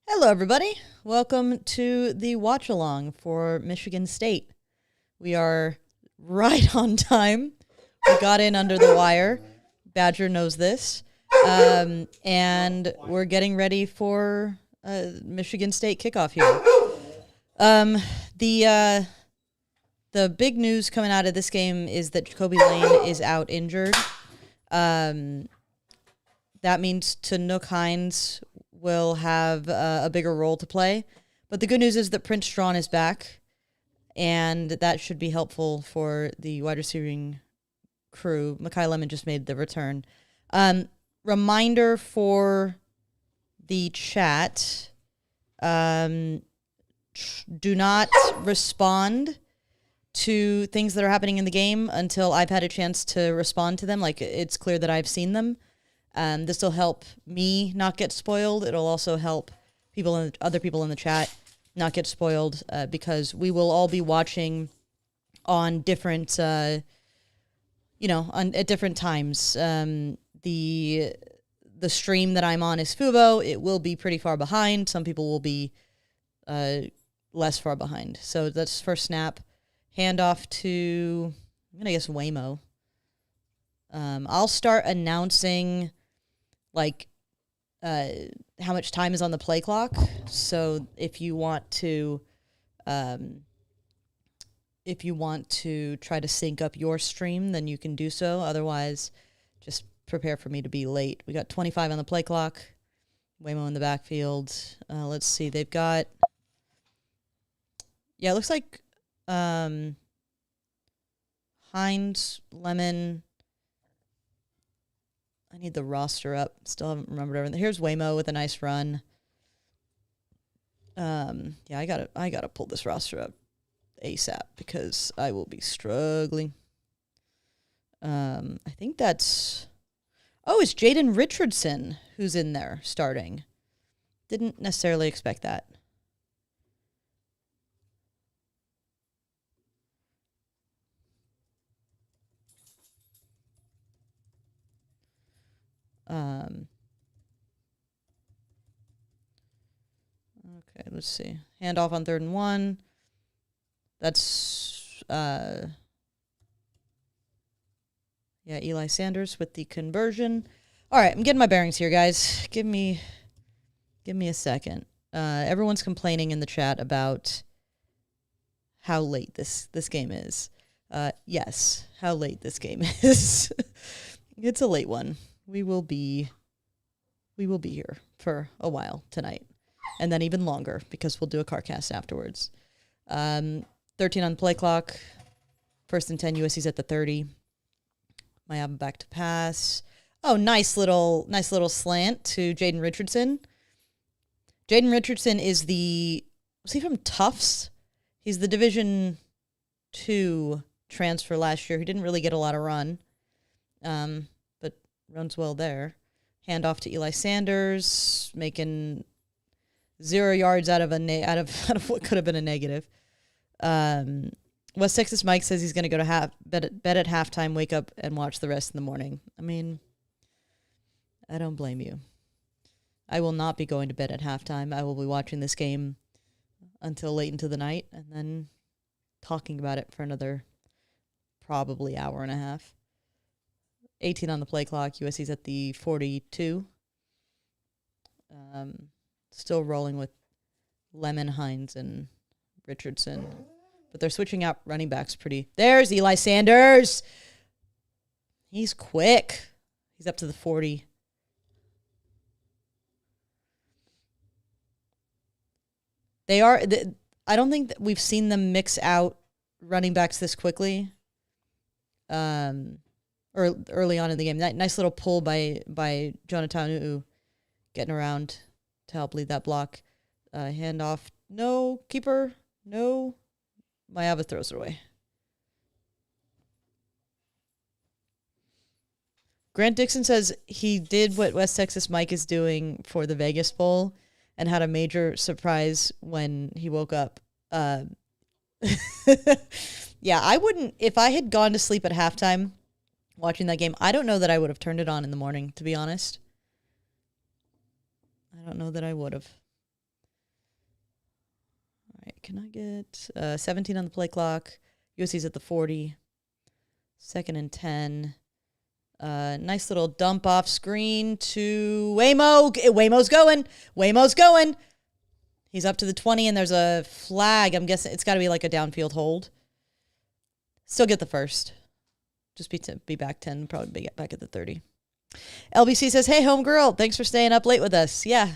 Hello, everybody. Welcome to the Watchalong for Michigan State. We are right on time. We got in under the wire. Badger knows this. And we're getting ready for Michigan State kickoff here. The big news coming out of this game is that Jacoby Lane is out injured. That means Tanook Hines will have a bigger role to play. But the good news is that Prince Strachan is back, and that should be helpful for the wide receiving crew. Mekhi Lemon just made the return. Reminder for the chat, do not respond to things that are happening in the game until I've had a chance to respond to them. Like, it's clear that I've seen them. This will help me not get spoiled. It'll also help other people in the chat not get spoiled because we will all be watching on different, at different times. The stream that I'm on is Fubo. It will be pretty far behind. Some people will be less far behind. So that's first snap. Handoff to, I'm going to guess, Waymo. I'll start announcing how much time is on the play clock. So if you want to try to sync up your stream, then you can do so. Otherwise, just prepare for me to be late. We got 25 on the play clock. Waymo in the backfield. Let's see. They've got, it looks like Hines, Lemon. I need the roster up. Still haven't remembered everything. Here's Waymo with a nice run. I gotta pull this roster up ASAP because I will be struggling. I think it's Jaden Richardson who's in there starting. Didn't necessarily expect that. Okay, let's see. Handoff on 3rd and 1. That's Eli Sanders with the conversion. All right, I'm getting my bearings here, guys. Give me a second. Everyone's complaining in the chat about how late this game is. Yes, how late this game is. It's a late one. We will be here for a while tonight, and then even longer because we'll do a CarCast afterwards. 13 on the play clock. 1st and 10. USC's at the 30. Mayaba back to pass. Oh, nice little slant to Jaden Richardson. Jaden Richardson was he from Tufts? He's the Division II transfer last year. He didn't really get a lot of run, but runs well there. Handoff to Eli Sanders, making 0 yards out of what could have been a negative. West Texas Mike says he's going to go to bed at halftime, wake up, and watch the rest in the morning. I mean, I don't blame you. I will not be going to bed at halftime. I will be watching this game until late into the night and then talking about it for another probably hour and a half. 18 on the play clock. USC's at the 42. Still rolling with Lemon, Hines, and Richardson. But they're switching out running backs pretty. There's Eli Sanders. He's quick. He's up to the 40. I don't think that we've seen them mix out running backs this quickly. Or early on in the game. Nice little pull by Jonathan getting around to help lead that block. Handoff. No. Keeper. No. Mayaba throws it away. Grant Dixon says he did what West Texas Mike is doing for the Vegas Bowl and had a major surprise when he woke up. Yeah, I wouldn't. If I had gone to sleep at halftime watching that game, I don't know that I would have turned it on in the morning, to be honest. I don't know that I would have. Can I get 17 on the play clock? USC's at the 40. 2nd and 10. Nice little dump off screen to Waymo. Waymo's going. Waymo's going. He's up to the 20, and there's a flag. I'm guessing it's got to be like a downfield hold. Still get the first. Just be back 10, probably be back at the 30. LBC says, hey, homegirl, thanks for staying up late with us. Yeah,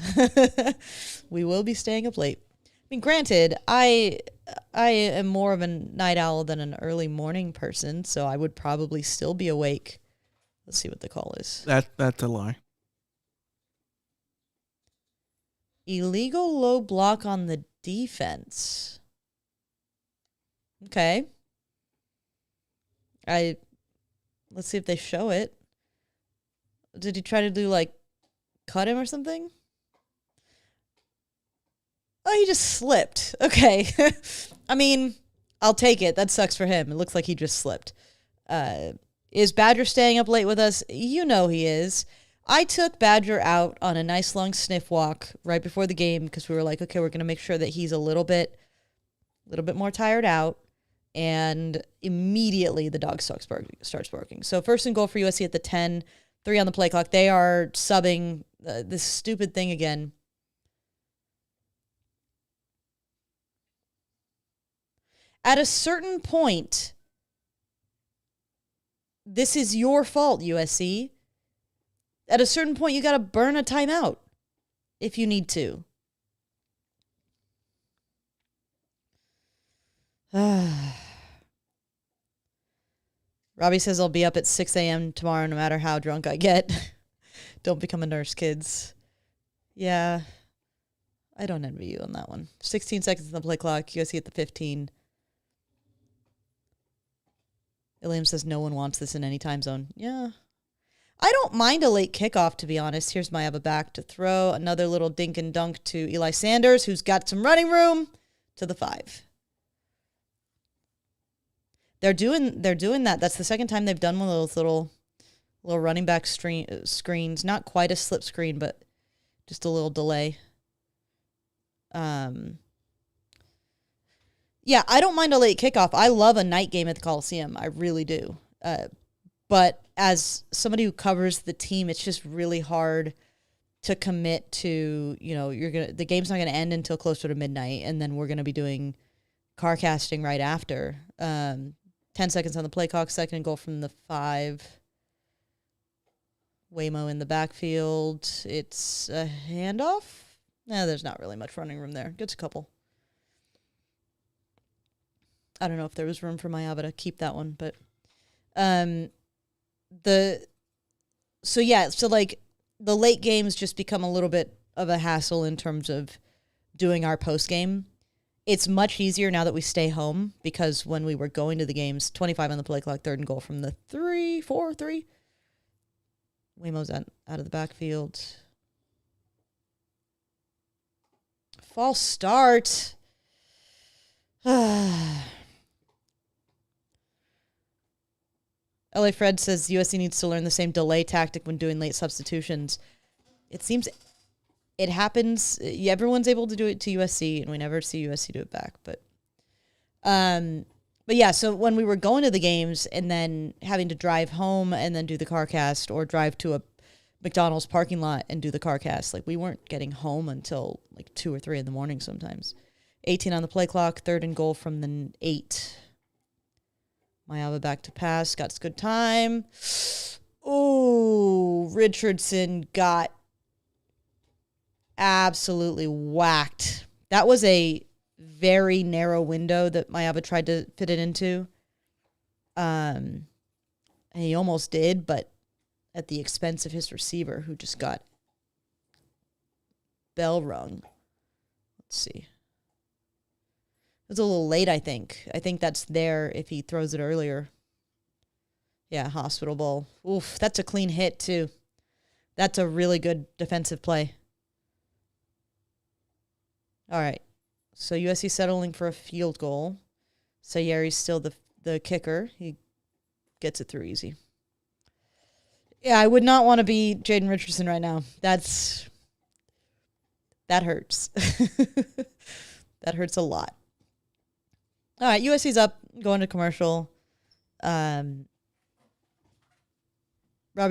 we will be staying up late. I mean, granted, I am more of a night owl than an early morning person, so I would probably still be awake. Let's see what the call is. That's a lie. Illegal low block on the defense. Okay. Let's see if they show it. Did he try to do, like, cut him or something? Oh, he just slipped. Okay. I mean, I'll take it. That sucks for him. It looks like he just slipped. Is Badger staying up late with us? You know he is. I took Badger out on a nice long sniff walk right before the game because we were like, okay, we're going to make sure that he's a little bit more tired out. And immediately the dog starts barking. So 1st and goal for USC at the 10, 3 on the play clock. They are subbing this stupid thing again. At a certain point, this is your fault, USC. At a certain point, you got to burn a timeout if you need to. Robbie says I'll be up at 6 a.m. tomorrow no matter how drunk I get. Don't become a nurse, kids. Yeah, I don't envy you on that one. 16 seconds on the play clock. USC at the 15. Iliam says no one wants this in any time zone. Yeah. I don't mind a late kickoff, to be honest. Here's Mayaba back to throw. Another little dink and dunk to Eli Sanders, who's got some running room, to the 5. They're doing that. That's the second time they've done one of those little running back screens. Not quite a slip screen, but just a little delay. Yeah, I don't mind a late kickoff. I love a night game at the Coliseum. I really do. But as somebody who covers the team, it's just really hard to commit to, the game's not going to end until closer to midnight, and then we're going to be doing car casting right after. 10 seconds on the play clock, 2nd and goal from the 5. Waymo in the backfield. It's a handoff. No, there's not really much running room there. Gets a couple. I don't know if there was room for Mayaba to keep that one, but the late games just become a little bit of a hassle in terms of doing our post game. It's much easier now that we stay home because when we were going to the games, 25 on the play clock, 3rd and goal from the 3. Waymo's out of the backfield. False start. LA Fred says USC needs to learn the same delay tactic when doing late substitutions. It seems it happens. Everyone's able to do it to USC, and we never see USC do it back. But yeah, so when we were going to the games and then having to drive home and then do the car cast or drive to a McDonald's parking lot and do the car cast, like we weren't getting home until like 2 or 3 in the morning sometimes. 18 on the play clock, 3rd and goal from the 8. Mayaba back to pass, got good time. Oh, Richardson got absolutely whacked. That was a very narrow window that Mayaba tried to fit it into. And he almost did, but at the expense of his receiver, who just got bell rung. Let's see. It was a little late, I think. I think that's there if he throws it earlier. Yeah, hospital ball. Oof, that's a clean hit, too. That's a really good defensive play. All right. So USC settling for a field goal. Sayeri's still the kicker. He gets it through easy. Yeah, I would not want to be Jaden Richardson right now. That hurts. That hurts a lot. All right, USC's up, going to commercial. Robbie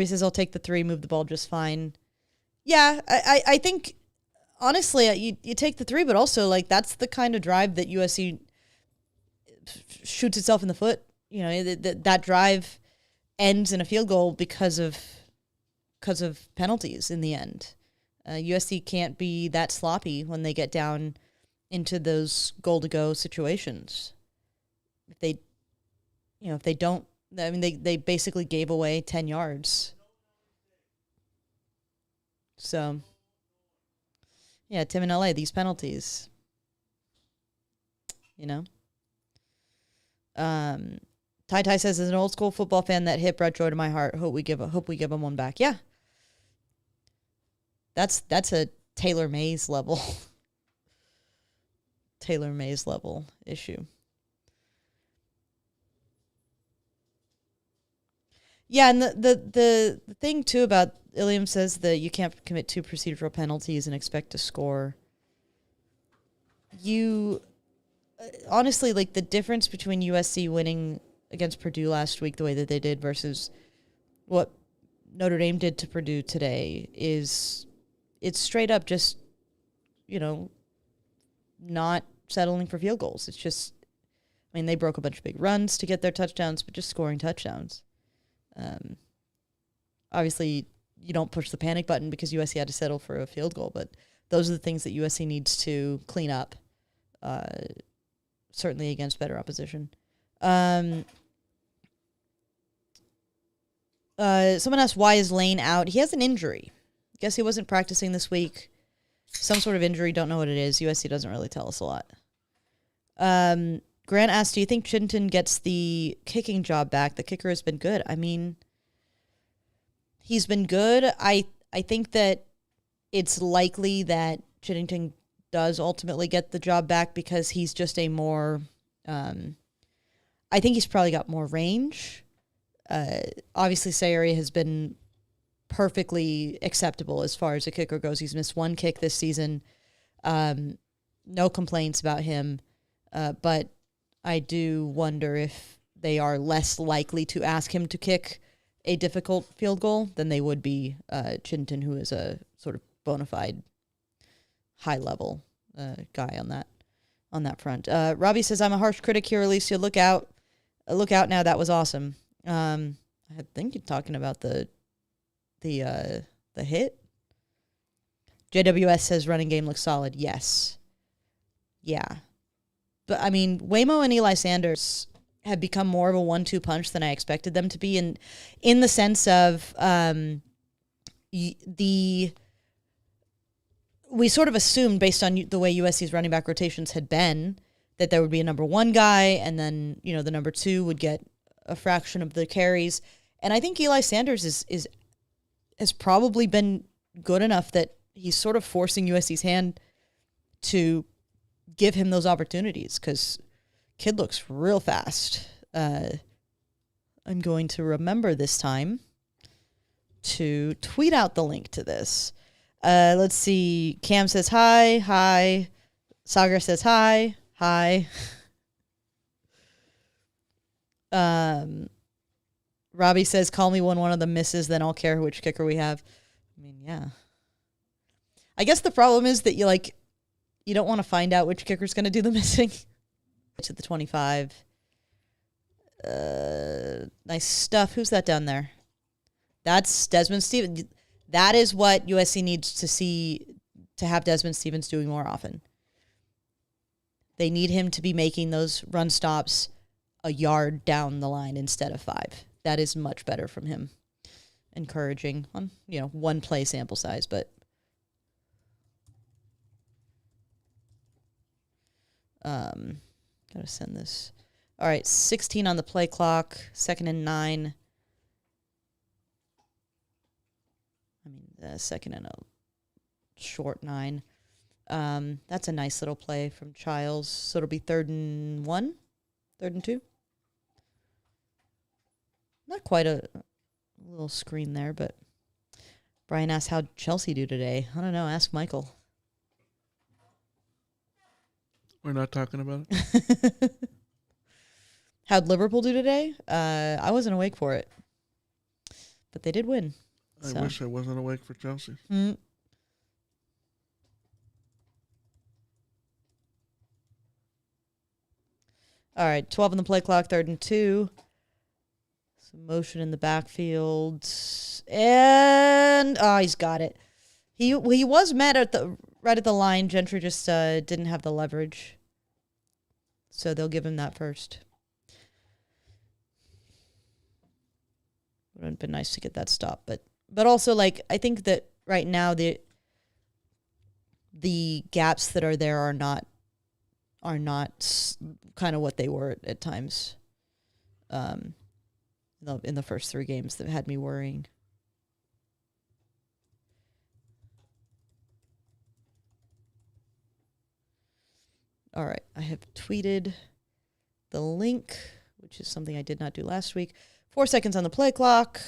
says, I'll take the 3, move the ball just fine. Yeah, I think, honestly, you take the 3, but also, like, that's the kind of drive that USC shoots itself in the foot. You know, that drive ends in a field goal because of penalties in the end. USC can't be that sloppy when they get down into those goal-to-go situations. If they don't, I mean, they basically gave away 10 yards. So, yeah, Tim in LA, these penalties. You know? Ty says, as an old school football fan, that hit brought joy to my heart. Hope we give him one back. Yeah. That's a Taylor Mays level. Taylor Mays level issue. Yeah, and the thing too about Iliam says that you can't commit 2 procedural penalties and expect to score. You honestly, like, the difference between USC winning against Purdue last week the way that they did versus what Notre Dame did to Purdue today is it's straight up just, you know, not settling for field goals. It's just, I mean, they broke a bunch of big runs to get their touchdowns, but just scoring touchdowns. Obviously, you don't push the panic button because USC had to settle for a field goal, but those are the things that USC needs to clean up, certainly against better opposition. Someone asked, why is Lane out? He has an injury. Guess he wasn't practicing this week. Some sort of injury, don't know what it is. USC doesn't really tell us a lot. Grant asked, do you think Chittenden gets the kicking job back? The kicker has been good. I mean, he's been good. I think that it's likely that Chittenden does ultimately get the job back because he's just a more, I think he's probably got more range. Obviously, Sayuri has been perfectly acceptable as far as a kicker goes. He's missed 1 kick this season. No complaints about him. But I do wonder if they are less likely to ask him to kick a difficult field goal than they would be Chittenden, who is a sort of bona fide high-level guy on that front. Robbie says, I'm a harsh critic here, Alicia. Look out now. That was awesome. I think you're talking about the hit. JWS says running game looks solid. Yes. Yeah. But, I mean, Waymo and Eli Sanders have become more of a 1-2 punch than I expected them to be, and in the sense of we sort of assumed, based on the way USC's running back rotations had been, that there would be a number 1 guy, and then, you know, the number 2 would get a fraction of the carries. And I think Eli Sanders has probably been good enough that he's sort of forcing USC's hand to give him those opportunities, because kid looks real fast. I'm going to remember this time to tweet out the link to this. Let's see. Cam says hi. Hi. Sagar says hi. Hi. Robbie says, call me when one of them misses, then I'll care which kicker we have. I mean, yeah. I guess the problem is that you don't want to find out which kicker's going to do the missing. To the 25. Nice stuff. Who's that down there? That's Desmond Stevens. That is what USC needs to see to have Desmond Stevens doing more often. They need him to be making those run stops a yard down the line instead of 5. That is much better from him. Encouraging on, 1 play sample size, but gotta send this. All right, 16 on the play clock, 2nd and 9. I mean, 2nd and a short 9. That's a nice little play from Childs. So it'll be 3rd and 1, 3rd and 2. Not quite a little screen there, but Brian asked, how'd Chelsea do today? I don't know. Ask Michael. We're not talking about it? How'd Liverpool do today? I wasn't awake for it, but they did win. I wish I wasn't awake for Chelsea. Mm. All right, 12 on the play clock, 3rd and 2. Some motion in the backfield. And, he's got it. He was met right at the line. Gentry just didn't have the leverage. So they'll give him that first. Would have been nice to get that stop. But also, like, I think that right now the gaps that are there are not kind of what they were at times in the first 3 games that had me worrying. All right, I have tweeted the link, which is something I did not do last week. 4 seconds on the play clock.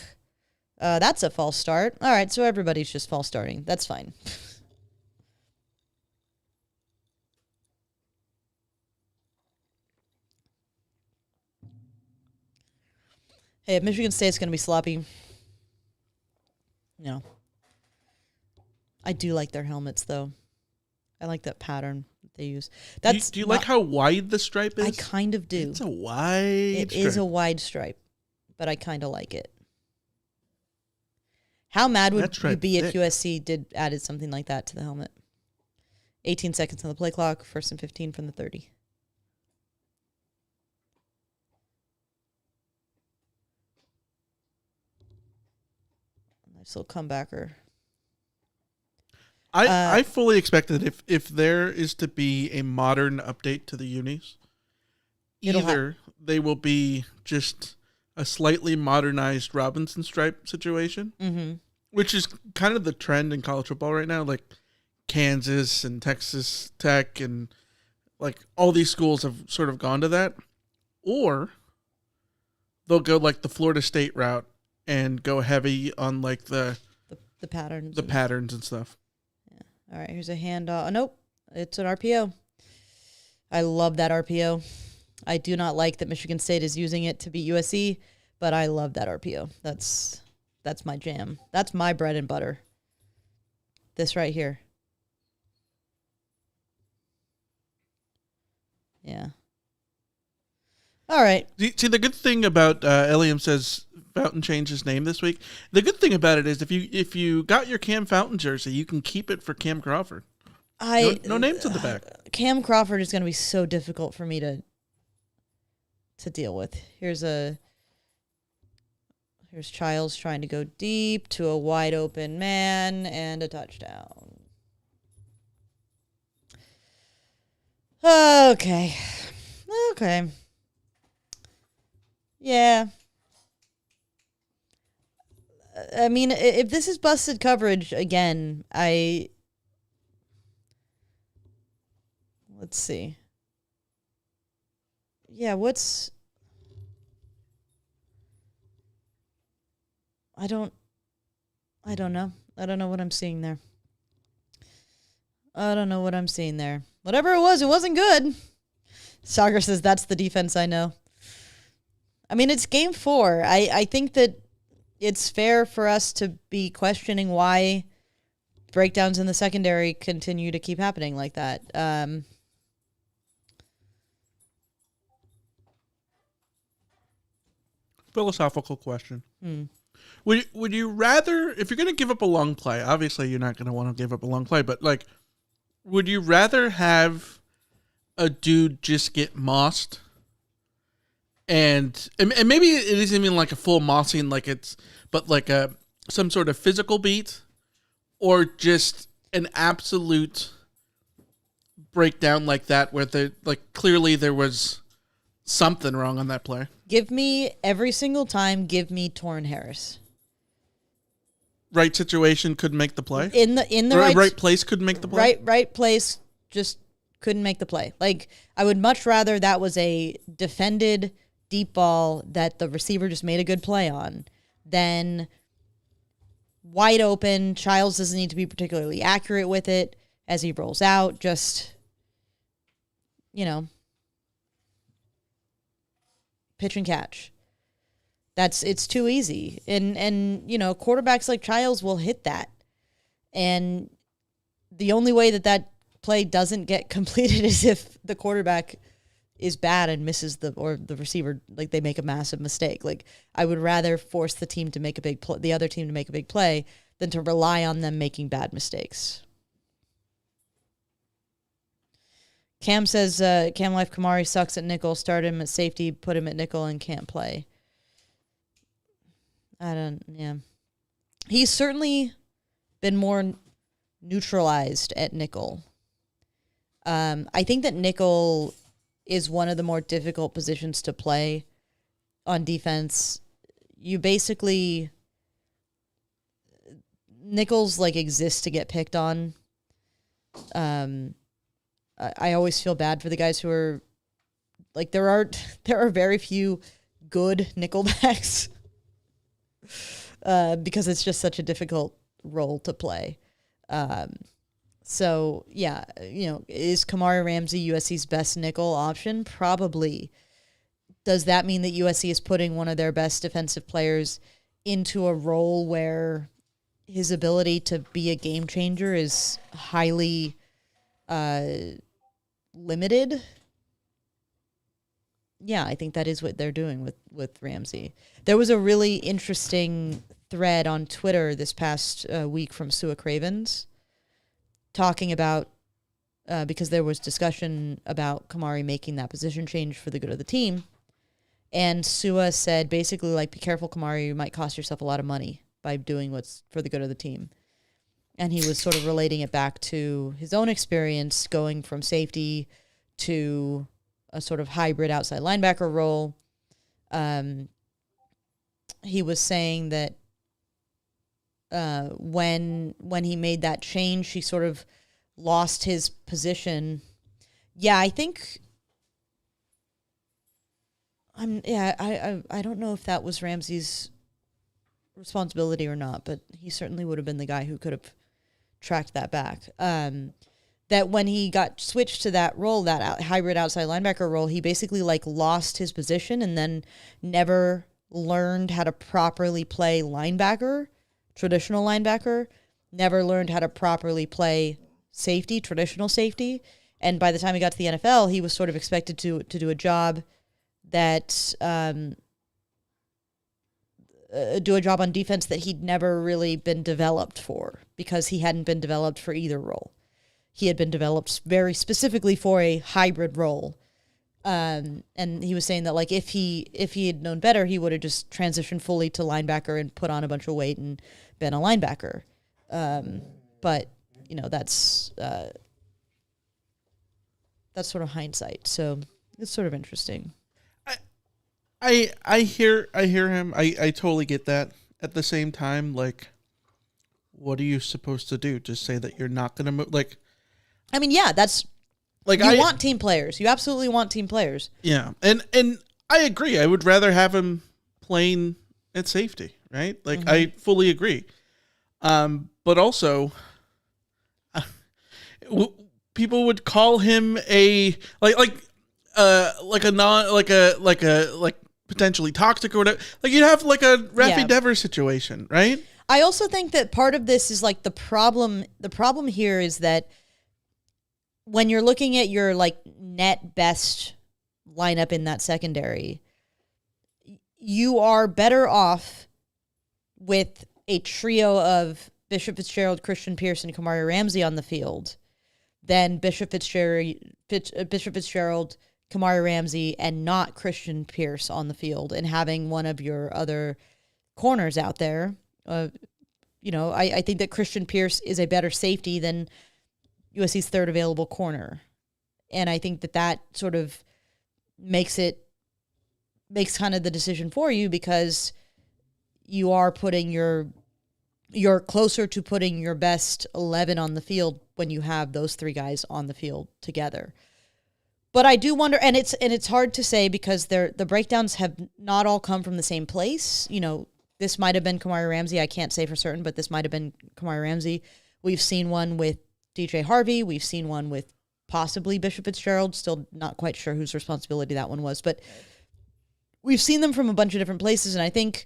That's a false start. All right, so everybody's just false starting. That's fine. Hey, if Michigan State's going to be sloppy, I do like their helmets, though. I like that pattern that they use. Do you like how wide the stripe is? I kind of do. It's a wide stripe. It is a wide stripe, but I kind of like it. How mad would you be if USC added something like that to the helmet? 18 seconds on the play clock, 1st and 15 from the 30. Nice little comebacker. I fully expect that if there is to be a modern update to the unis, either they will be just a slightly modernized Robinson stripe situation, which is kind of the trend in college football right now. Like Kansas and Texas Tech and like all these schools have sort of gone to that, or they'll go like the Florida State route and go heavy on like the patterns, patterns and stuff. Yeah. All right, here's a handoff. Oh, nope, it's an RPO. I love that RPO. I do not like that Michigan State is using it to beat USC, but I love that RPO. That's my jam. That's my bread and butter. This right here. Yeah. All right. See, the good thing about Eliam says Fountain changed his name this week. The good thing about it is if you got your Cam Fountain jersey, you can keep it for Cam Crawford. No names at the back. Cam Crawford is going to be so difficult for me to deal with. Here's Childs trying to go deep to a wide open man and a touchdown. Okay. Yeah. I mean, if this is busted coverage again, let's see. Yeah, I don't know. I don't know what I'm seeing there. Whatever it wasn't good. Sagar says that's the defense I know. I mean, it's game 4. I think that it's fair for us to be questioning why breakdowns in the secondary continue to keep happening like that. Philosophical question. Would you rather, if you're going to give up a long play, obviously you're not going to want to give up a long play, but like, would you rather have a dude just get mossed and maybe it isn't even like a full mossing, but like some sort of physical beat, or just an absolute breakdown like that where clearly there was something wrong on that play? Give me every single time. Give me Torrin Harris. Right situation couldn't make the play. In the right place couldn't make the play. Right place just couldn't make the play. Like, I would much rather that was a defended deep ball that the receiver just made a good play on than wide open. Childs doesn't need to be particularly accurate with it as he rolls out. Just, pitch and catch. It's too easy. And quarterbacks like Childs will hit that. And the only way that play doesn't get completed is if the quarterback is bad and misses or the receiver, like they make a massive mistake. Like I would rather force the team to make the other team to make a big play than to rely on them making bad mistakes. Cam says, Cam Life Kamari sucks at nickel. Start him at safety, put him at nickel, and can't play. He's certainly been more neutralized at nickel. I think that nickel is one of the more difficult positions to play on defense. You basically... Nickels, like, exist to get picked on. I always feel bad for the guys who are... Like, there are very few good nickelbacks. Because it's just such a difficult role to play. So, yeah, is Kamari Ramsey USC's best nickel option? Probably. Does that mean that USC is putting one of their best defensive players into a role where his ability to be a game changer is highly limited? Yeah, I think that is what they're doing with Ramsey. There was a really interesting thread on Twitter this past week from Sua Cravens talking about, because there was discussion about Kamari making that position change for the good of the team. And Sua said basically, like, be careful, Kamari, you might cost yourself a lot of money by doing what's for the good of the team. And he was sort of relating it back to his own experience going from safety to a sort of hybrid outside linebacker role. He was saying that when he made that change, he sort of lost his position. Yeah, I think I don't know if that was Ramsey's responsibility or not, but he certainly would have been the guy who could have tracked that back. That when he got switched to that role, that hybrid outside linebacker role, he basically like lost his position and then never learned how to properly play linebacker, traditional linebacker, never learned how to properly play safety, traditional safety. And by the time he got to the NFL, he was sort of expected to do a job that do a job on defense that he'd never really been developed for, because he hadn't been developed for either role. He had been developed very specifically for a hybrid role. And he was saying that, like, if he had known better, he would have just transitioned fully to linebacker and put on a bunch of weight and been a linebacker. But that's sort of hindsight. So it's sort of interesting. I hear him. I totally get that. At the same time, like, what are you supposed to do? Just say that you're not going to move? Like, I mean, yeah, that's like, you want team players. You absolutely want team players. Yeah, and I agree. I would rather have him playing at safety, right? Like, I fully agree. But also, people would call him a potentially toxic or whatever. Like, you'd have like a Rafi Devers situation, right? I also think that part of this is like the problem here is that when you're looking at your like net best lineup in that secondary, you are better off with a trio of Bishop Fitzgerald, Christian Pierce, and Kamari Ramsey on the field than Bishop Fitzgerald, Kamari Ramsey, and not Christian Pierce on the field, and having one of your other corners out there. I think that Christian Pierce is a better safety than USC's third available corner. And I think that sort of makes kind of the decision for you, because you are you're closer to putting your best 11 on the field when you have those three guys on the field together. But I do wonder, and it's hard to say because the breakdowns have not all come from the same place. This might have been Kamari Ramsey. I can't say for certain, but this might have been Kamari Ramsey. We've seen one with DJ Harvey. We've seen one with possibly Bishop Fitzgerald. Still not quite sure whose responsibility that one was. But we've seen them from a bunch of different places, and I think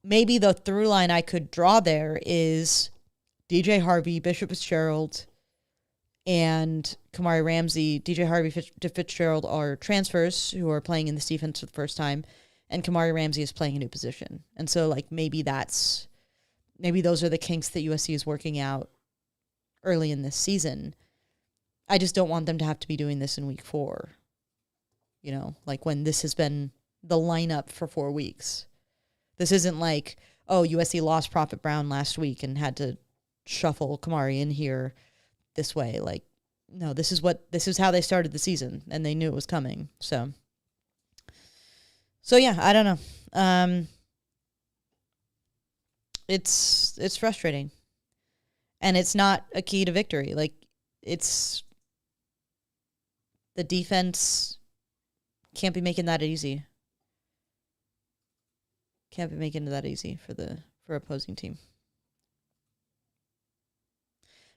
maybe the through line I could draw there is DJ Harvey, Bishop Fitzgerald, and Kamari Ramsey. DJ Harvey, Fitzgerald are transfers who are playing in this defense for the first time, and Kamari Ramsey is playing a new position. And so, like, maybe those are the kinks that USC is working out early in this season. I just don't want them to have to be doing this in week 4. You know, like when this has been the lineup for 4 weeks. This isn't like, oh, USC lost Prophet Brown last week and had to shuffle Kamari in here this way. Like, no, this is how they started the season, and they knew it was coming. So yeah, I don't know. It's frustrating, and it's not a key to victory. Like, it's the defense can't be making that easy. Can't be making it that easy for opposing team.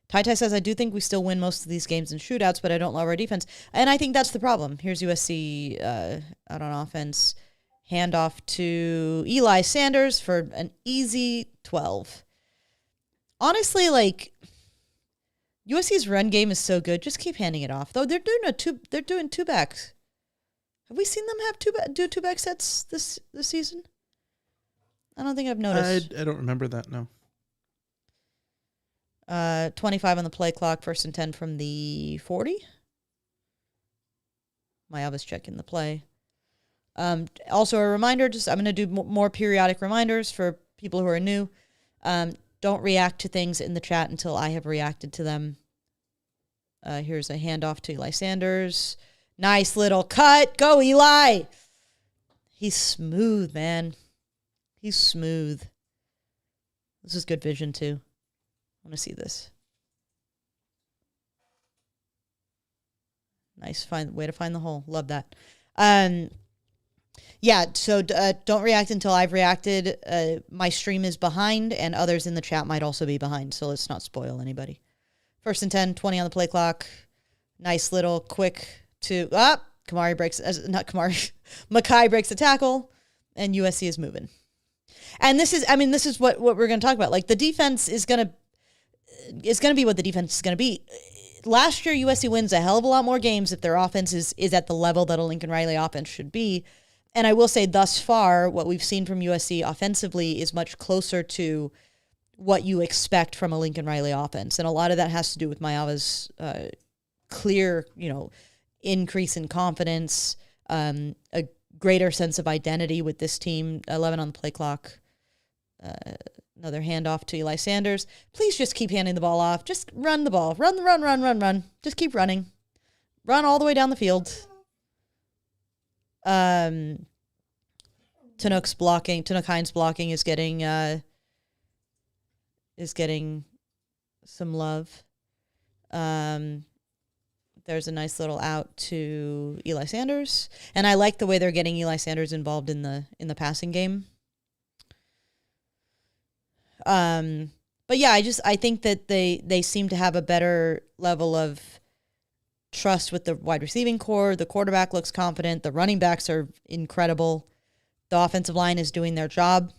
Tai says, I do think we still win most of these games in shootouts, but I don't love our defense. And I think that's the problem. Here's USC out on offense. Handoff to Eli Sanders for an easy 12. Honestly, like, USC's run game is so good. Just keep handing it off. Though they're doing two backs. Have we seen them have do two back sets this season? I don't think I've noticed. I don't remember that, no. 25 on the play clock, 1st and 10 from the 40. Mayava's checking the play. Also a reminder, I'm going to do more periodic reminders for people who are new. Don't react to things in the chat until I have reacted to them. Here's a handoff to Eli Sanders. Nice little cut. Go, Eli. He's smooth, man. He's smooth. This is good vision, too. I want to see this. Nice way to find the hole. Love that. Yeah, so don't react until I've reacted. My stream is behind, and others in the chat might also be behind, so let's not spoil anybody. 1st and 10, 20 on the play clock. Nice little quick to... Makai breaks the tackle, and USC is moving. And this is what we're going to talk about. Like, the defense is going to be what the defense is going to be. Last year, USC wins a hell of a lot more games if their offense is at the level that a Lincoln Riley offense should be. And I will say thus far, what we've seen from USC offensively is much closer to what you expect from a Lincoln Riley offense. And a lot of that has to do with Mayava's clear, increase in confidence, a greater sense of identity with this team. 11 on the play clock. Another handoff to Eli Sanders. Please just keep handing the ball off. Just run the ball. Run. Just keep running. Run all the way down the field. Tanook Hines blocking is getting some love. There's a nice little out to Eli Sanders, and I like the way they're getting Eli Sanders involved in the passing game. But yeah, I think that they seem to have a better level of trust with the wide receiving core. The quarterback looks confident. The running backs are incredible. The offensive line is doing their job.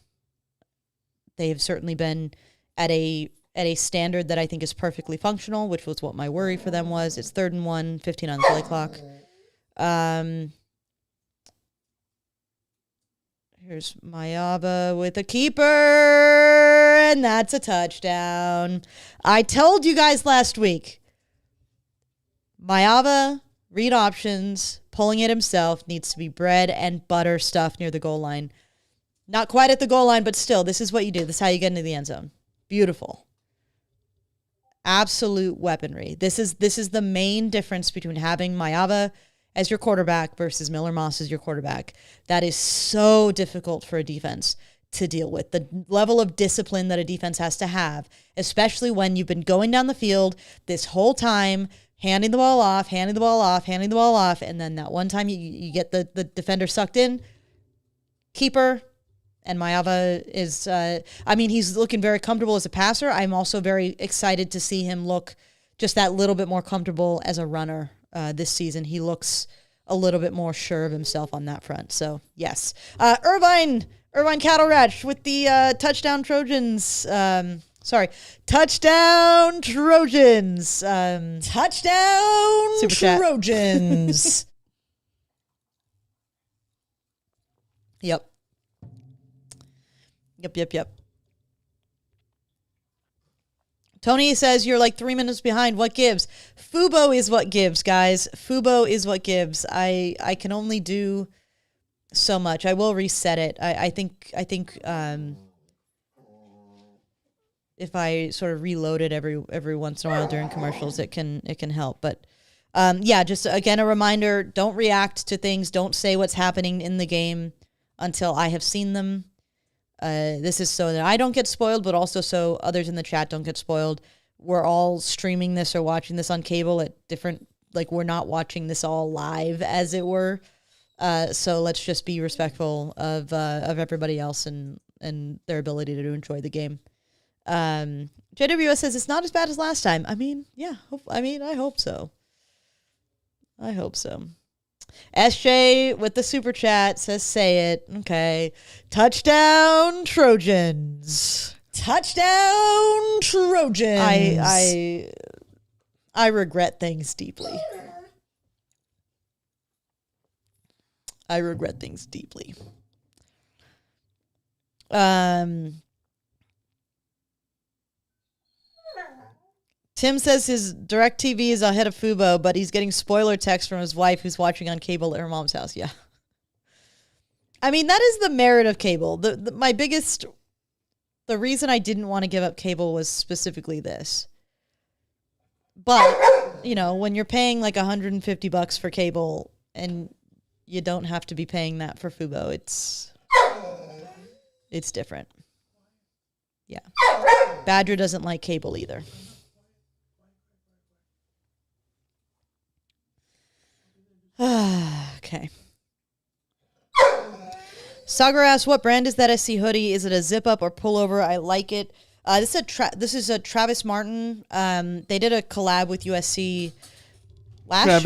They have certainly been at a standard that I think is perfectly functional, which was what my worry for them was. It's 3rd and 1, 15 on the play clock. Here's Mayava with a keeper, and that's a touchdown. I told you guys last week, Mayava, read options, pulling it himself, needs to be bread and butter stuff near the goal line. Not quite at the goal line, but still, this is what you do. This is how you get into the end zone. Beautiful. Absolute weaponry. This is the main difference between having Mayava as your quarterback versus Miller Moss as your quarterback. That is so difficult for a defense to deal with. The level of discipline that a defense has to have, especially when you've been going down the field this whole time, handing the ball off, and then that one time you get the defender sucked in, keeper, and Mayava is, he's looking very comfortable as a passer. I'm also very excited to see him look just that little bit more comfortable as a runner this season. He looks a little bit more sure of himself on that front. So yes, Irvine Cattle Ranch with the touchdown Trojans. Touchdown Trojans. Touchdown Super chat. Trojans. Yep. Tony says you're like 3 minutes behind. What gives? Fubo is what gives, guys. Fubo is what gives. I can only do so much. I will reset it. I think if I sort of reload it every once in a while during commercials, it can help. But yeah, just again a reminder: don't react to things. Don't say what's happening in the game until I have seen them. This is so that I don't get spoiled, but also so others in the chat don't get spoiled. We're all streaming this or watching this on cable at different, like we're not watching this all live, as it were. So let's just be respectful of everybody else and their ability to enjoy the game. JWS says it's not as bad as last time. I mean, yeah. I hope so. SJ with the super chat says, say it. Okay. Touchdown Trojans. Touchdown Trojans. I regret things deeply. Tim says his DirecTV is ahead of Fubo, but he's getting spoiler text from his wife who's watching on cable at her mom's house. Yeah. I mean, that is the merit of cable. The reason I didn't want to give up cable was specifically this. But, you know, when you're paying like $150 for cable and you don't have to be paying that for Fubo, it's different. Yeah. Badger doesn't like cable either. Okay. Sagar asks, what brand is that SC hoodie? Is it a zip up or pullover? I like it. This is a Travis Martin. They did a collab with USC last year.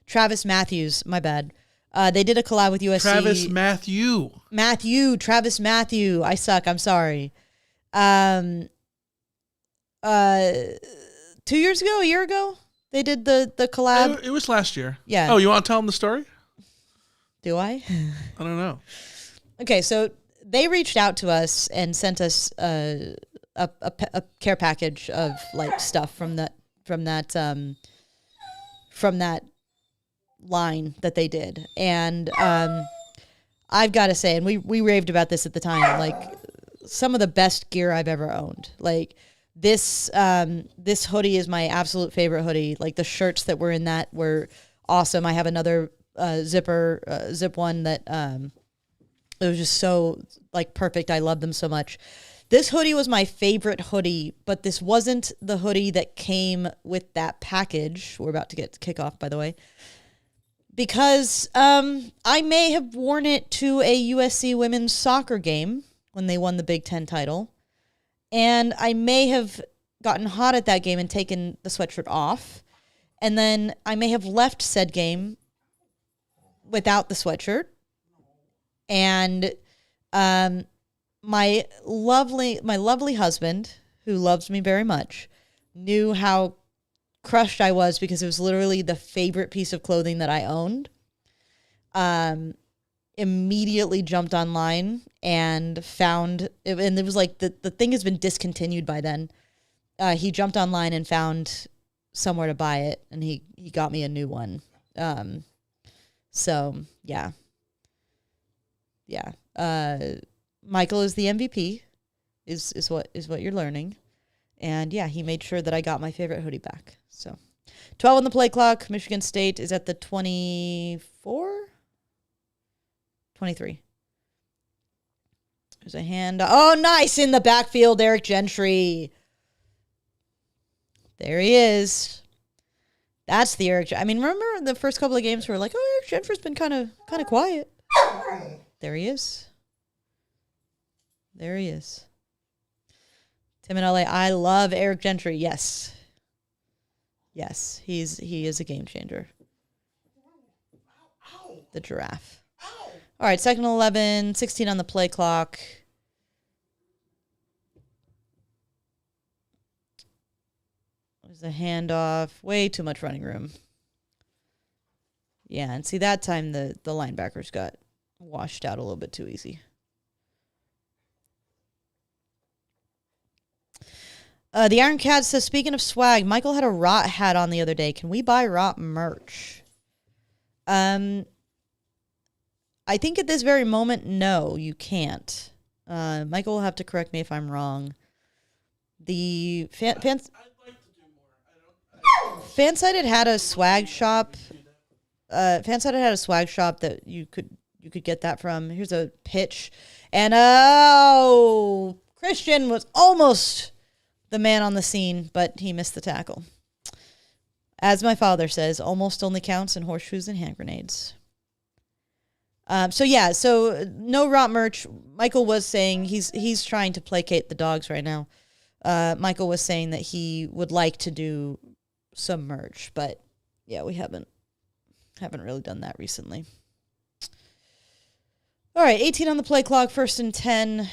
Travis Matthews. My bad. They did a collab with USC. Travis Matthew. I suck. I'm sorry. 2 years ago, a year ago, they did the collab. It was last year. Yeah. Oh, you want to tell them the story? Do I? I don't know. Okay, so they reached out to us and sent us a care package of like stuff from that line that they did, and I've got to say, and we raved about this at the time, like some of the best gear I've ever owned. Like this hoodie is my absolute favorite hoodie. Like the shirts that were in that were awesome. I have another zip one that it was just so like perfect. I love them so much. This hoodie was my favorite hoodie, but this wasn't the hoodie that came with that package. We're about to get to kickoff, by the way, because I may have worn it to a USC women's soccer game when they won the Big Ten title, and I may have gotten hot at that game and taken the sweatshirt off, and then I may have left said game without the sweatshirt, and my lovely husband, who loves me very much, knew how crushed I was because it was literally the favorite piece of clothing that I owned. Immediately jumped online and found, and it was like the thing has been discontinued by then. He jumped online and found somewhere to buy it, and he got me a new one. So yeah. Michael is the MVP, is what you're learning. And yeah, he made sure that I got my favorite hoodie back. So 12 on the play clock. Michigan State is at the 24? 23. There's a hand. Oh, nice in the backfield, Eric Gentry. There he is. That's the Eric. I mean, remember the first couple of games we were like, oh, Eric Gentry's been kind of quiet. There he is. There he is. Tim in LA, I love Eric Gentry. Yes. Yes, he is a game changer. the giraffe. All right, 2nd and 11, 16 on the play clock. There's a handoff. Way too much running room. Yeah, and see, that time the linebackers got washed out a little bit too easy. The Iron Cat says, speaking of swag, Michael had a Rot hat on the other day. Can we buy Rot merch? I think at this very moment, no, you can't. Michael will have to correct me if I'm wrong. The Fansided had a swag shop. Fansided had a swag shop that you could get that from. Here's a pitch, and Christian was almost the man on the scene, but he missed the tackle. As my father says, almost only counts in horseshoes and hand grenades. So no Rot merch. Michael was saying he's trying to placate the dogs right now. Michael was saying that he would like to do some merch, but yeah, we haven't really done that recently. All right, 18 on the play clock, 1st and 10.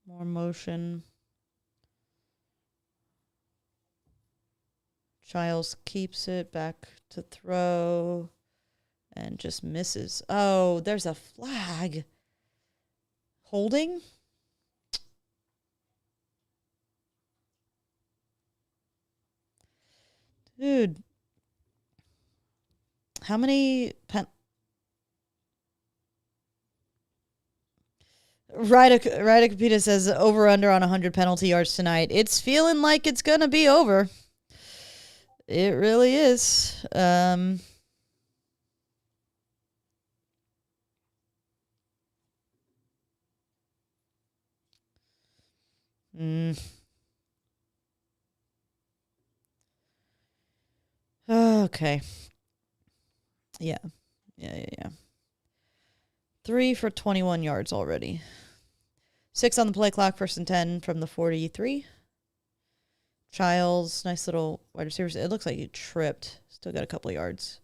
More motion. Childs keeps it back to throw and just misses. Oh, there's a flag. Holding? Dude. How many Rida Capita says over under on 100 penalty yards tonight. It's feeling like it's going to be over. It really is. Okay. Yeah. 3 for 21 yards already. 6 on the play clock, 1st and 10 from the 43. Childs, nice little wide receivers. It looks like he tripped. Still got a couple of yards.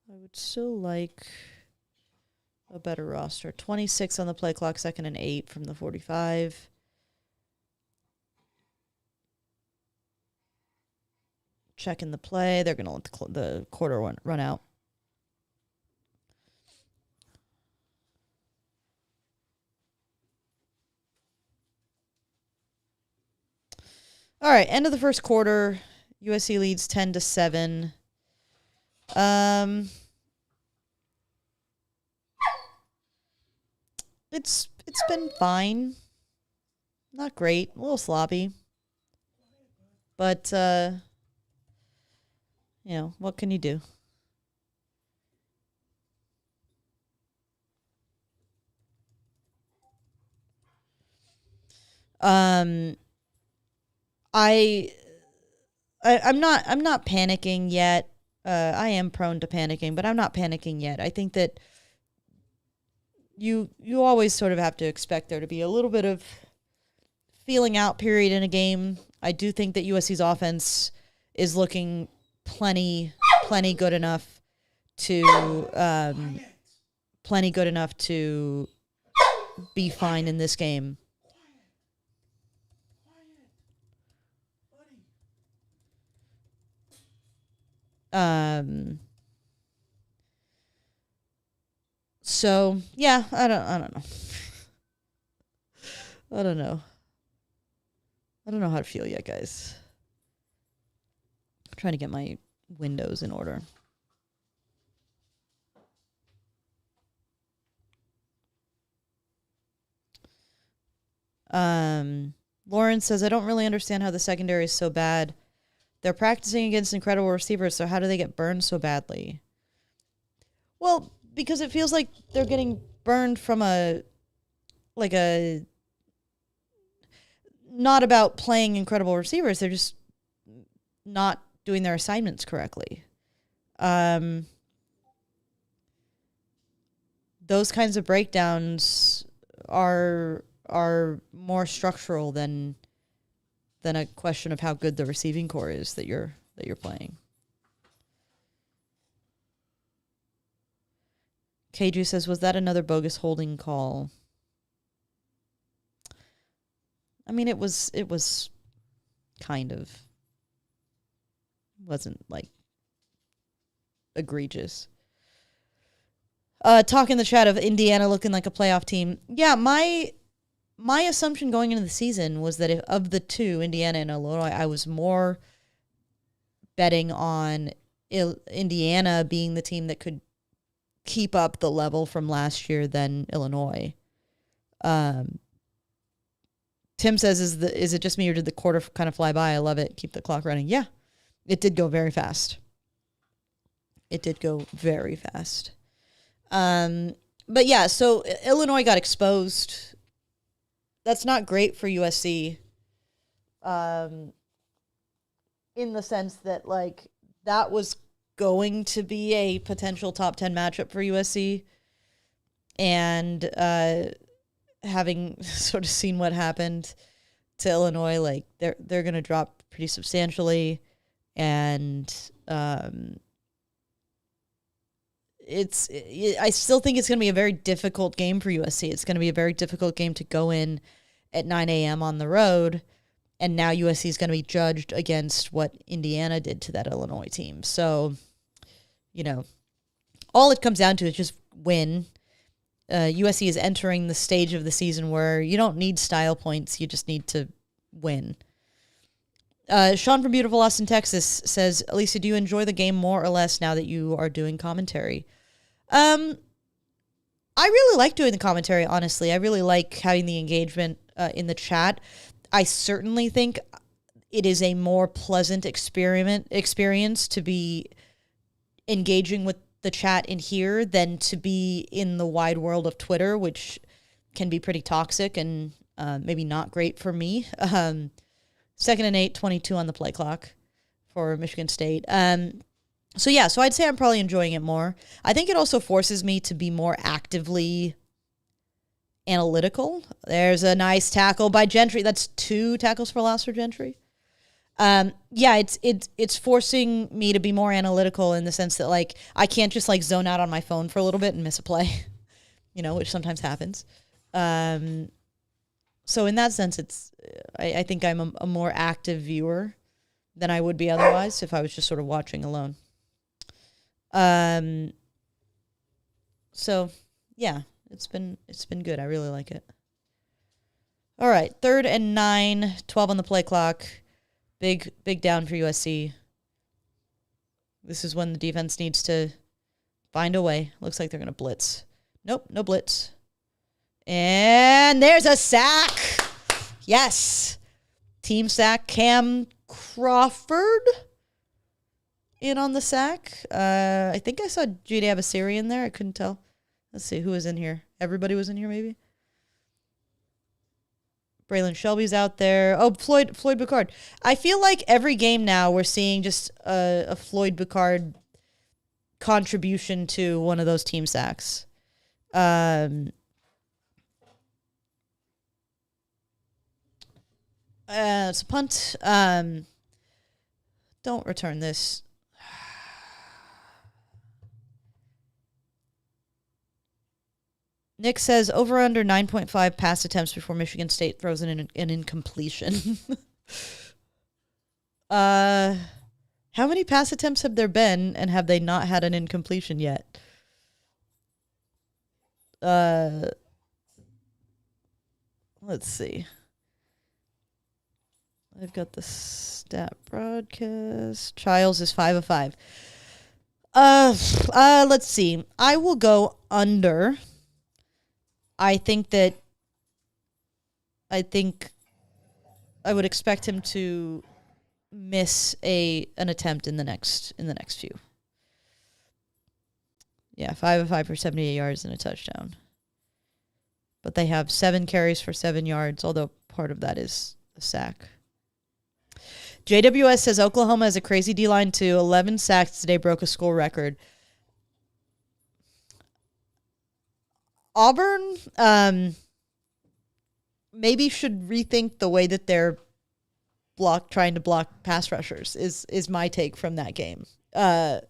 I would still like a better roster. 26 on the play clock, 2nd and 8 from the 45. Checking the play. They're going to let the quarter run out. All right, end of the first quarter. USC leads 10-7. It's been fine. Not great. A little sloppy. But what can you do? I'm not panicking yet. I am prone to panicking, but I'm not panicking yet. I think that you always sort of have to expect there to be a little bit of feeling out period in a game. I do think that USC's offense is looking plenty good enough to be fine in this game. So yeah, I don't know. I don't know how to feel yet, guys. I'm trying to get my windows in order. Lauren says, I don't really understand how the secondary is so bad. They're practicing against incredible receivers, so how do they get burned so badly? Well, because it feels like they're getting burned from not about playing incredible receivers. They're just not doing their assignments correctly. those kinds of breakdowns are more structural than a question of how good the receiving core is that you're playing. KG says, was that another bogus holding call? I mean, it was kind of, wasn't like egregious. Talk in the chat of Indiana looking like a playoff team. Yeah, my assumption going into the season was that of the two, Indiana and Illinois, I was more betting on Indiana being the team that could keep up the level from last year than Illinois. Tim says, is it just me or did the quarter kind of fly by? I love it. Keep the clock running. Yeah, it did go very fast. But yeah, so Illinois got exposed. That's not great for USC. In the sense that, like, that was going to be a potential top 10 matchup for USC. And having sort of seen what happened to Illinois, like, they're going to drop pretty substantially. And I still think it's going to be a very difficult game for USC. It's going to be a very difficult game to go in at 9 a.m. on the road. And now USC is going to be judged against what Indiana did to that Illinois team. So, you know, all it comes down to is just win. USC is entering the stage of the season where you don't need style points. You just need to win. Sean from beautiful Austin, Texas says, Alicia, do you enjoy the game more or less now that you are doing commentary? I really like doing the commentary, honestly. I really like having the engagement in the chat. I certainly think it is a more pleasant experience to be engaging with the chat in here than to be in the wide world of Twitter, which can be pretty toxic and maybe not great for me. 2nd and 8, 22 on the play clock for Michigan State. So I'd say I'm probably enjoying it more. I think it also forces me to be more actively analytical. There's a nice tackle by Gentry. That's 2 tackles for loss for Gentry. It's forcing me to be more analytical in the sense that, like, I can't just like zone out on my phone for a little bit and miss a play, which sometimes happens. So in that sense, I think I'm a more active viewer than I would be otherwise if I was just sort of watching alone. So yeah, it's been good. I really like it. All right, 3rd and 9, 12 on the play clock. Big down for USC. This is when the defense needs to find a way. Looks like they're going to blitz. Nope, no blitz. And there's a sack. Yes. Team sack. Cam Crawford in on the sack. I think I saw Jade Abasiri in there. I couldn't tell. Let's see who was in here. Everybody was in here, maybe. Braylon Shelby's out there. Oh, Floyd Boucard. I feel like every game now we're seeing just a Floyd Boucard contribution to one of those team sacks. It's a punt. Don't return this. Nick says, over under 9.5 pass attempts before Michigan State throws in an incompletion. How many pass attempts have there been, and have they not had an incompletion yet? Let's see. I've got the stat broadcast. Childs is 5 of 5. Let's see. I will go under. I think I would expect him to miss an attempt in the next few. Yeah, 5 of 5 for 78 yards and a touchdown. But they have 7 carries for 7 yards, although part of that is a sack. JWS says Oklahoma has a crazy D-line too. 11 sacks today, broke a school record. Auburn maybe should rethink the way that they're trying to block pass rushers is my take from that game. I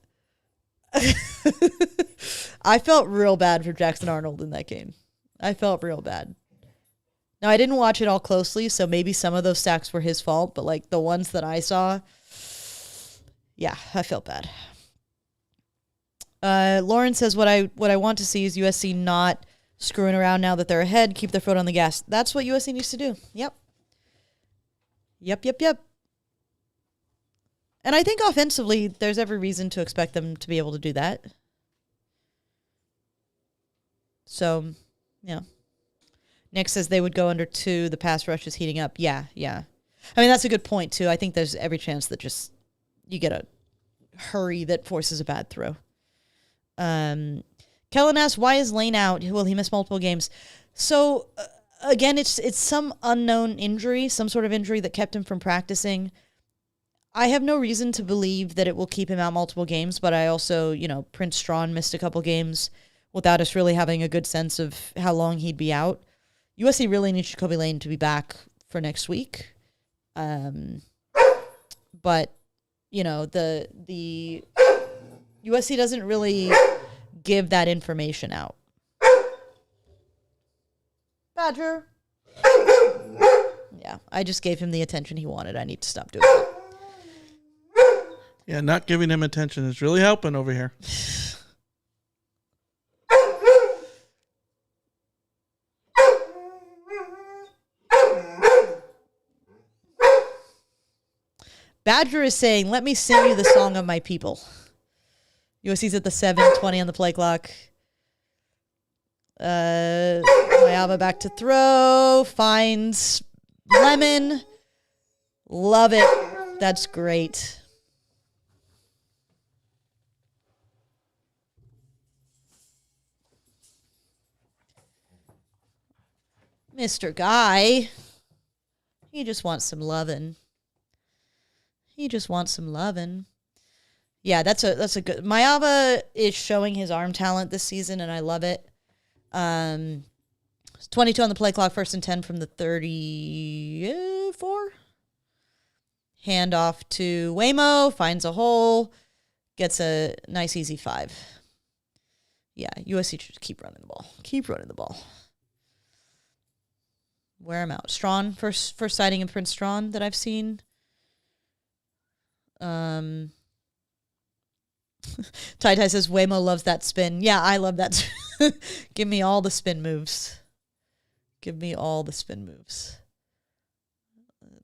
felt real bad for Jackson Arnold in that game. I felt real bad. Now, I didn't watch it all closely, so maybe some of those sacks were his fault, but like the ones that I saw, yeah, I felt bad. Lauren says, what I want to see is USC not screwing around now that they're ahead, keep their foot on the gas. That's what USC needs to do. Yep. And I think offensively, there's every reason to expect them to be able to do that. So, yeah. Nick says they would go under 2. The pass rush is heating up. Yeah. I mean, that's a good point, too. I think there's every chance that just you get a hurry that forces a bad throw. Kellen asks, why is Lane out? Will he miss multiple games? So, again, it's some unknown injury, some sort of injury that kept him from practicing. I have no reason to believe that it will keep him out multiple games, but I also, Prince Strawn missed a couple games without us really having a good sense of how long he'd be out. USC really needs Jacoby Lane to be back for next week. But, the USC doesn't really give that information out. Badger. Yeah, I just gave him the attention he wanted. I need to stop doing that. Yeah, not giving him attention is really helping over here. Badger is saying, let me sing you the song of my people. USC's at the 7:20 on the play clock. Mayava back to throw. Finds Lemon. Love it. That's great. Mr. Guy. He just wants some lovin'. Yeah, that's a good. Mayava is showing his arm talent this season, and I love it. 22 on the play clock, 1st and 10 from the 34. Handoff to Waymo, finds a hole, gets a nice easy 5. Yeah, USC should keep running the ball. Wear him out. Strawn, first sighting of Prince Strawn that I've seen. Tai Tai says Waymo loves that spin. Yeah, I love that. Give me all the spin moves. Let's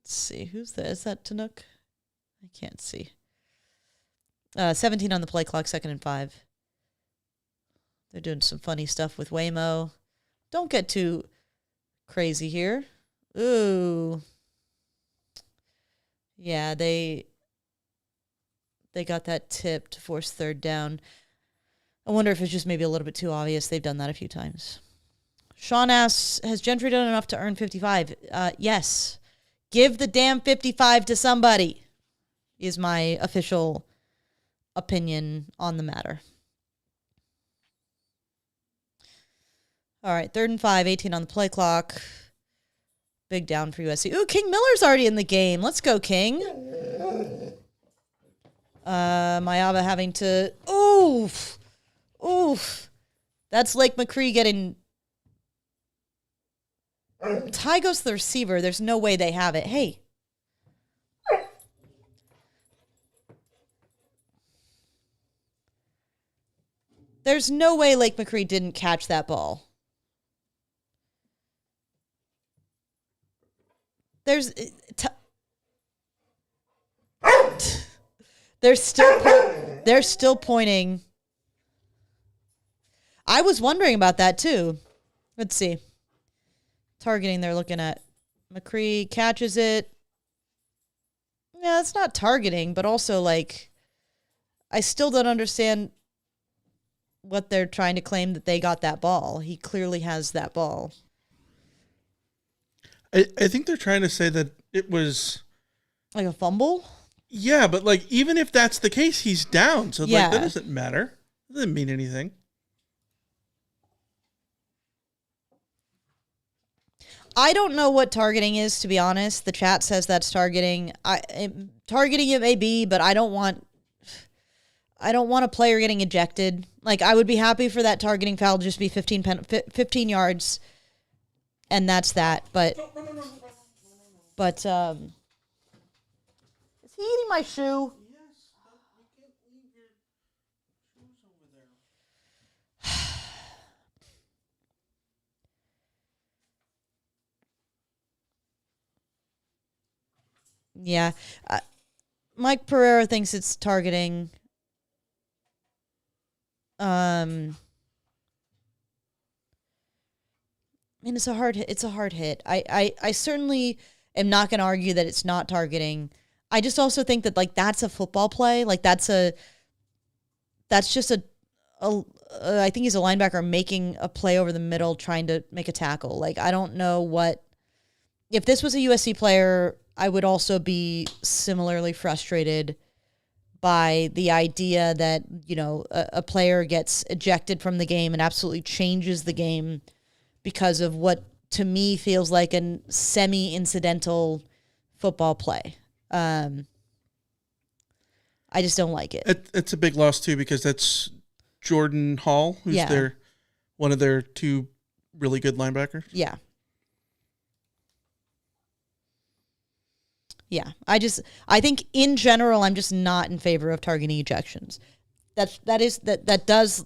see. Who's that? Is that Tanook? I can't see. 17 on the play clock, 2nd and 5. They're doing some funny stuff with Waymo. Don't get too crazy here. Ooh. Yeah, they got that tip to force 3rd down. I wonder if it's just maybe a little bit too obvious. They've done that a few times. Sean asks, has Gentry done enough to earn 55? Yes. Give the damn 55 to somebody is my official opinion on the matter. All right, 3rd and 5, 18 on the play clock. Big down for USC. Ooh, King Miller's already in the game. Let's go, King. Mayava having to... Oof. That's Lake McCree getting... Ty goes to the receiver. There's no way they have it. Hey. There's no way Lake McCree didn't catch that ball. They're still pointing. I was wondering about that too. Let's see. Targeting they're looking at. McCree catches it. Yeah, it's not targeting, but also like I still don't understand what they're trying to claim that they got that ball. He clearly has that ball. I think they're trying to say that it was like a fumble? Yeah, but like even if that's the case, he's down. So Yeah. like that doesn't matter. It doesn't mean anything. I don't know what targeting is, to be honest. The chat says that's targeting. Targeting it may be, but I don't want a player getting ejected. Like, I would be happy for that targeting foul to just be 15 yards, and that's that. But is he eating my shoe? Yes, but you can't leave your shoes over there. Yeah. Mike Pereira thinks it's targeting. I mean, it's a hard hit. I certainly am not going to argue that it's not targeting. I just also think that, like, that's a football play. Like, that's just I think he's a linebacker making a play over the middle, trying to make a tackle. Like, I don't know if this was a USC player, I would also be similarly frustrated by the idea that, a player gets ejected from the game and absolutely changes the game because of what to me feels like a semi-incidental football play. I just don't like it. It's a big loss too, because that's Jordan Hall, who's one of their two really good linebackers. Yeah. Yeah, I think in general, I'm just not in favor of targeting ejections. That does.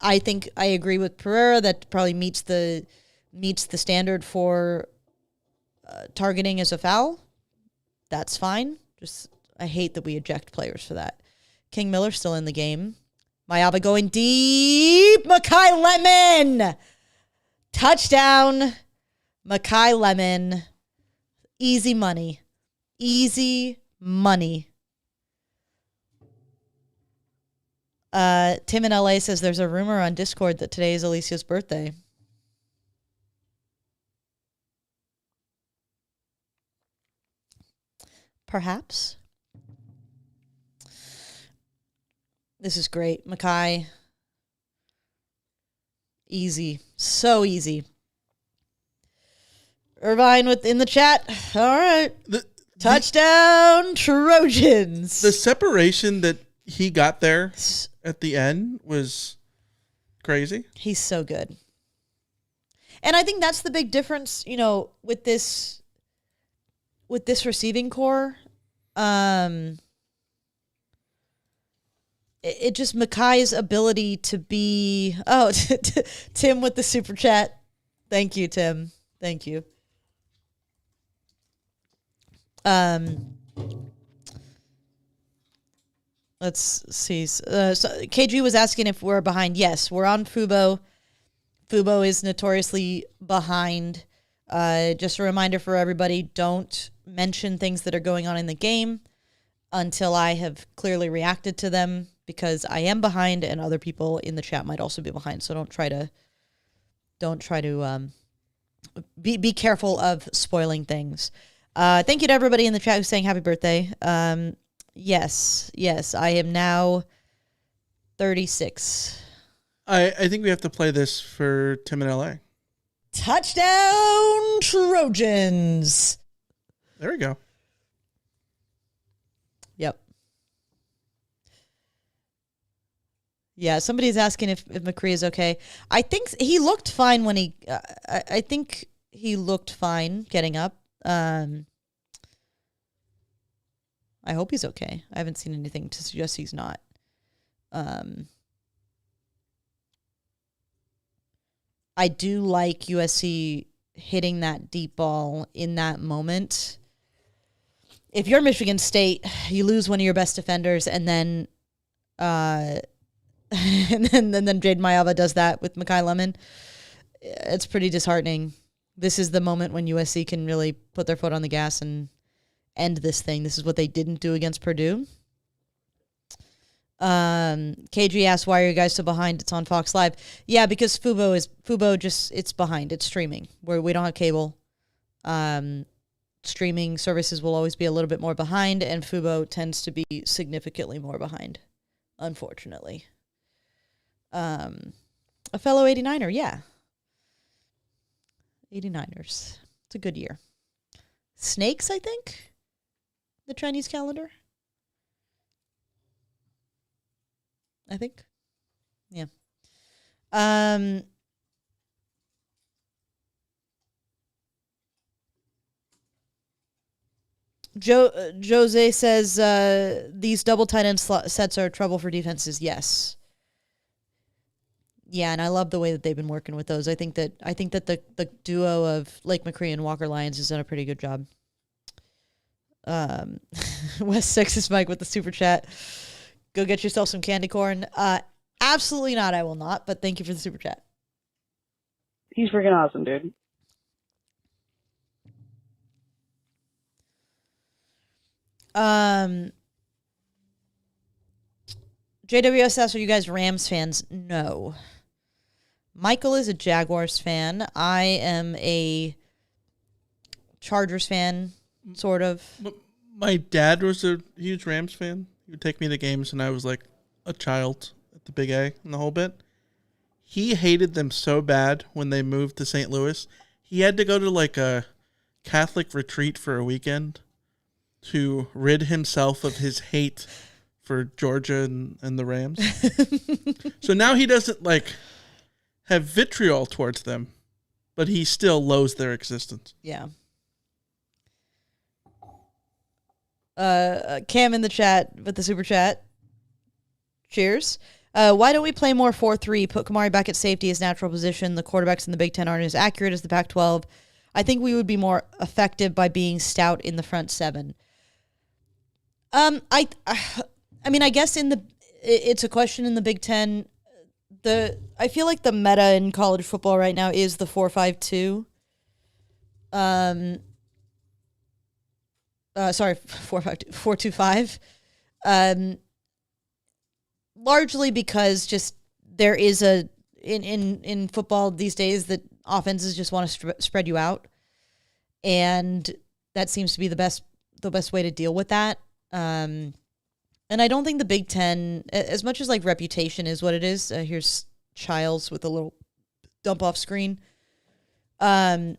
I think I agree with Pereira. That probably meets the standard for targeting as a foul. That's fine. Just, I hate that we eject players for that. King Miller's still in the game. Mayaba going deep. Makai Lemon. Touchdown. Makai Lemon. Easy money. Easy money. Tim in LA says there's a rumor on Discord that today is Alicia's birthday. Perhaps. This is great. Makai. Easy. So easy. Irvine in the chat. All right. Touchdown, Trojans. The separation that he got there at the end was crazy. He's so good. And I think that's the big difference, with this receiving core. It just Makai's ability to be Tim with the super chat. Thank you, Tim. Thank you. Let's see. So KG was asking if we're behind. Yes, we're on Fubo. Fubo is notoriously behind. Just a reminder for everybody, don't mention things that are going on in the game until I have clearly reacted to them, because I am behind and other people in the chat might also be behind. So don't try to be careful of spoiling things. Thank you to everybody in the chat who's saying happy birthday. Yes, I am now 36. I think we have to play this for Tim in LA. Touchdown, Trojans. There we go. Yep. Yeah, somebody's asking if McCree is okay. I think he looked fine when he... I think he looked fine getting up. I hope he's okay. I haven't seen anything to suggest he's not. I do like USC hitting that deep ball in that moment. If you're Michigan State, you lose one of your best defenders, and then and then Jade Mayava does that with Makai Lemon. It's pretty disheartening. This is the moment when USC can really put their foot on the gas and end this thing. This is what they didn't do against Purdue. KG asked, why are you guys so behind? It's on Fox Live. Yeah, because Fubo just, it's behind. It's streaming. We don't have cable. Streaming services will always be a little bit more behind, and Fubo tends to be significantly more behind, unfortunately. A fellow 89er, yeah. 89ers. It's a good year. Snakes, I think. The Chinese calendar. I think. Yeah. Jose says these double tight end sets are trouble for defenses. Yes. Yeah, and I love the way that they've been working with those. I think that the duo of Lake McCree and Walker Lyons has done a pretty good job. West Texas Mike with the super chat. Go get yourself some candy corn. Absolutely not. I will not. But thank you for the super chat. He's freaking awesome, dude. JWS asks, are you guys Rams fans? No. Michael is a Jaguars fan. I am a Chargers fan, sort of. My dad was a huge Rams fan. He would take me to games, and I was like a child at the Big A and the whole bit. He hated them so bad when they moved to St. Louis. He had to go to like a Catholic retreat for a weekend to rid himself of his hate for Georgia and the Rams. So now he doesn't like have vitriol towards them, but he still loathes their existence. Yeah. Cam in the chat with the super chat. Cheers. Why don't we play more 4-3? Put Kamari back at safety, his natural position. The quarterbacks in the Big Ten aren't as accurate as the Pac-12. I think we would be more effective by being stout in the front seven. I mean, I guess it's a question in the Big Ten. I feel like the meta in college football right now is the 4-5-2. 4-2-5. Largely because just there is in football these days that offenses just want to spread you out, and that seems to be the best way to deal with that. And I don't think the Big Ten, as much as like reputation is what it is. Here's Childs with a little dump off screen. As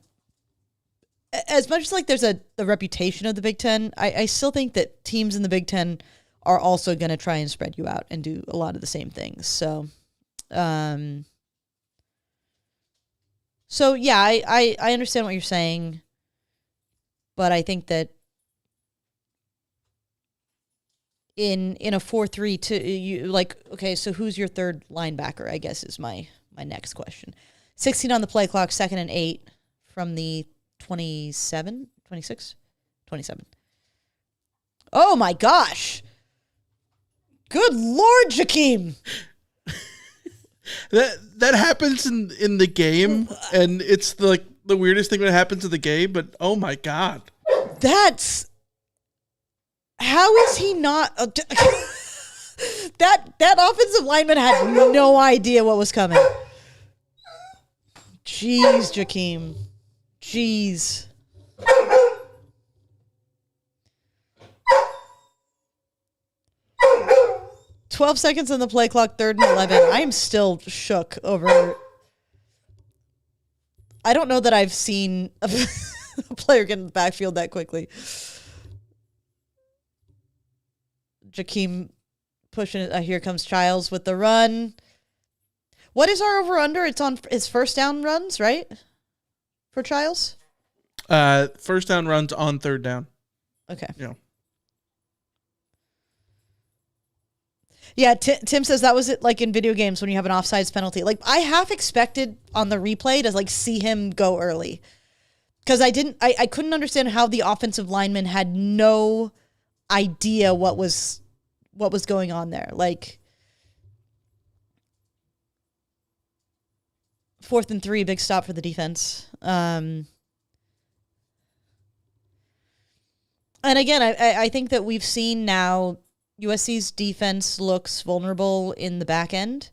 much as like there's the reputation of the Big Ten, I still think that teams in the Big Ten are also going to try and spread you out and do a lot of the same things. So yeah, I understand what you're saying, but I think that in a 4-3-2, you like, okay, so who's your third linebacker, I guess is my next question. 16 on the play clock, 2nd and 8 from the 27. Oh my gosh. Good Lord, Jakeem. That happens in the game, and it's the weirdest thing that happens in the game, but oh my God. How is he not that offensive lineman had no idea what was coming. Jeez, Jakeem. Jeez. "12 seconds on the play clock, 3rd and 11. I am still shook over. I don't know that I've seen a player get in the backfield that quickly. Jakeem pushing it. Here comes Childs with the run. What is our over-under? It's on his first down runs, right? For Childs? First down runs on 3rd down. Okay. Yeah. Yeah, Tim says that was it, like in video games when you have an offsides penalty. Like, I half expected on the replay to like see him go early, because I couldn't understand how the offensive lineman had no idea what was going on there. Like, 4th and 3, big stop for the defense. And again, I think that we've seen now USC's defense looks vulnerable in the back end,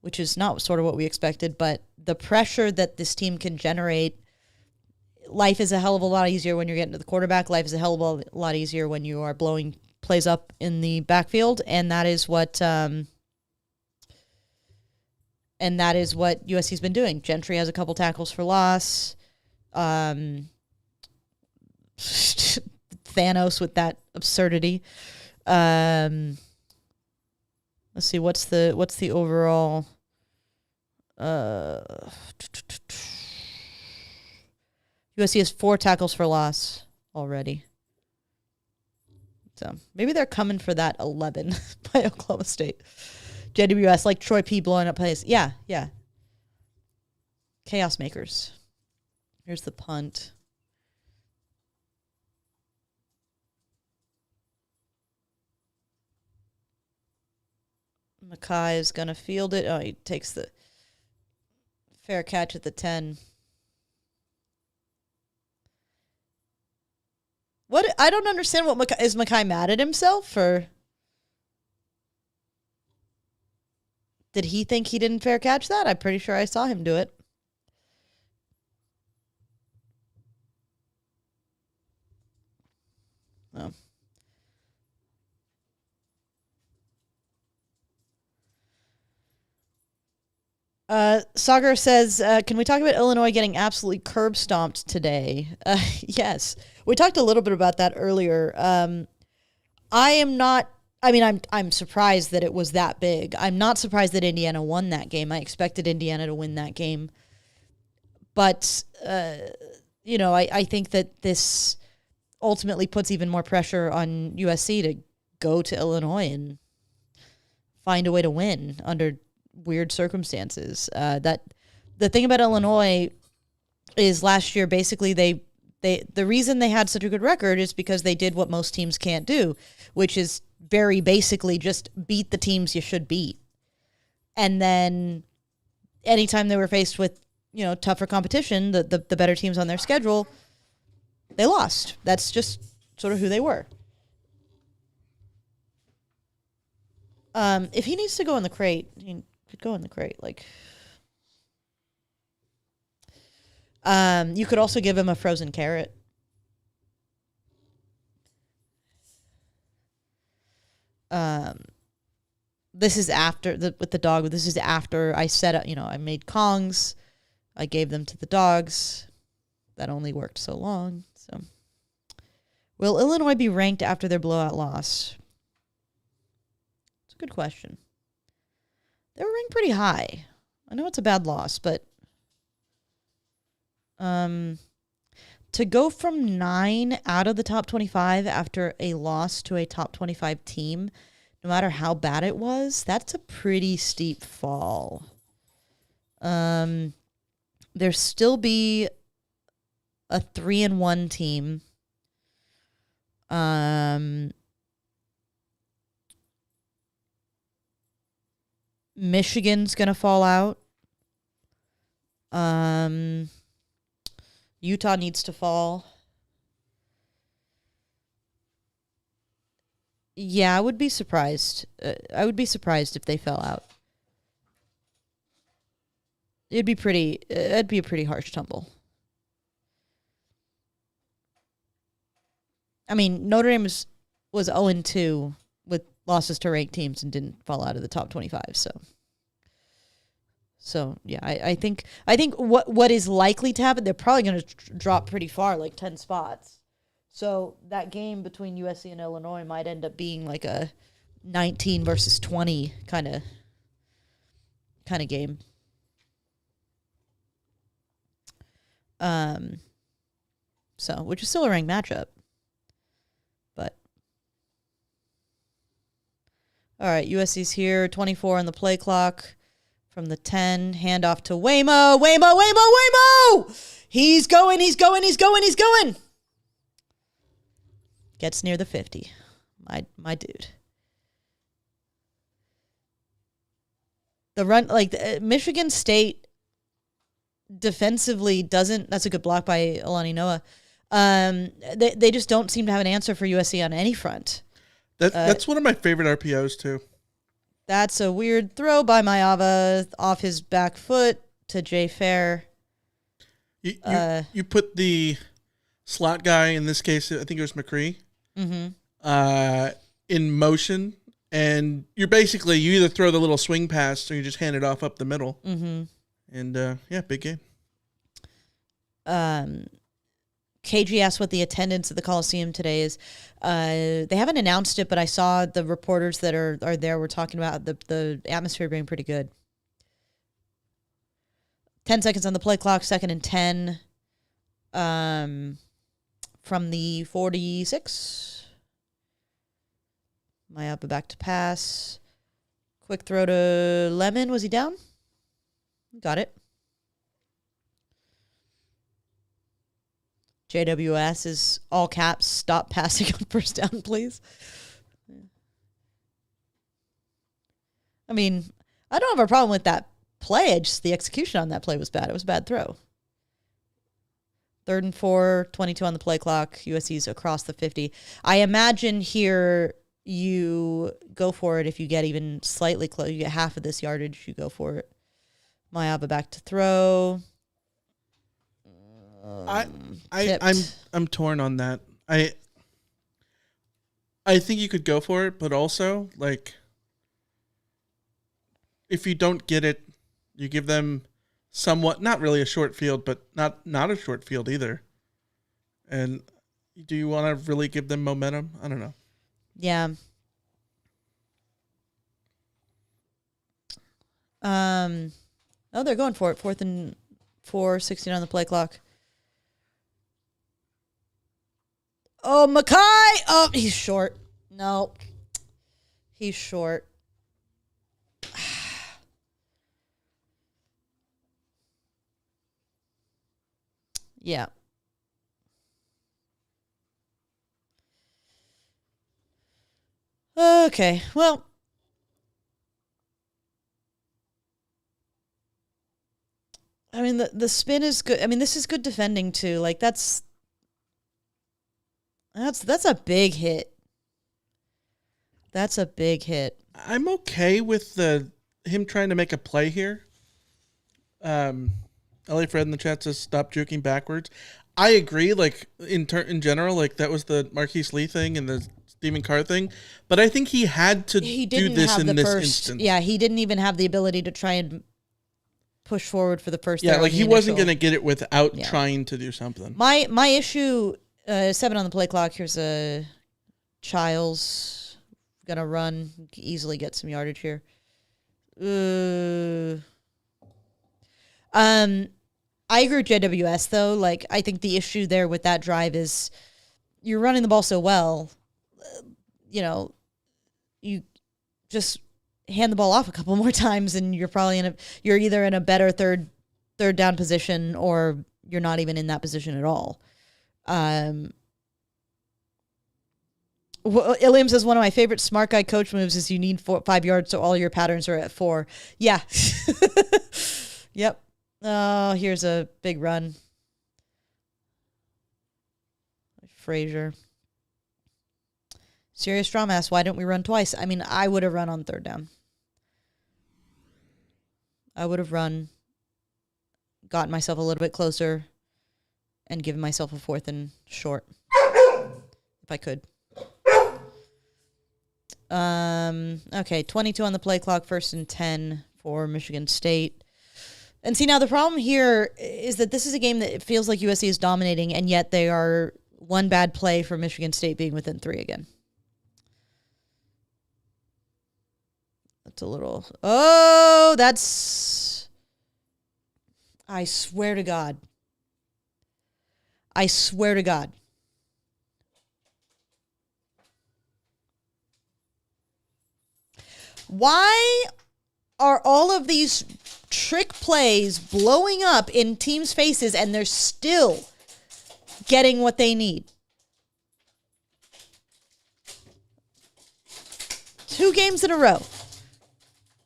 which is not sort of what we expected, but the pressure that this team can generate, life is a hell of a lot easier when you're getting to the quarterback. Life is a hell of a lot easier when you are blowing plays up in the backfield, and that is what USC's been doing. Gentry has a couple tackles for loss. Thanos with that absurdity. Let's see, what's the overall USC has 4 tackles for loss already. So maybe they're coming for that 11 by Oklahoma State. JWS, like Troy P blowing up plays. Yeah. Chaos makers. Here's the punt. Mackay is going to field it. Oh, he takes the fair catch at the 10. What? I don't understand what Mackay... Is Mackay mad at himself, or... Did he think he didn't fair catch that? I'm pretty sure I saw him do it. Oh. Sagar says, can we talk about Illinois getting absolutely curb stomped today? Yes. We talked a little bit about that earlier. I'm surprised that it was that big. I'm not surprised that Indiana won that game. I expected Indiana to win that game. But, I think that this ultimately puts even more pressure on USC to go to Illinois and find a way to win under weird circumstances. That the thing about Illinois is last year, basically, the reason they had such a good record is because they did what most teams can't do, which is very basically just beat the teams you should beat. And then anytime they were faced with, tougher competition, the better teams on their schedule, they lost. That's just sort of who they were. If he needs to go in the crate, he could go in the crate. You could also give him a frozen carrot. This is after with the dog. This is after I set up. I made Kongs. I gave them to the dogs. That only worked so long. So, will Illinois be ranked after their blowout loss? It's a good question. They were ranked pretty high. I know it's a bad loss, but to go from 9 out of the top 25 after a loss to a top 25 team, no matter how bad it was, that's a pretty steep fall. There still be a 3-1 team. Michigan's gonna fall out. Utah needs to fall. Yeah, I would be surprised. It'd be fell out. It'd be a pretty harsh tumble. I mean, Notre Dame was 0-2 with losses to ranked teams and didn't fall out of the top 25. So yeah, I think what is likely to happen, they're probably going to drop pretty far, like 10 spots. So that game between USC and Illinois might end up being like a 19 versus 20 kind of game. So which is still a ranked matchup. But all right, USC's here, 24 on the play clock. From the 10, handoff to Waymo. He's going. Gets near the 50. My dude. The run, Michigan State defensively doesn't, that's a good block by Alani Noah. They just don't seem to have an answer for USC on any front. That's one of my favorite RPOs too. That's a weird throw by Mayava off his back foot to Jay Fair. You put the slot guy, in this case, I think it was McCree, in motion, and you either throw the little swing pass or you just hand it off up the middle. Mm-hmm. And, big game. KG asked what the attendance at the Coliseum today is. They haven't announced it, but I saw the reporters that are there were talking about the atmosphere being pretty good. 10 seconds on the play clock, 2nd and 10 from the 46. Mayapa back to pass. Quick throw to Lemon. Was he down? Got it. JWS is all caps. Stop passing on first down, please. I mean, I don't have a problem with that play. Just the execution on that play was bad. It was a bad throw. 3rd and 4, 22 on the play clock. USC's across the 50. I imagine here you go for it if you get even slightly close. You get half of this yardage, you go for it. Mayaba back to throw. I'm torn on that. I think you could go for it, but also like if you don't get it, you give them somewhat not really a short field, but not a short field either. And do you want to really give them momentum? I don't know. Yeah. Oh, they're going for it. 4th and 4, 16 on the play clock. Oh, Mackay! Oh, he's short. No. He's short. Yeah. Okay, well. I mean, the spin is good. I mean, this is good defending, too. Like, that's a big hit. That's a big hit. I'm okay with him trying to make a play here. LA Fred in the chat says stop juking backwards. I agree. Like in general, like that was the Marquise Lee thing and the Stephen Carr thing. But I think he had to do this in this instance. Yeah, he didn't even have the ability to try and push forward for the first. Yeah, like he wasn't going to get it without trying to do something. My issue, 7 on the play clock. Here's a Childs gonna run, easily get some yardage here. I agree with JWS though. Like I think the issue there with that drive is you're running the ball so well. You just hand the ball off a couple more times and you're probably you're either in a better third down position or you're not even in that position at all. Iliam says one of my favorite smart guy coach moves is you need 5 yards so all your patterns are at 4. Yeah. Yep. Oh, here's a big run. Frazier. Serious Drama asks, why don't we run twice? I mean, I would have run on 3rd down. I would have run, gotten myself a little bit closer, and given myself a 4th and short. If I could. Okay, 22 on the play clock, 1st and 10 for Michigan State. And see, now the problem here is that this is a game that it feels like USC is dominating, and yet they are one bad play for Michigan State being within 3 again. That's a little... Oh, that's... I swear to God. I swear to God. Why are all of these trick plays blowing up in teams' faces and they're still getting what they need? 2 games in a row.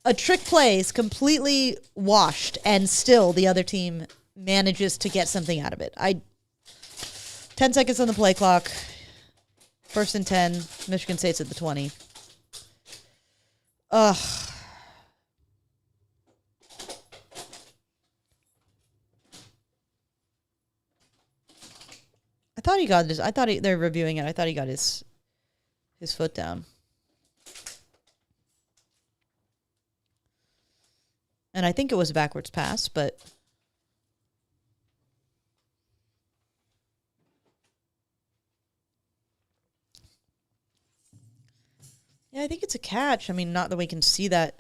A trick play is completely washed and still the other team manages to get something out of it. 10 seconds on the play clock. 1st and 10. Michigan State's at the 20. Ugh. I thought he got this. They're reviewing it. I thought he got his foot down. And I think it was a backwards pass, but Yeah, I think it's a catch. I mean, not that we can see that.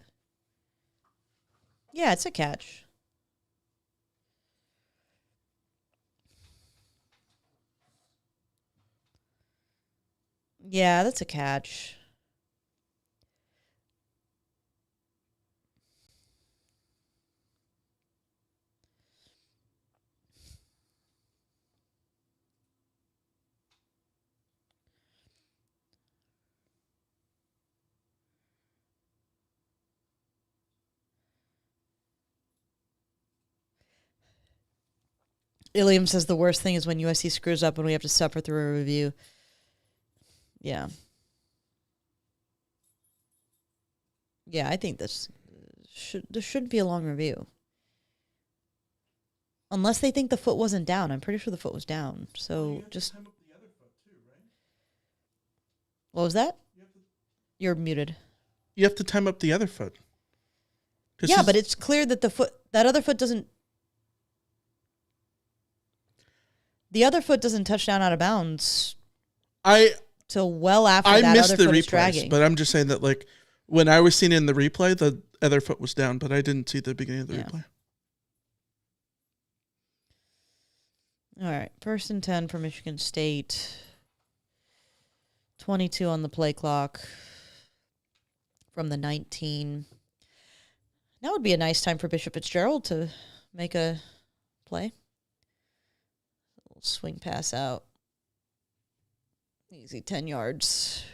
Yeah, it's a catch. Yeah, that's a catch. Ilium says the worst thing is when USC screws up and we have to suffer through a review. Yeah. Yeah, I think this shouldn't be a long review. Unless they think the foot wasn't down. I'm pretty sure the foot was down. So just... What was that? You're muted. You have to time up the other foot. Yeah, but it's clear that that other foot doesn't... The other foot doesn't touch down out of bounds till well after that other foot is dragging. But I'm just saying that, like, when I was seeing it in the replay, the other foot was down, but I didn't see the beginning of the replay. All right, 1st and 10 for Michigan State. 22 on the play clock from the 19. That would be a nice time for Bishop Fitzgerald to make a play. Swing pass out. Easy 10 yards.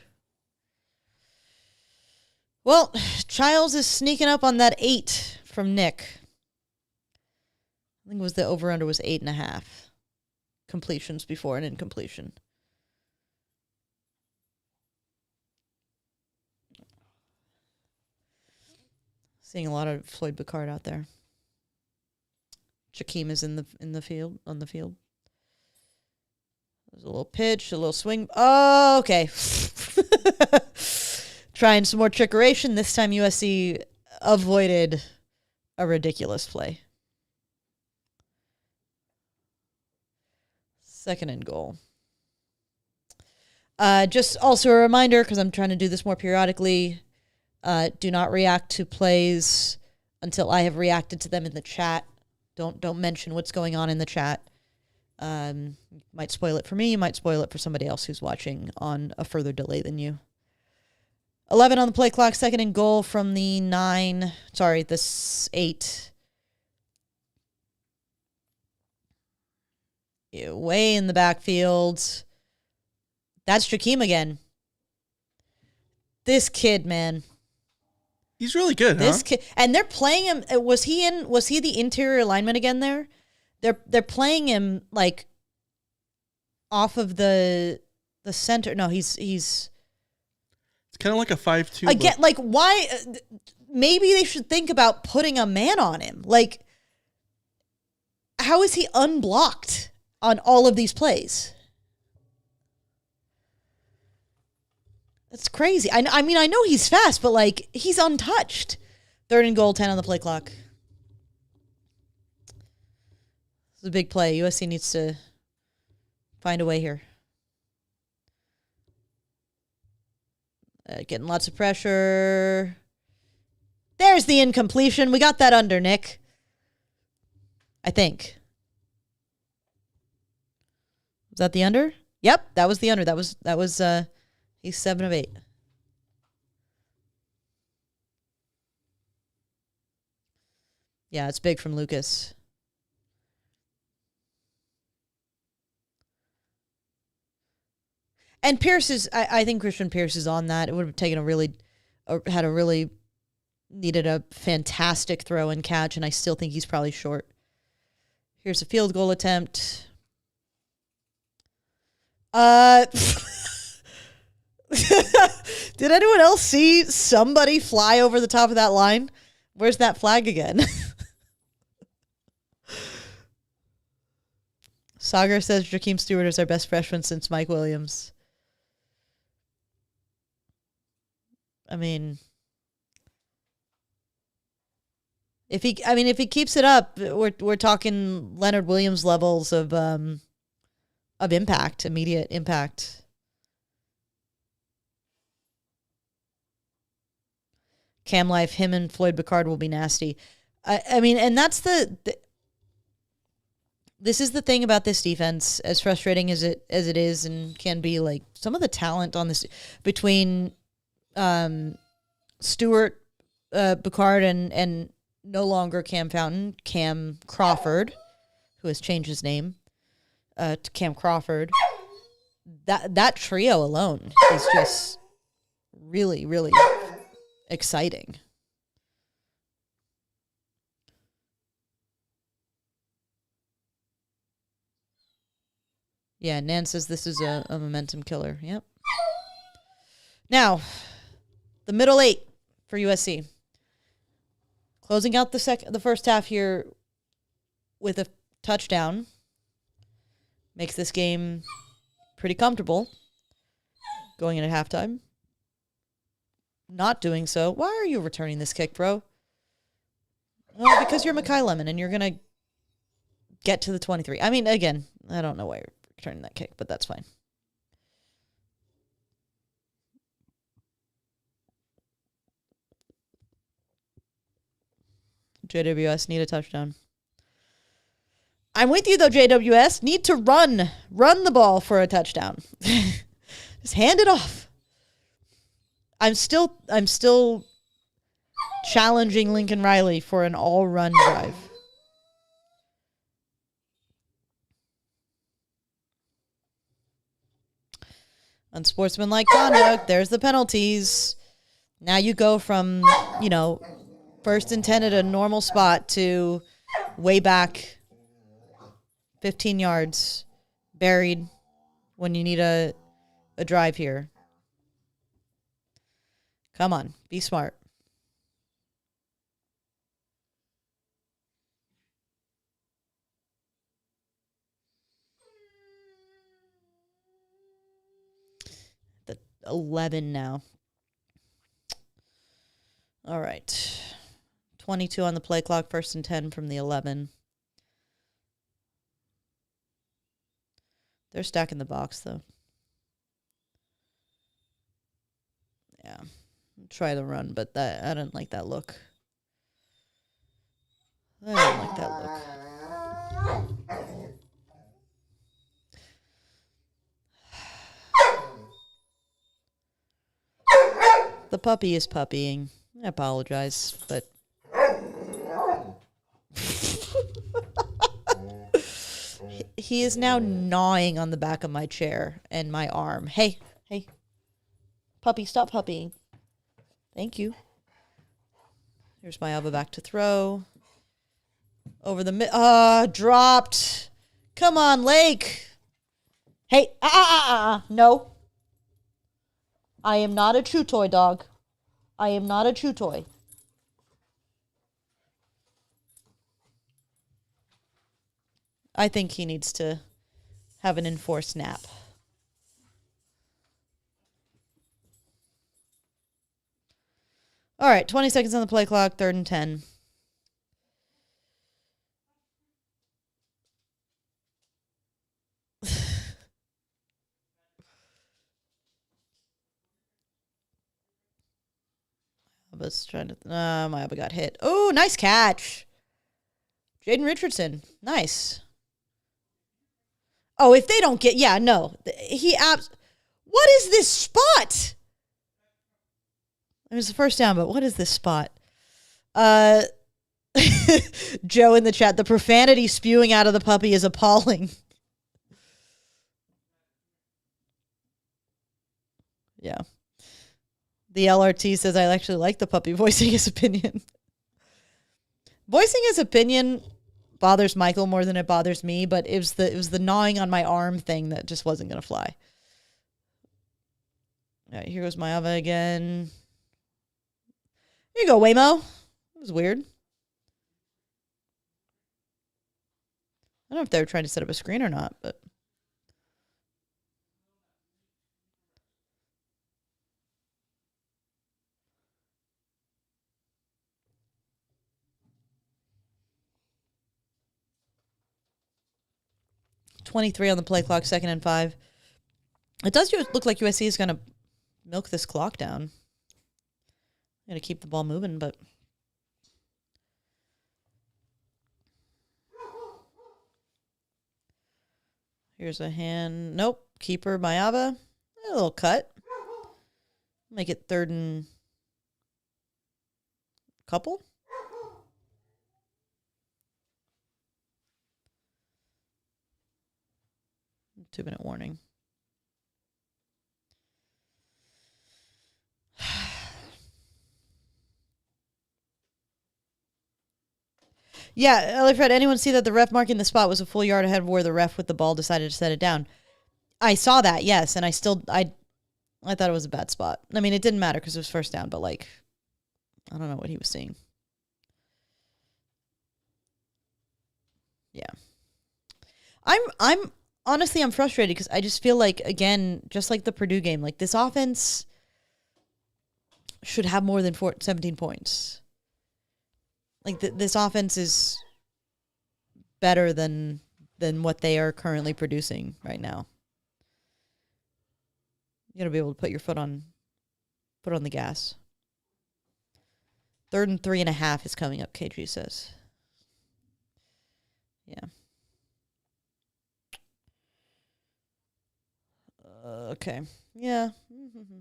Well, Childs is sneaking up on that 8 from Nick. I think it was the over-under was 8.5 completions before an incompletion. Seeing a lot of Floyd Bacard out there. Jakeem is in the field, on the field. There's a little pitch, a little swing. Oh, okay. Trying some more trickeration. This time USC avoided a ridiculous play. 2nd and goal. Just also a reminder, because I'm trying to do this more periodically, do not react to plays until I have reacted to them in the chat. Don't mention what's going on in the chat. You might spoil it for me. You might spoil it for somebody else who's watching on a further delay than you. 11 on the play clock, 2nd and goal from the 8. Way in the backfield. That's Jakeem again. This kid, man. He's really good, This kid, and they're playing him. Was he the interior lineman again there? They're playing him like off of the center. No, he's it's kind of like a 5-2 again. Like, why? Maybe they should think about putting a man on him. Like, how is he unblocked on all of these plays? That's crazy. I mean, I know he's fast, but like, he's untouched. 3rd and goal, 10 on the play clock. It's a big play. USC needs to find a way here. Getting lots of pressure. There's the incompletion. We got that under, Nick. I think. Was that the under? Yep, that was the under. That was he's 7 of 8. Yeah, it's big from Lucas. And Pierce is, I think Christian Pierce is on that. It would have taken needed a fantastic throw and catch, and I still think he's probably short. Here's a field goal attempt. Did anyone else see somebody fly over the top of that line? Where's that flag again? Sagar says Jakeem Stewart is our best freshman since Mike Williams. I mean, if he keeps it up, we're talking Leonard Williams levels of impact, immediate impact. Cam Life, him and Floyd Picard will be nasty. I mean, and that's this is the thing about this defense, as frustrating as it is and can be, like some of the talent on this between Stewart, Picard, and no longer Cam Fountain, Cam Crawford, who has changed his name to Cam Crawford. That trio alone is just really, really exciting. Yeah, Nan says this is a momentum killer. Yep. Now, the middle 8 for USC. Closing out the first half here with a touchdown. Makes this game pretty comfortable going in at halftime. Not doing so. Why are you returning this kick, bro? Well, because you're Makai Lemon and you're going to get to the 23. I mean, again, I don't know why you're returning that kick, but that's fine. JWS need a touchdown. I'm with you, though, JWS. Need to run the ball for a touchdown. Just hand it off. I'm still challenging Lincoln Riley for an all-run drive. Unsportsmanlike conduct. There's the penalties. Now you go from, first and 10 at a normal spot to way back 15 yards buried when you need a drive here. Come on, be smart. The 11 now. All right. 22 on the play clock, first and 10 from the 11. They're stacking the box, though. Yeah. Try the run, but I didn't like that look. I didn't like that look. The puppy is puppying. I apologize, but... He is now gnawing on the back of my chair and my arm. Hey. Puppy, stop puppying. Thank you. Here's my elbow back to throw. Over the dropped. Come on, Lake. Hey, no. I am not a chew toy, dog. I am not a chew toy. I think he needs to have an enforced nap. All right, 20 seconds on the play clock, 3rd and 10. I was trying to... my elbow got hit. Oh, nice catch. Jaden Richardson. Nice. Oh, if they don't get... Yeah, no. What is this spot? It was the first down, but what is this spot? Joe in the chat, the profanity spewing out of the puppy is appalling. Yeah. The LRT says, I actually like the puppy voicing his opinion. Voicing his opinion bothers Michael more than it bothers me, but it was the gnawing on my arm thing that just wasn't going to fly. All right, here goes Mayava again. Here you go, Waymo. That was weird. I don't know if they were trying to set up a screen or not, but... .23 on the play clock, 2nd and 5. It does look like USC is going to milk this clock down. Got to keep the ball moving, but here's a hand. Nope. Keeper, Mayava. A little cut. Make it 3rd and couple. Two-minute warning. Yeah, LA Fred, anyone see that the ref marking the spot was a full yard ahead of where the ref with the ball decided to set it down? I saw that, yes, and I thought it was a bad spot. I mean, it didn't matter because it was first down, but like, I don't know what he was seeing. Yeah. I'm honestly, I'm frustrated because I just feel like, again, just like the Purdue game, like this offense should have more than 17 points. Like this offense is better than what they are currently producing right now. You gotta be able to put your foot on the gas. 3rd and 3.5 is coming up, KG says. Yeah. Okay. Yeah. Mm-hmm.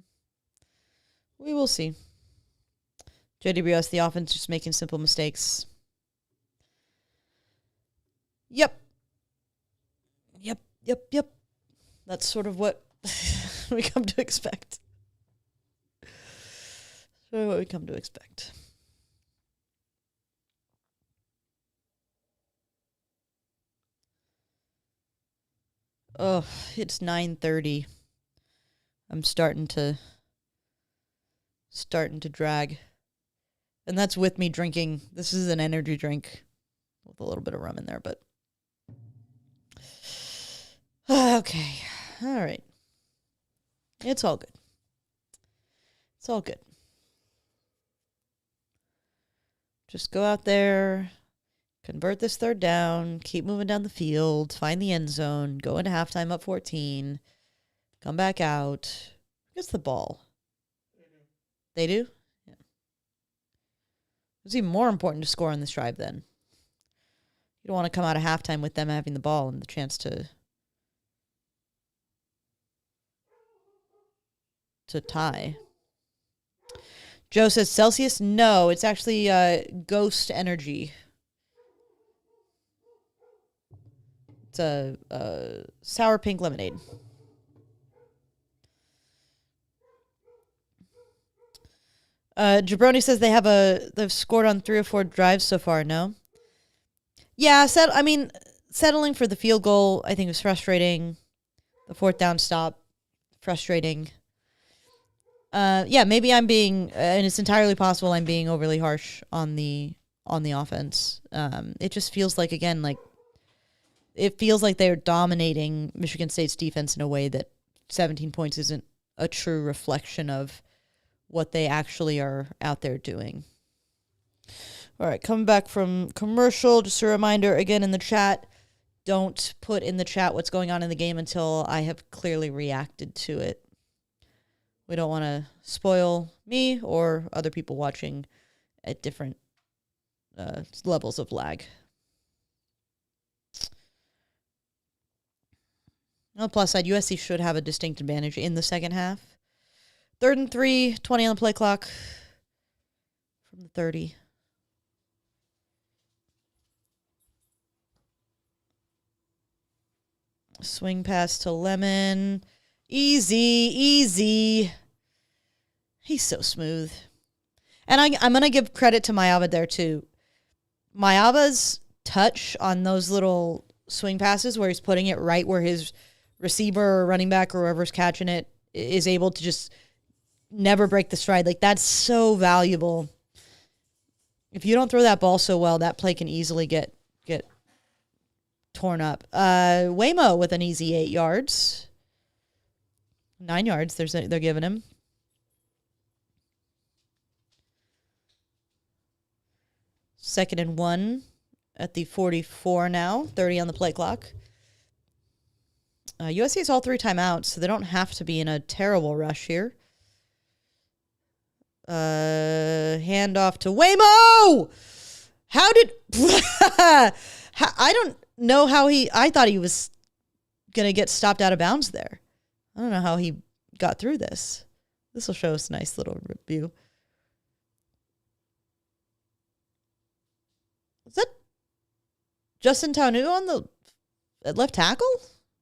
We will see. JWS, the offense just making simple mistakes. Yep. That's sort of what we come to expect. Oh, it's 9:30. I'm starting to drag. And that's with me drinking. This is an energy drink with a little bit of rum in there, but okay. All right. It's all good. Just go out there, convert this 3rd down, keep moving down the field, find the end zone, go into halftime up 14, come back out. Who gets the ball? They do? Yeah. It's even more important to score on this drive then. You don't want to come out of halftime with them having the ball and the chance to tie. Joe says Celsius? No, it's actually Ghost Energy. It's a sour pink lemonade. Jabroni says they've scored on 3 or 4 drives so far. No. Yeah, settling for the field goal I think was frustrating. The 4th down stop, frustrating. Yeah, maybe I'm being, and it's entirely possible I'm being overly harsh on the offense. It just feels like, again, like it feels like they're dominating Michigan State's defense in a way that 17 points isn't a true reflection of what they actually are out there doing. All right, coming back from commercial, just a reminder again in the chat, don't put in the chat what's going on in the game until I have clearly reacted to it. We don't want to spoil me or other people watching at different levels of lag. On the plus side, USC should have a distinct advantage in the second half. 3rd and 3, 20 on the play clock from the 30. Swing pass to Lemon. Easy. He's so smooth. And I'm going to give credit to Mayava there, too. Mayava's touch on those little swing passes where he's putting it right where his receiver or running back or whoever's catching it is able to just never break the stride. Like, that's so valuable. If you don't throw that ball so well, that play can easily get torn up. Waymo with an easy 8 yards. 9 yards they're giving him. Second and 1 at the 44 now. 30 on the play clock. USC has all 3 timeouts, so they don't have to be in a terrible rush here. handoff to Waymo. How did... I don't know how I thought he was going to get stopped out of bounds there. I don't know how he got through this. This will show us a nice little review. Is that Justin Tanu on the left tackle?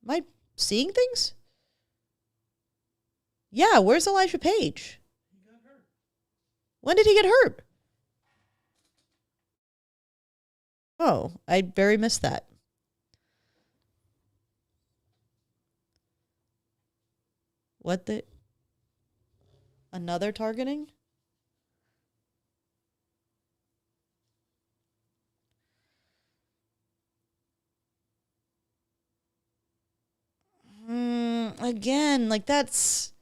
Am I seeing things? Yeah, where's Elijah Page? He got hurt. When did he get hurt? Oh, I very missed that. What the? Another targeting? Again, like that's...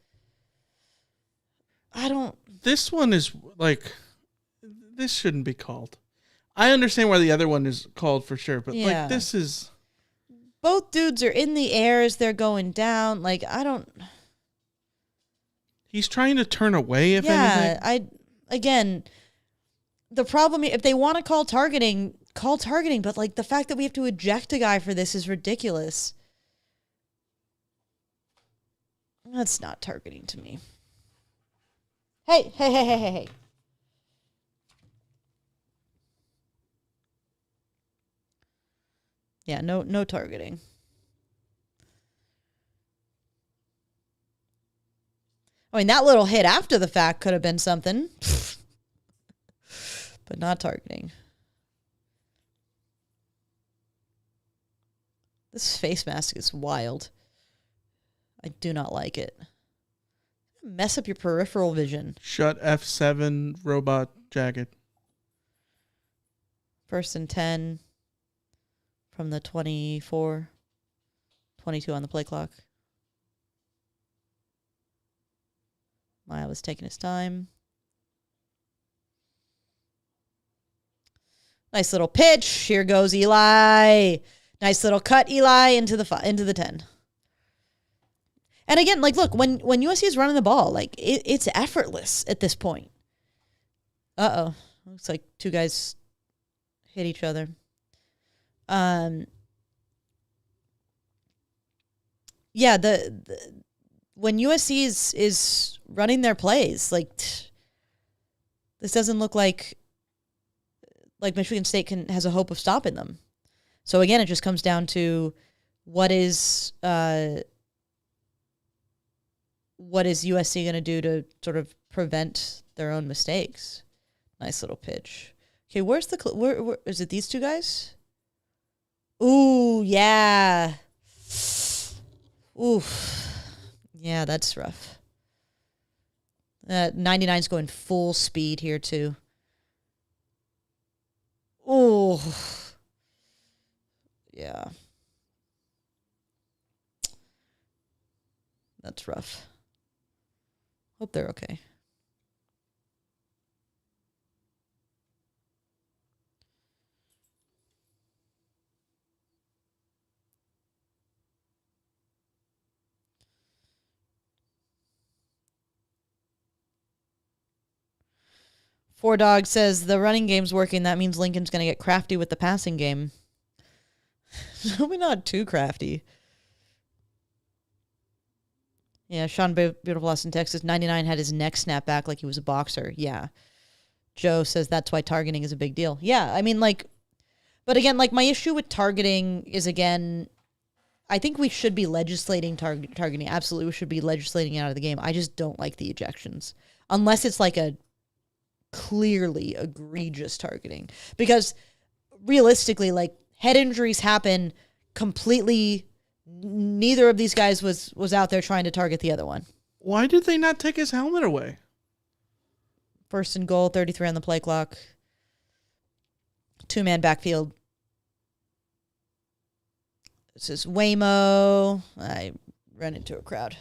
I don't... This one is like... This shouldn't be called. I understand why the other one is called for sure, but like this is... Both dudes are in the air as they're going down. Like, I don't... He's trying to turn away, if anything. Again, the problem, if they want to call targeting, but like the fact that we have to eject a guy for this is ridiculous. That's not targeting to me. Hey. Yeah, no targeting. I mean, that little hit after the fact could have been something. But not targeting. This face mask is wild. I do not like it. Mess up your peripheral vision. Shut F7 robot jacket. 1st and 10 from the 24. 22 on the play clock. Maya was taking his time. Nice little pitch. Here goes Eli. Nice little cut, Eli, into the 10. And again, like, look, when USC is running the ball, like, it's effortless at this point. Uh-oh. Looks like two guys hit each other. Yeah, when USC is running their plays, like, this doesn't look like Michigan State has a hope of stopping them. So again, it just comes down to what is USC going to do to sort of prevent their own mistakes? Nice little pitch. Okay, where's where is it? These two guys? Ooh, yeah. Ooh, yeah, that's rough. 99's going full speed here too. Ooh, yeah. That's rough. Hope they're okay. Four Dog says the running game's working. That means Lincoln's going to get crafty with the passing game. Probably not too crafty. Yeah, Sean Beautiful Austin, Texas. 99 had his neck snap back like he was a boxer. Yeah. Joe says that's why targeting is a big deal. Yeah, I mean, like, but again, like, my issue with targeting is, again, I think we should be legislating targeting. Absolutely, we should be legislating it out of the game. I just don't like the ejections. Unless it's like a clearly egregious targeting. Because realistically, like, head injuries happen completely. Neither of these guys was out there trying to target the other one. Why did they not take his helmet away? 1st and goal, 33 on the play clock. 2-man backfield. This is Waymo. I ran into a crowd.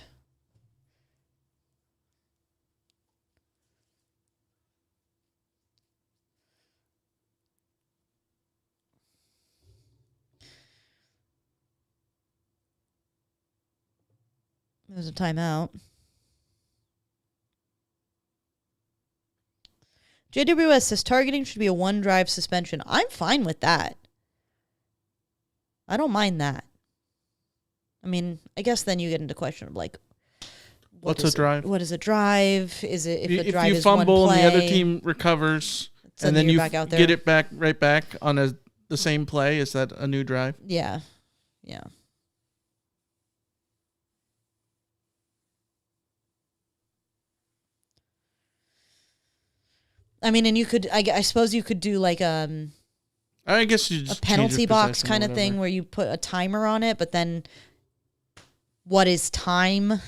There's a timeout. JWS says targeting should be a 1-drive suspension. I'm fine with that. I don't mind that. I mean, I guess then you get into question of like, what's a drive? What is a drive? Is it if a drive you is fumble one play, and the other team recovers, and then you back out there? get it back right back on the same play? Is that a new drive? Yeah. I mean, and you could, I suppose you could do like I guess you just a penalty box kind of thing where where you put a timer on it, but then what is time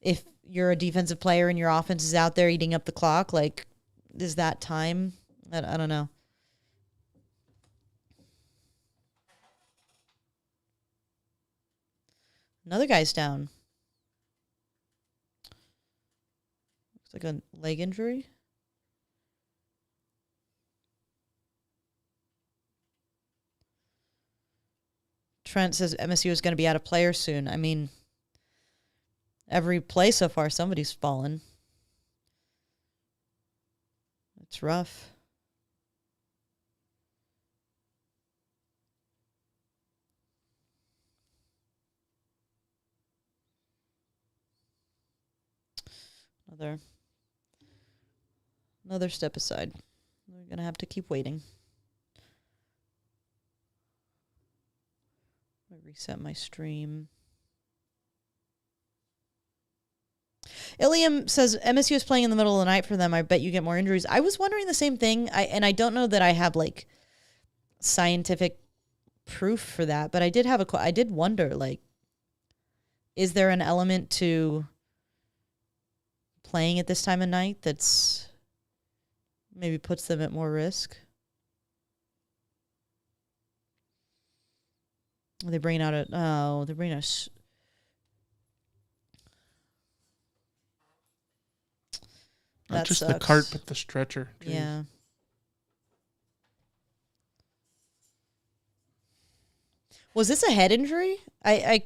if you're a defensive player and your offense is out there eating up the clock? Like, is that time? I don't know. Another guy's down. Looks like a leg injury. Trent says MSU is going to be out of players soon. I mean, every play so far, somebody's fallen. It's rough. Another step aside. We're going to have to keep waiting. Reset my stream. Ilium says MSU is playing in the middle of the night for them. I bet you get more injuries. I was wondering the same thing. I don't know that I have like scientific proof for that, but I did wonder, like, is there an element to playing at this time of night that's maybe puts them at more risk? They're bringing out not just sucks. the cart, but the stretcher. Jeez. Yeah. Was this a head injury? I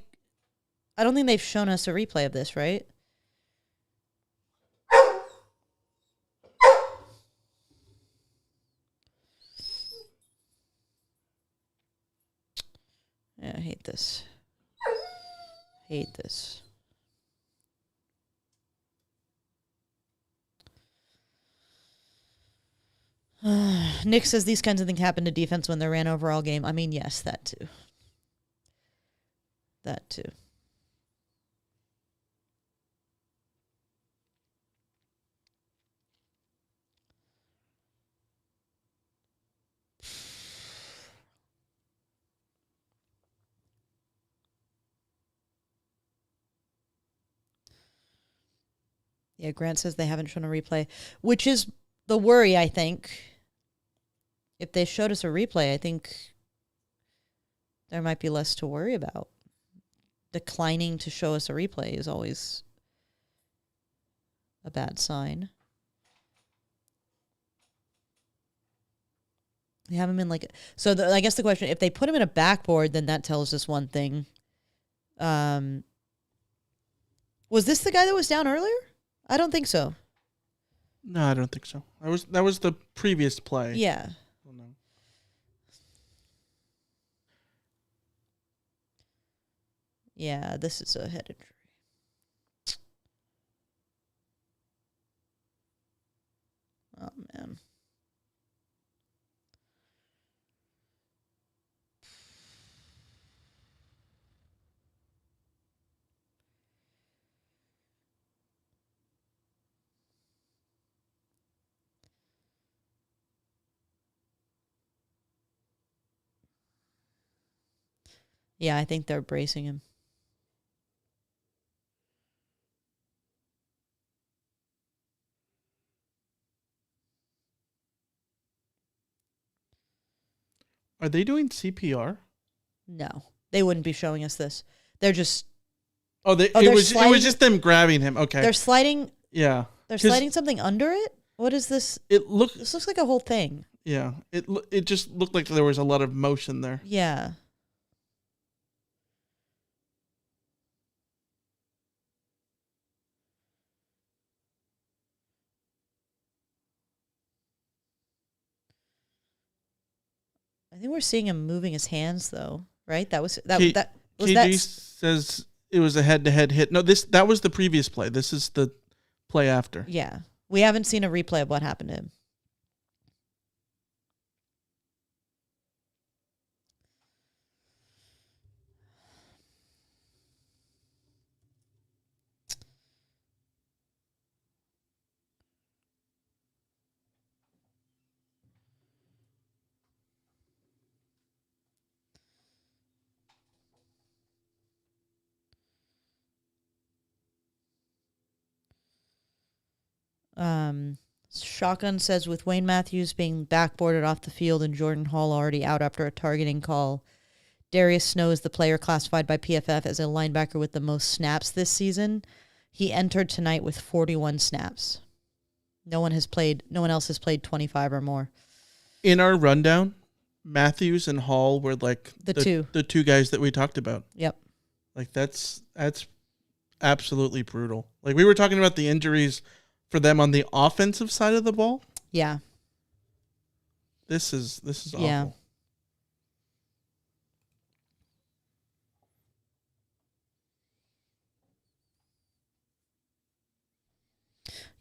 don't think they've shown us a replay of this, right? Yeah, I hate this. Nick says these kinds of things happen to defense when they ran over all game. I mean, yes, that too. Yeah, Grant says they haven't shown a replay, which is the worry, I think. If they showed us a replay, I think there might be less to worry about. Declining to show us a replay is always a bad sign. They haven't been like... So I guess the question, if they put him in a backboard, then that tells us one thing. Was this the guy that was down earlier? I don't think so. No, I don't think so. That was the previous play. Yeah. Well, no. Yeah, this is a head injury. Oh, man. Yeah, I think they're bracing him. Are they doing CPR? No, they wouldn't be showing us this. They're just... It was just them grabbing him. Okay. They're sliding... Yeah. They're sliding something under it? What is this? This looks like a whole thing. Yeah. It just looked like there was a lot of motion there. Yeah. I think we're seeing him moving his hands though, right? That was KG that. says it was a head-to-head hit. No, that was the previous play. This is the play after. Yeah, we haven't seen a replay of what happened to him. Shotgun says with Wayne Matthews being backboarded off the field and Jordan Hall already out after a targeting call, Darius Snow is the player classified by PFF as a linebacker with the most snaps this season. He entered tonight with 41 snaps. No one else has played 25 or more. In our rundown, Matthews and Hall were like the two guys that we talked about. Yep. Like that's absolutely brutal. Like we were talking about the injuries for them on the offensive side of the ball. Yeah. This is awful. Yeah.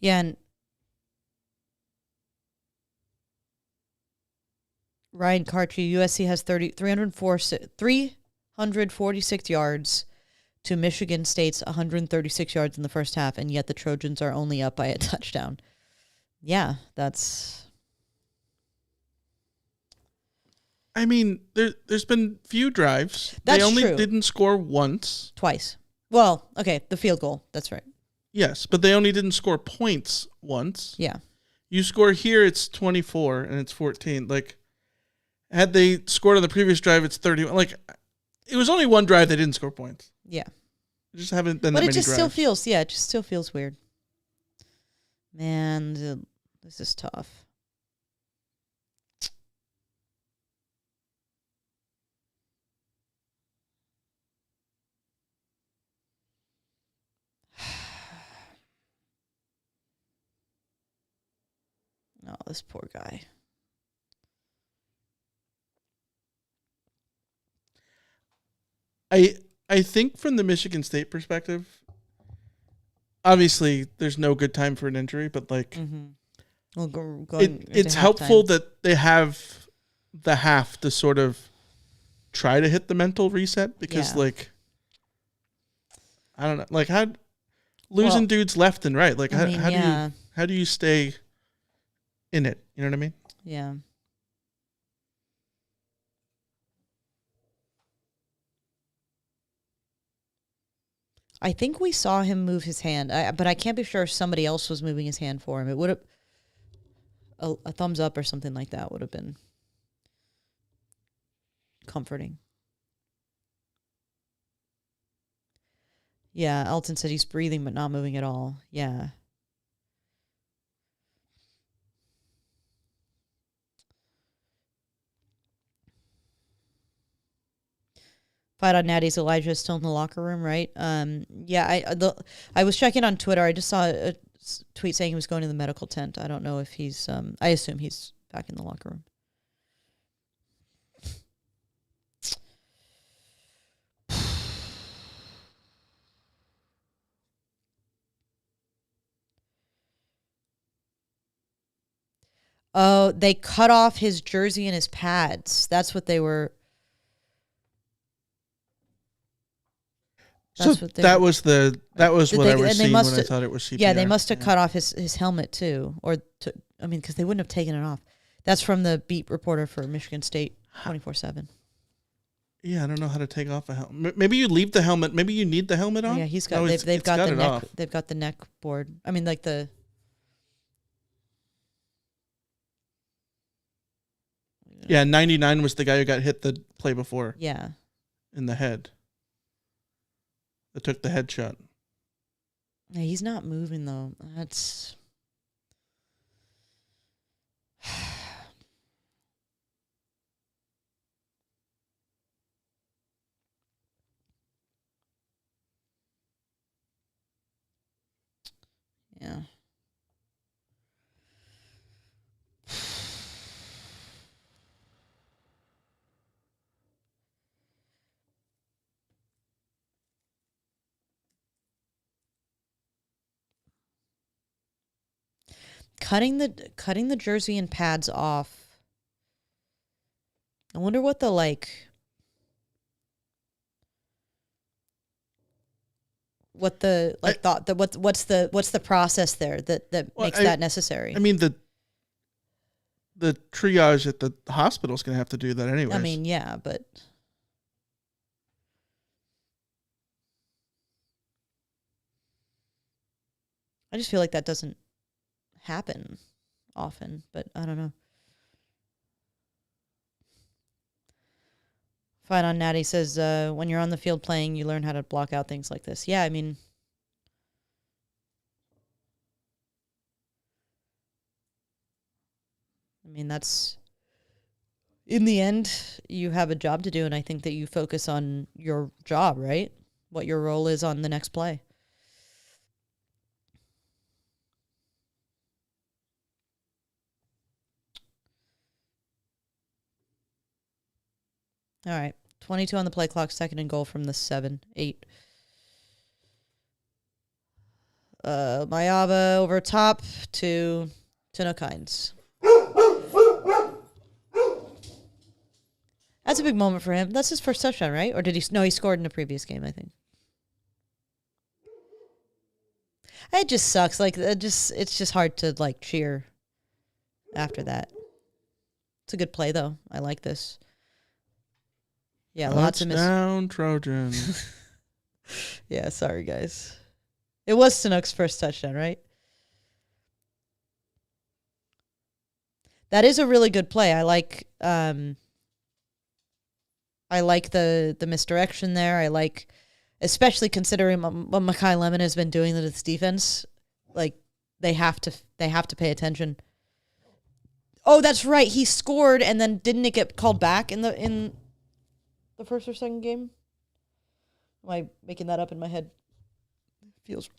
Yeah, and Ryan Cartry, USC has 346 yards to Michigan State's 136 yards in the first half, and yet the Trojans are only up by a touchdown. Yeah, that's... I mean, there's been few drives. That's they only true. didn't score once. Twice. Well, okay, the field goal. That's right. Yes, but they only didn't score points once. Yeah. You score here, it's 24, and it's 14. Like, had they scored on the previous drive, it's 30. Like, it was only one drive they didn't score points. Yeah. They just haven't been but that many it just drives. it just still feels weird. Man, this is tough. Oh, this poor guy. I think from the Michigan State perspective, obviously there's no good time for an injury, but like it's helpful that they have the half to sort of try to hit the mental reset because like I don't know, like how losing dudes left and right, like how do you stay in it? You know what I mean? Yeah. I think we saw him move his hand, but I can't be sure if somebody else was moving his hand for him. It would have a thumbs up or something like that would have been comforting. Yeah, Elton said he's breathing but not moving at all. Yeah. Fight on Natty's Elijah is still in the locker room, right? Yeah, I was checking on Twitter. I just saw a tweet saying he was going to the medical tent. I don't know if he's I assume he's back in the locker room. Oh, they cut off his jersey and his pads. That's what they were. Was what I was seeing when I thought it was CPR. Yeah, they must have cut off his helmet too, because they wouldn't have taken it off. That's from the beat reporter for Michigan State 24/7. Yeah, I don't know how to take off a helmet. Maybe you leave the helmet. Maybe you need the helmet on. Yeah, he's got. They've got the neck. They've got the neck board. I mean, like the. Yeah, 99 was the guy who got hit the play before. Yeah. In the head. That took the headshot. Yeah, he's not moving though. That's. Yeah. cutting the jersey and pads off. I wonder what the what's the process there that makes that necessary? I mean, the triage at the hospital is going to have to do that anyway. I mean, yeah, but I just feel like that doesn't happen often, but I don't know. Fine on Natty says, when you're on the field playing, you learn how to block out things like this. Yeah, I mean, that's, in the end, you have a job to do, and I think that you focus on your job, right? What your role is on the next play. All right, 22 on the play clock, 2nd and goal from the 7-8. Mayava over top to Nook Hines. That's a big moment for him. That's his first touchdown, right? Or did he? No, he scored in a previous game, I think. It just sucks. It's just hard to cheer after that. It's a good play though. I like this. Yeah, lots of touchdown Trojan. Yeah, sorry guys. It was Sanook's first touchdown, right? That is a really good play. I like the misdirection there. I like, especially considering what Mekhi Lemon has been doing to this defense. They have to pay attention. Oh, that's right. He scored, and then didn't it get called back in the first or second game? Am I making that up in my head? Feels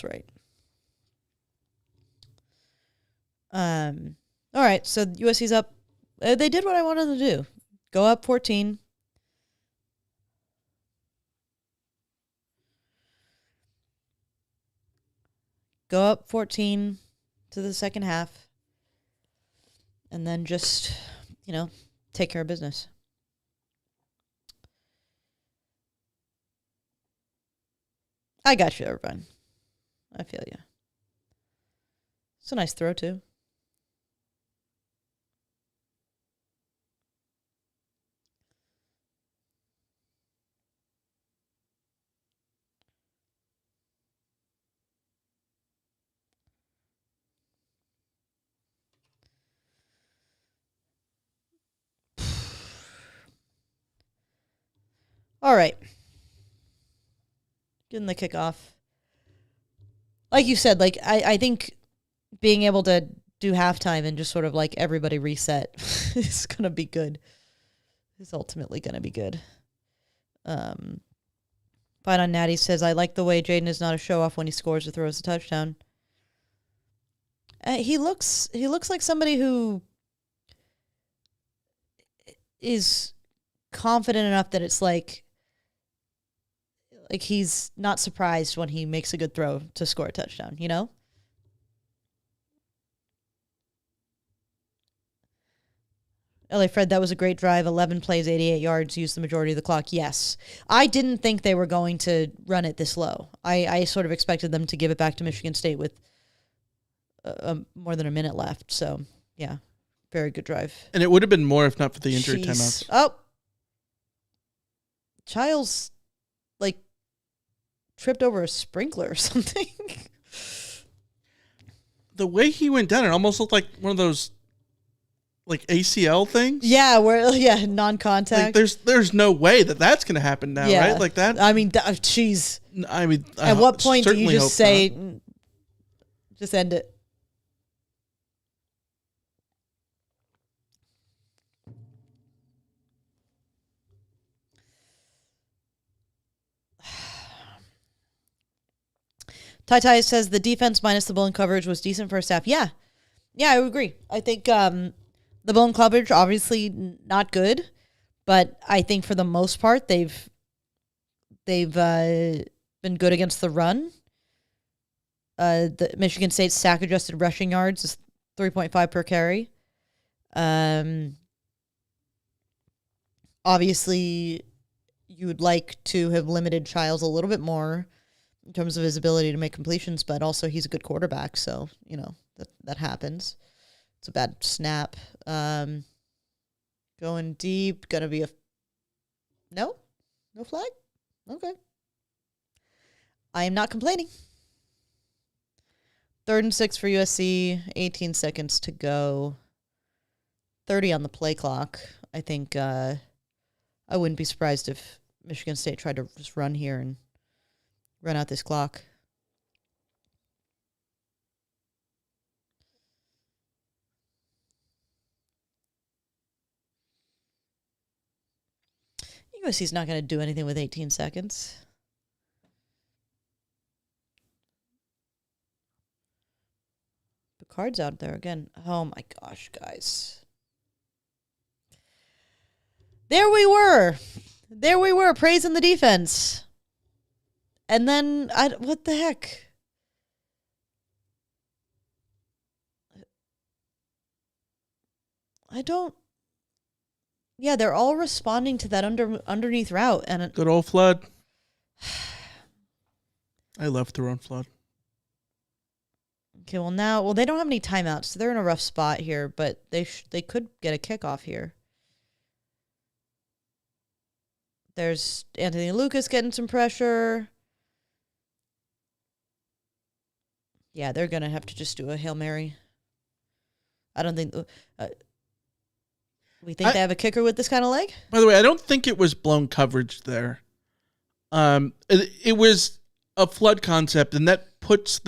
right. All right, so USC's up. They did what I wanted them to do. Go up 14. Go up 14 to the second half. And then just, take care of business. I got you, everyone. I feel you. It's a nice throw, too. All right. Getting the kickoff. Like you said, I think being able to do halftime and just sort of everybody reset is going to be good. Is ultimately going to be good. Fine on Natty says, I like the way Jaden is not a show-off when he scores or throws a touchdown. He looks like somebody who is confident enough that it's he's not surprised when he makes a good throw to score a touchdown, LA Fred, that was a great drive. 11 plays, 88 yards, used the majority of the clock. Yes. I didn't think they were going to run it this low. I sort of expected them to give it back to Michigan State with more than a minute left. So, yeah, very good drive. And it would have been more if not for the injury timeouts. Oh. Childs, tripped over a sprinkler or something. The way he went down, it almost looked like one of those ACL things. Yeah, non-contact. There's no way that's going to happen now, right? Like that. I mean, jeez. I mean, at what point do you just say, just end it? Tai says the defense minus the blown coverage was decent first half. Yeah, I would agree. I think the blown coverage obviously not good, but I think for the most part they've been good against the run. The Michigan State stack adjusted rushing yards is 3.5 per carry. Obviously, you would like to have limited Childs a little bit more in terms of his ability to make completions, but also he's a good quarterback, so that happens. It's a bad snap. Going deep, gonna be no flag. Okay, I am not complaining. 3rd and 6 for USC. 18 seconds to go. 30 on the play clock. I think I wouldn't be surprised if Michigan State tried to just run here and run out this clock. USC's not going to do anything with 18 seconds. Picard's out there again. Oh my gosh, guys. There we were, praising the defense. And then, what the heck? Yeah, they're all responding to that underneath route. And good old flood. I love throwing flood. Okay, well they don't have any timeouts, so they're in a rough spot here, but they could get a kickoff here. There's Anthony Lucas getting some pressure. Yeah, they're going to have to just do a Hail Mary. I don't think... we think they have a kicker with this kind of leg? By the way, I don't think it was blown coverage there. It was a flood concept, and that puts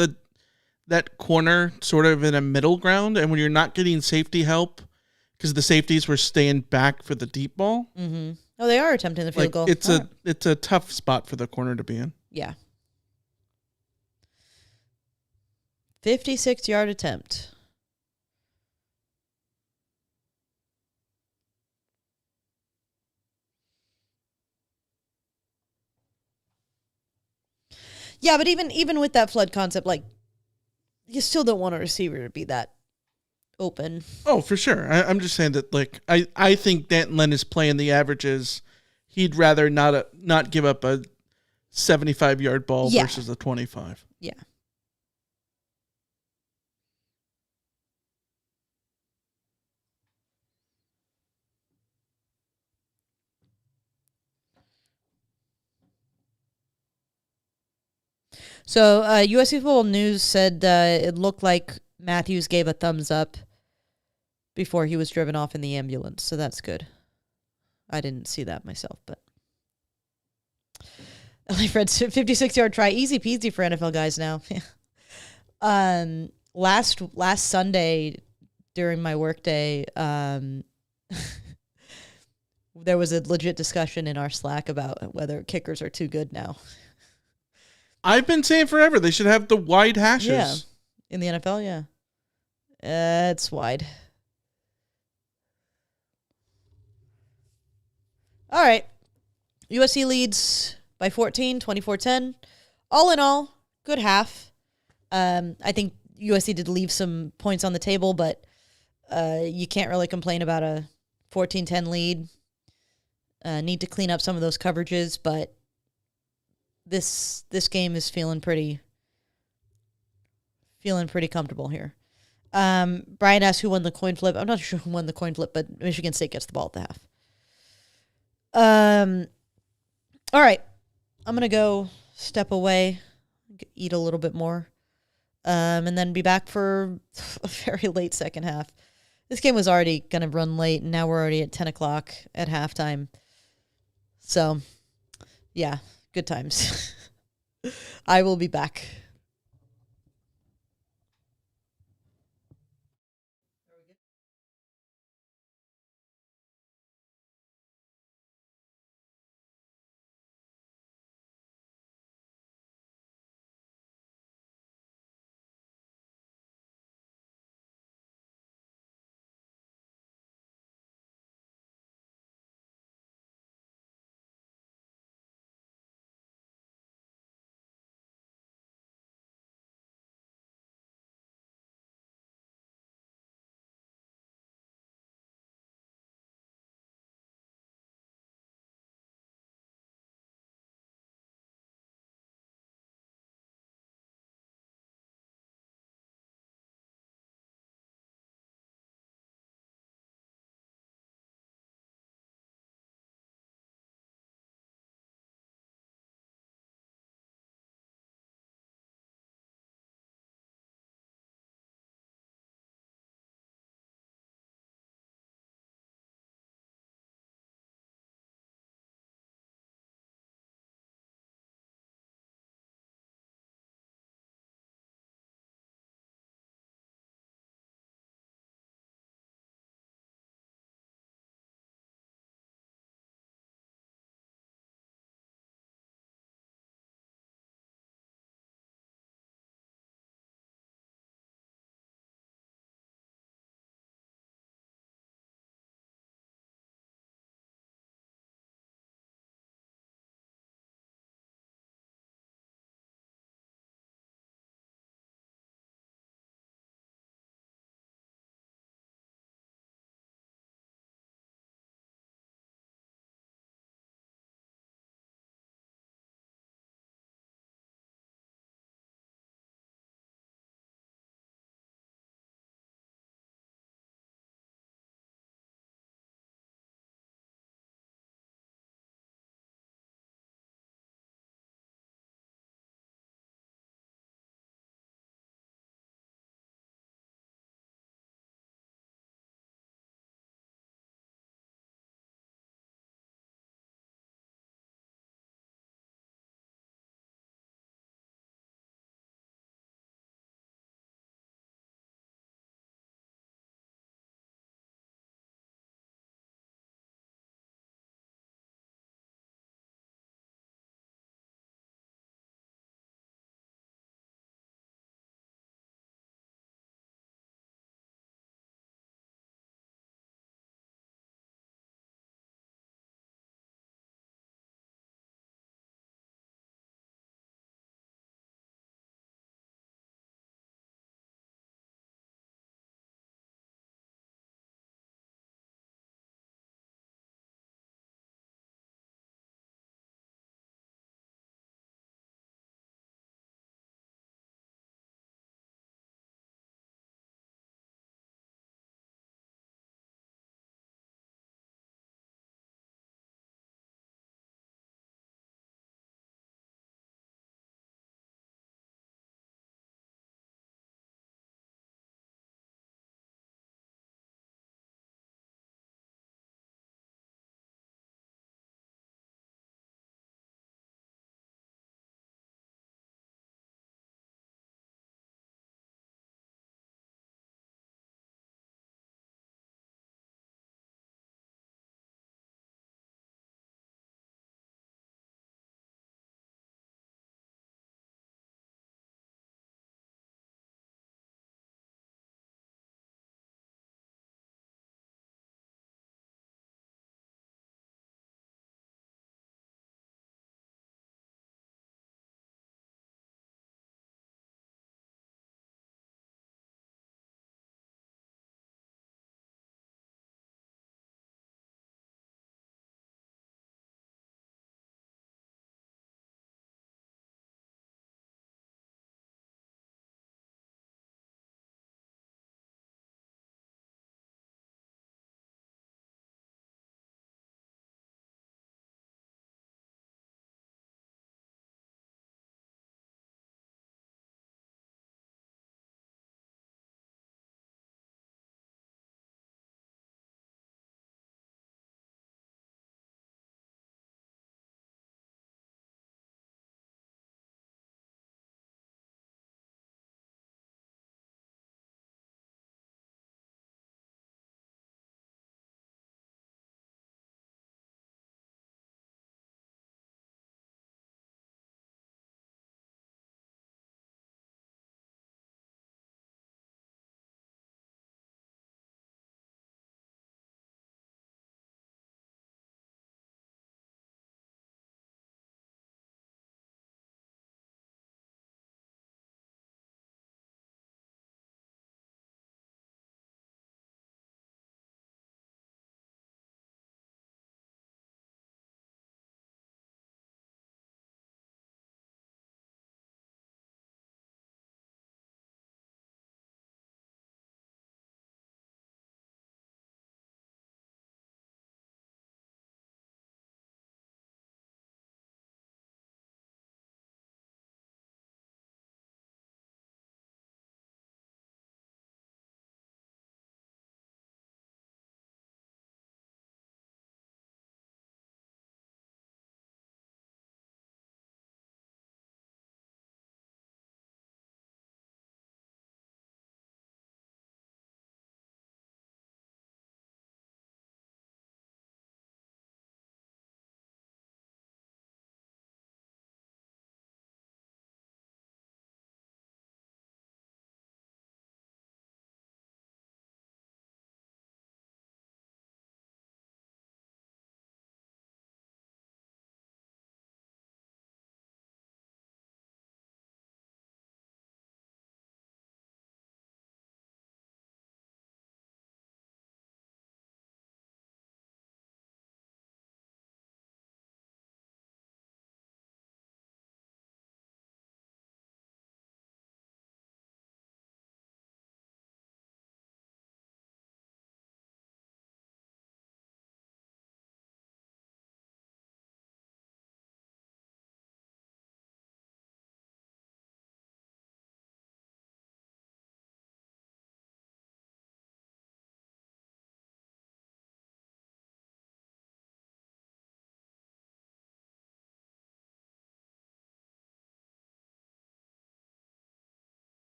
that corner sort of in a middle ground, and when you're not getting safety help, because the safeties were staying back for the deep ball. Mm-hmm. Oh, they are attempting the field goal. It's a tough spot for the corner to be in. Yeah. 56-yard attempt. Yeah, but even with that flood concept, like, you still don't want a receiver to be that open. Oh, for sure. I'm just saying that, like, I think Danton is playing the averages. He'd rather not give up a 75-yard ball versus a 25. Yeah. So USC Football News said it looked like Matthews gave a thumbs up before he was driven off in the ambulance, so that's good. I didn't see that myself, but Fred's 56-yard try, easy peasy for NFL guys now. Last Sunday during my workday, there was a legit discussion in our Slack about whether kickers are too good now. I've been saying forever they should have the wide hashes. Yeah, in the NFL, yeah. It's wide. All right. USC leads by 14, 24-10. All in all, good half. I think USC did leave some points on the table, but you can't really complain about a 14-10 lead. Need to clean up some of those coverages, but this game is feeling pretty comfortable here. Brian asked who won the coin flip. I'm not sure who won the coin flip, but Michigan State gets the ball at the half. All right. I'm going to go step away, eat a little bit more, and then be back for a very late second half. This game was already going to run late, and now we're already at 10 o'clock at halftime. So, yeah, good times. I will be back.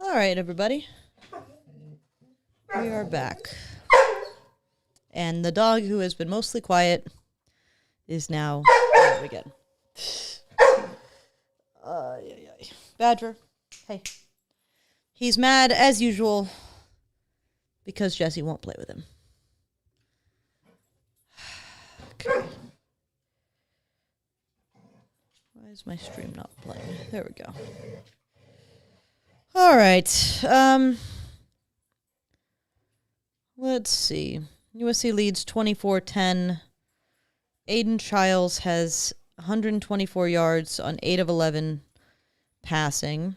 All right, everybody. We are back. And the dog, who has been mostly quiet, is now out again. Badger, hey. He's mad, as usual, because Jesse won't play with him. Okay. Why is my stream not playing? There we go. All right. Let's see. USC leads 24-10. Aiden Childs has 124 yards on 8 of 11 passing.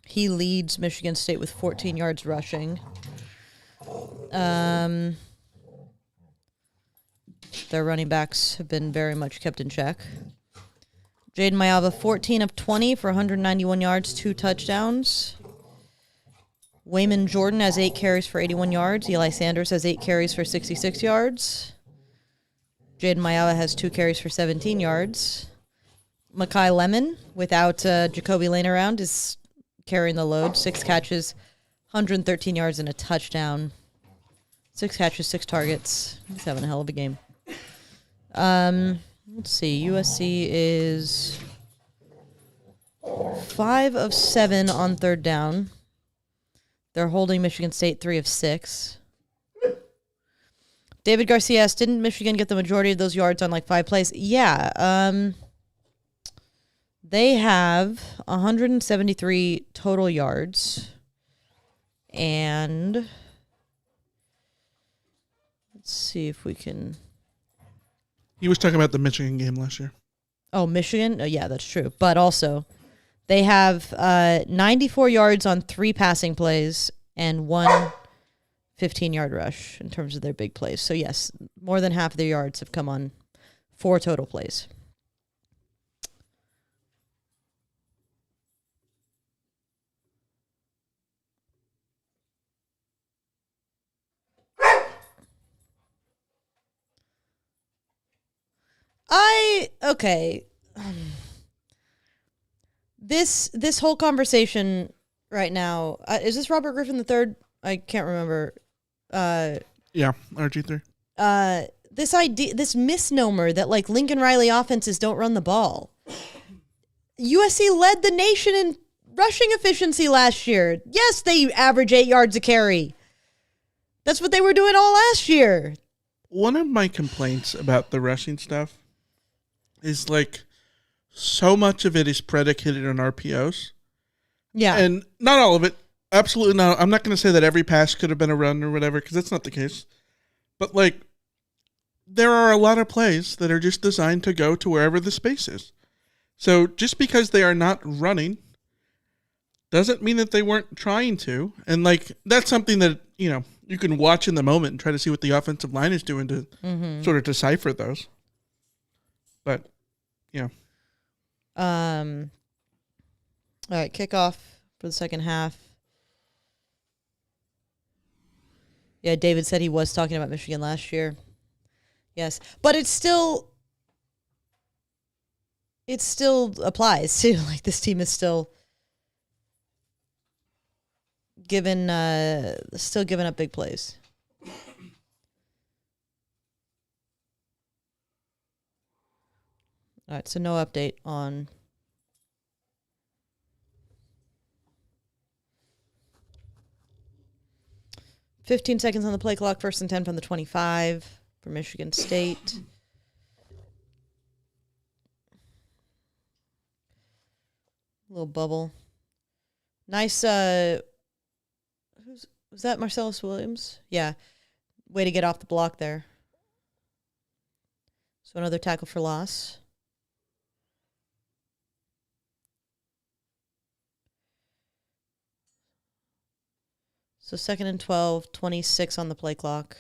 He leads Michigan State with 14 yards rushing. Their running backs have been very much kept in check. Jaden Mayava, 14 of 20 for 191 yards, 2 touchdowns. Wayman Jordan has 8 carries for 81 yards. Eli Sanders has 8 carries for 66 yards. Jaden Mayava has 2 carries for 17 yards. Makai Lemon, without Jacoby Lane around, is carrying the load. 6 catches, 113 yards, and a touchdown. 6 catches, 6 targets. He's having a hell of a game. Let's see. USC is 5 of 7 on third down. They're holding Michigan State 3 of 6. David Garcia asked, didn't Michigan get the majority of those yards on like 5 plays? Yeah. They have 173 total yards. And let's see if we can... He was talking about the Michigan game last year. Oh, Michigan? Oh, yeah, that's true. But also, they have 94 yards on 3 passing plays and 1 15-yard rush in terms of their big plays. So, yes, more than half of their yards have come on 4 total plays. Okay. This whole conversation right now, is this Robert Griffin III? I can't remember. Yeah, RG3. This idea, this misnomer that like Lincoln Riley offenses don't run the ball. USC led the nation in rushing efficiency last year. Yes, they average 8 yards a carry. That's what they were doing all last year. One of my complaints about the rushing stuff is like so much of it is predicated on RPOs. Yeah. And not all of it. Absolutely not. I'm not going to say that every pass could have been a run or whatever, because that's not the case. But like, there are a lot of plays that are just designed to go to wherever the space is. So just because they are not running doesn't mean that they weren't trying to. And like, that's something that, you know, you can watch in the moment and try to see what the offensive line is doing to sort of decipher those. But, yeah. All right, kickoff for the second half. Yeah, David said he was talking about Michigan last year. Yes, but it still applies too. Like this team is still giving up big plays. All right, so no update on 15 seconds on the play clock, 1st and 10 from the 25 for Michigan State. Little bubble. Nice, was that Marcellus Williams? Yeah. Way to get off the block there. So another tackle for loss. So 2nd and 12, 26 on the play clock.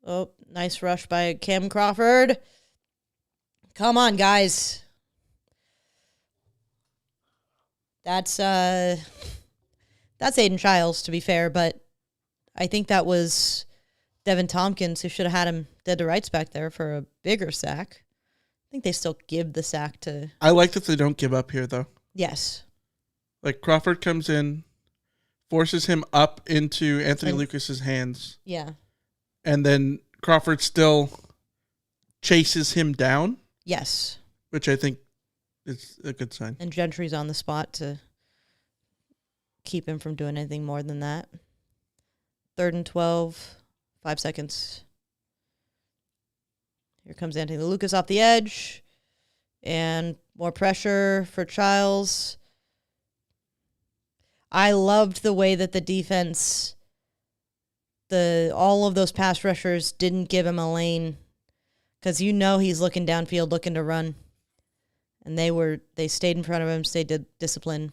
Oh, nice rush by Cam Crawford. Come on, guys. That's Aiden Childs, to be fair, but I think that was Devin Tompkins who should have had him dead to rights back there for a bigger sack. I think they still give the sack to... I like that they don't give up here, though. Yes. Like, Crawford comes in, forces him up into Anthony Lucas's hands. Yeah. And then Crawford still chases him down. Yes. Which I think is a good sign. And Gentry's on the spot to keep him from doing anything more than that. 3rd and 12, 5 seconds. Here comes Anthony Lucas off the edge. And more pressure for Childs. I loved the way that the defense, all of those pass rushers didn't give him a lane. Because he's looking downfield, looking to run. And they stayed in front of him, stayed disciplined.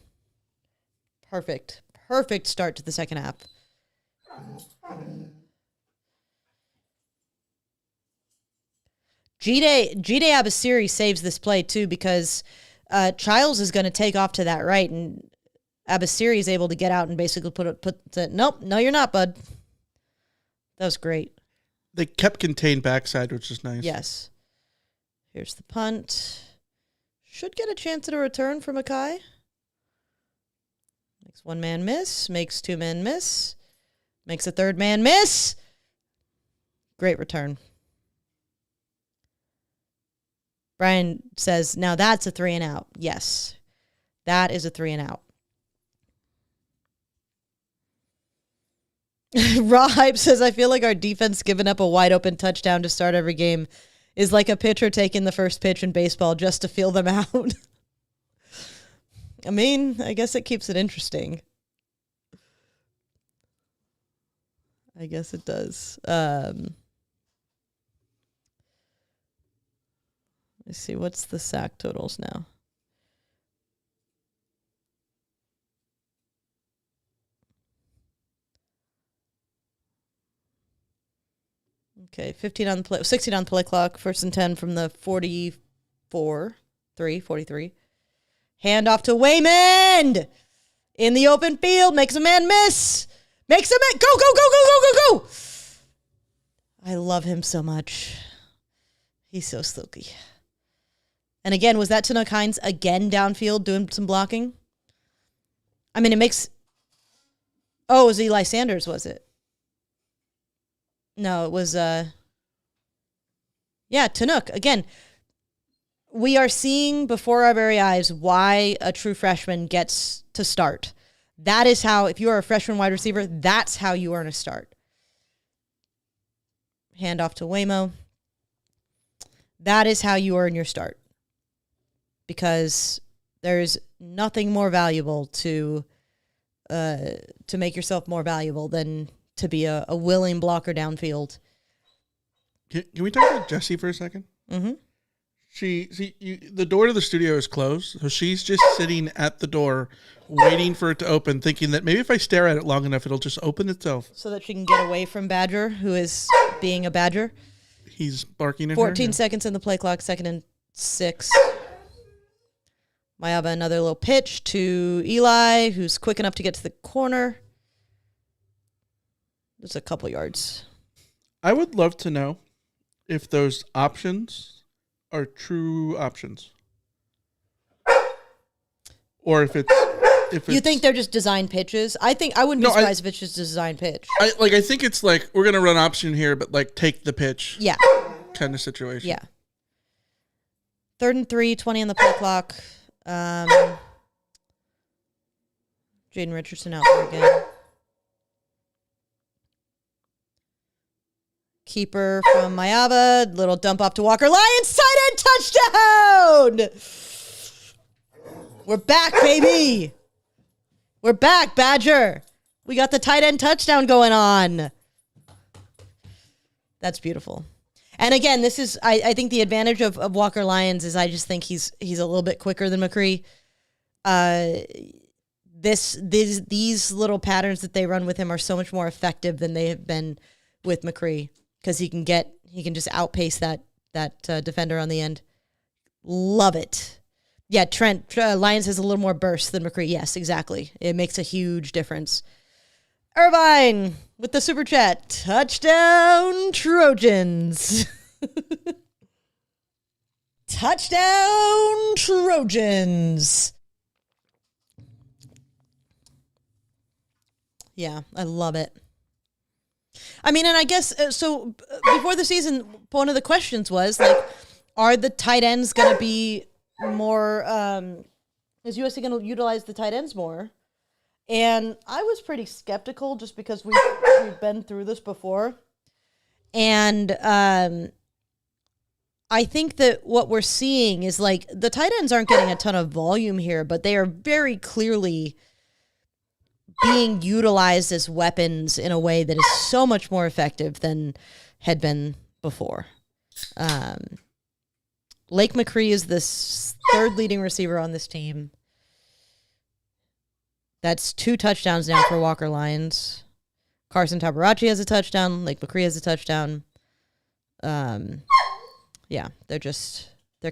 Perfect start to the second half. G-Day Abasiri saves this play, too, because Childs is going to take off to that right, and Abasiri is able to get out and basically nope, no, you're not, bud. That was great. They kept contained backside, which is nice. Yes. Here's the punt. Should get a chance at a return for Mackay. Makes one man miss. Makes two men miss. Makes a third man miss. Great return. Brian says, now that's a 3 and out. Yes. That is a 3 and out. Raw Hype says, I feel like our defense giving up a wide open touchdown to start every game is like a pitcher taking the first pitch in baseball just to feel them out. I mean, I guess it keeps it interesting. I guess it does. Let's see, what's the sack totals now? Okay, 16 on the play clock. 1st and 10 from the 43. Hand off to Waymond in the open field. Makes a man miss. Makes a man go. I love him so much. He's so silky. And again, was that Tanook Hines again downfield doing some blocking? I mean, it makes... Oh, it was Eli Sanders, was it? No, it was... Tanook. Again, we are seeing before our very eyes why a true freshman gets to start. That is how, if you are a freshman wide receiver, that's how you earn a start. Hand off to Waymo. That is how you earn your start. Because there's nothing more valuable to make yourself more valuable than to be a willing blocker downfield. Can we talk about Jessie for a second? Mm-hmm. The door to the studio is closed, so she's just sitting at the door waiting for it to open, thinking that maybe if I stare at it long enough, it'll just open itself. So that she can get away from Badger, who is being a Badger. He's barking at 14 her. seconds in the play clock, 2nd and 6. Mayaba, another little pitch to Eli, who's quick enough to get to the corner. There's a couple yards. I would love to know if those options are true options. Or if it's... You think they're just design pitches? I wouldn't be surprised if it's just a design pitch. I think it's like, we're going to run option here, but like take the pitch. Yeah. Kind of situation. Yeah. 3rd and 3, 20 on the play clock. Jaden Richardson out there again. Keeper from Mayava. Little dump off to Walker. Lions tight end touchdown! We're back, baby! We're back, Badger! We got the tight end touchdown going on. That's beautiful. And again, this is, I think the advantage of Walker Lyons is I just think he's a little bit quicker than McCree. These little patterns that they run with him are so much more effective than they have been with McCree because he can just outpace that defender on the end. Love it. Yeah, Trent Lyons has a little more burst than McCree. Yes, exactly. It makes a huge difference. Irvine with the super chat. Touchdown Trojans. Touchdown Trojans. Yeah, I love it. I mean, and I guess, so before the season, one of the questions was, like, are the tight ends going to be more, is USC going to utilize the tight ends more? And I was pretty skeptical just because we've been through this before. And I think that what we're seeing is, like, the tight ends aren't getting a ton of volume here, but they are very clearly being utilized as weapons in a way that is so much more effective than had been before. Lake McCree is the third leading receiver on this team. That's 2 touchdowns now for Walker Lyons. Carson Tabarachi has a touchdown. Lake McCree has a touchdown. Yeah, they're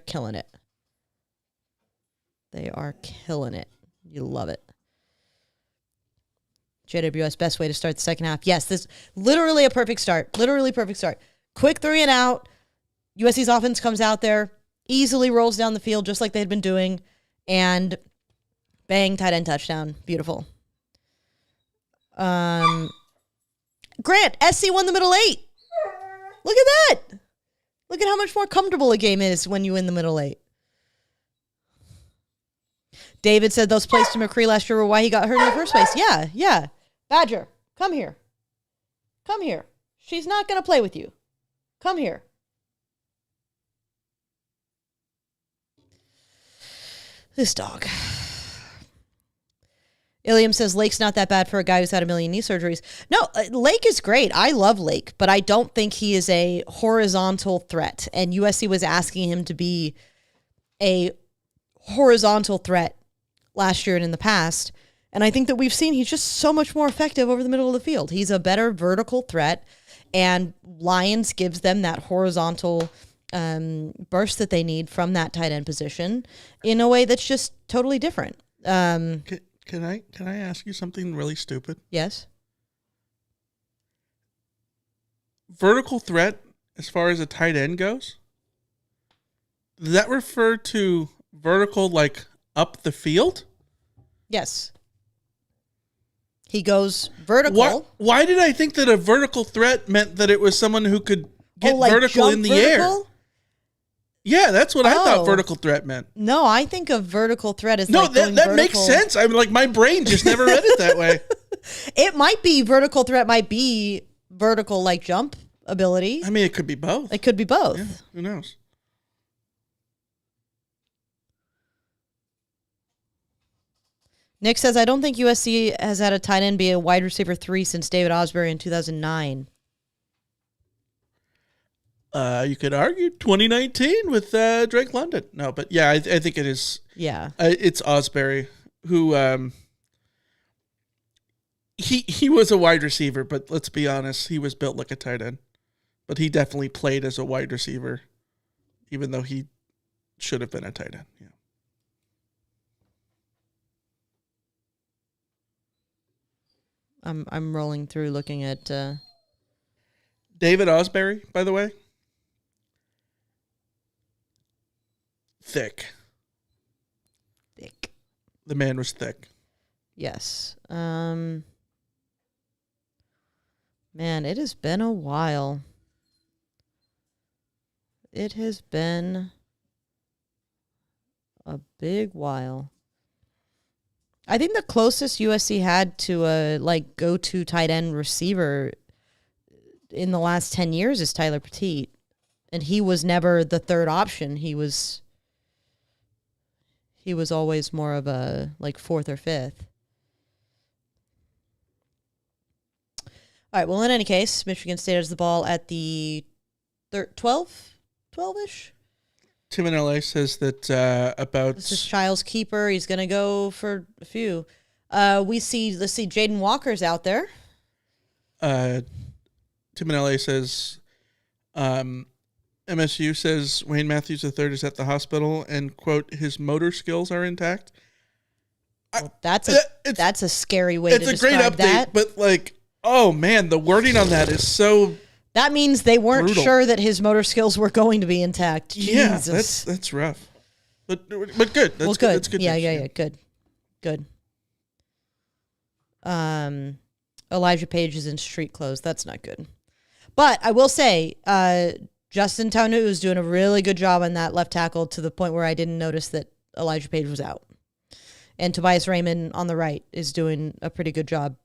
killing it. They are killing it. You love it. JWS, best way to start the second half. Yes, this literally a perfect start. Literally perfect start. Quick 3 and out. USC's offense comes out there, easily rolls down the field just like they had been doing, and bang, tight end touchdown. Beautiful. Grant, SC won the middle 8. Look at that. Look at how much more comfortable a game is when you win the middle 8. David said those plays to McCree last year were why he got hurt in the first place. Yeah. Badger, come here. Come here. She's not going to play with you. Come here. This dog. Iliam says Lake's not that bad for a guy who's had a million knee surgeries. No, Lake is great. I love Lake, but I don't think he is a horizontal threat. And USC was asking him to be a horizontal threat last year and in the past. And I think that we've seen he's just so much more effective over the middle of the field. He's a better vertical threat, and Lions gives them that horizontal burst that they need from that tight end position in a way that's just totally different. Can I ask you something really stupid? Yes. Vertical threat, as far as a tight end goes, does that refer to vertical like up the field? Yes. He goes vertical. Why did I think that a vertical threat meant that it was someone who could get like vertical in the air? Yeah, that's what I thought vertical threat meant. No, I think a vertical threat is that makes sense. I'm like, my brain just never read it that way. It might be vertical threat, might be vertical like jump ability. I mean, it could be both. It could be both. Yeah, who knows? Nick says, I don't think USC has had a tight end be a wide receiver 3 since David Osbury in 2009. You could argue 2019 with Drake London. No, but yeah, I think it is. Yeah. It's Osbury who he was a wide receiver, but let's be honest, he was built like a tight end. But he definitely played as a wide receiver, even though he should have been a tight end. Yeah. I'm rolling through looking at David Osbury, by the way. Thick. The man was thick. Yes. Man, it has been a while. It has been a big while. I think the closest USC had to a go-to tight end receiver in the last 10 years is Tyler Petit. And he was never the third option. He was always more of a fourth or fifth. All right, well, in any case, Michigan State has the ball at the 12-ish? Tim in LA says that about... This is Child's keeper. He's going to go for a few. Let's see, Jaden Walker's out there. Tim in LA says MSU says Wayne Matthews III is at the hospital and, quote, his motor skills are intact. Well, that's a scary way to describe It's a great update, that. but like, oh man, the wording on that is so. That means they weren't brutal. sure that his motor skills were going to be intact. Jesus. Yeah, that's rough. But good. That's good. Good. That's good. Yeah. Good. Elijah Page is in street clothes. That's not good. But I will say, Justin Taunu is doing a really good job on that left tackle to the point where I didn't notice that Elijah Page was out. And Tobias Raymond on the right is doing a pretty good job.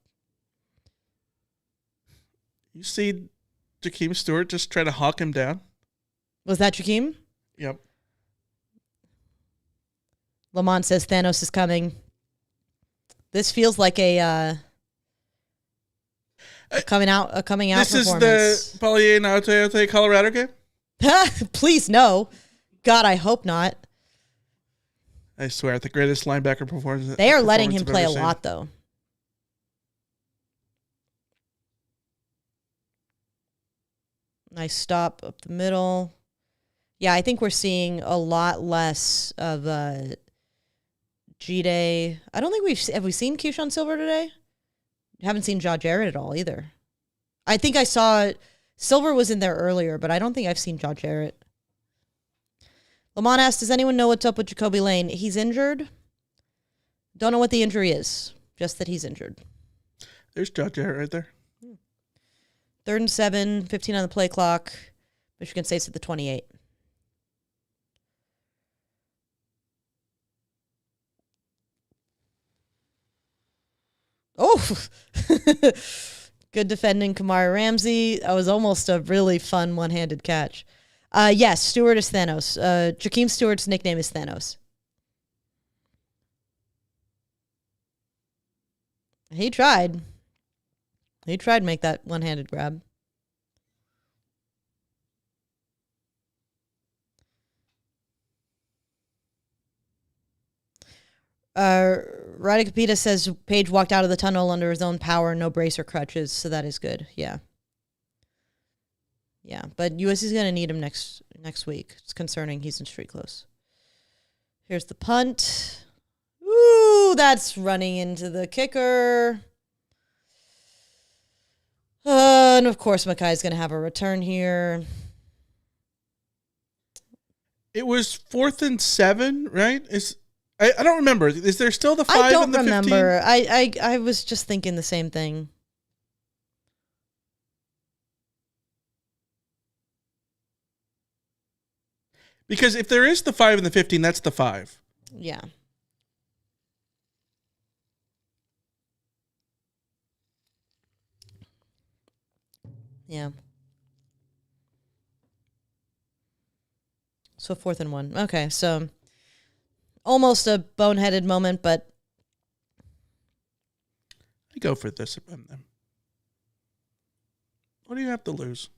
You see Jakeem Stewart just try to hawk him down? Was that Jakeem? Yep. Lamont says Thanos is coming. This feels like a coming out This performance. is the Polyanaute Colorado game? Please no. God, I hope not. I swear, the greatest linebacker performance. They are letting him I've play a ever seen. lot, though. Nice stop up the middle. Yeah, I think we're seeing a lot less of G-Day. I don't think have we seen Keyshawn Silver today? Haven't seen Jaw Jarrett at all either. I think I saw Silver was in there earlier, but I don't think I've seen Jaw Jarrett. Lamont asked, does anyone know what's up with Jacoby Lane? He's injured. Don't know what the injury is. Just that he's injured. There's Jaw Jarrett right there. 3rd and 7, 15 on the play clock. Michigan State's at the 28. Oh, good defending Kamara Ramsey. That was almost a really fun one-handed catch. Yes, Stewart is Thanos. Jakeem Stewart's nickname is Thanos. He tried. He tried to make that one-handed grab. Rada Capita says Page walked out of the tunnel under his own power, no brace or crutches, so that is good. Yeah. Yeah, but USC is going to need him next week. It's concerning. He's in street clothes. Here's the punt. Ooh, that's running into the kicker. And of course, Makai's going to have a return here. It was 4th and 7, right? I don't remember. Is there still the 5 I don't and the 15? remember. I was just thinking the same thing. Because if there is the 5 and the 15, that's the 5. Yeah. Yeah. So 4th and 1. Okay, so almost a boneheaded moment, but I go for this. What do you have to lose?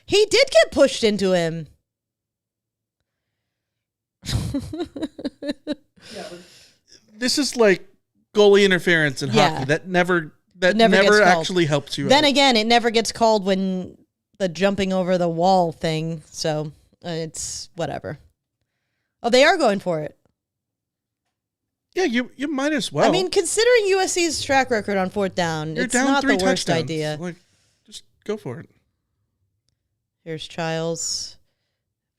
he did get pushed into him. This is like goalie interference in Yeah. hockey. That never gets called. actually helps you. Then out. again, it never gets called when the jumping over the wall thing, so it's whatever. Oh, they are going for it. Yeah, you might as well. I mean, considering USC's track record on 4th down, You're it's down not 3 the worst touchdowns. idea. Like, just go for it. Here's Childs.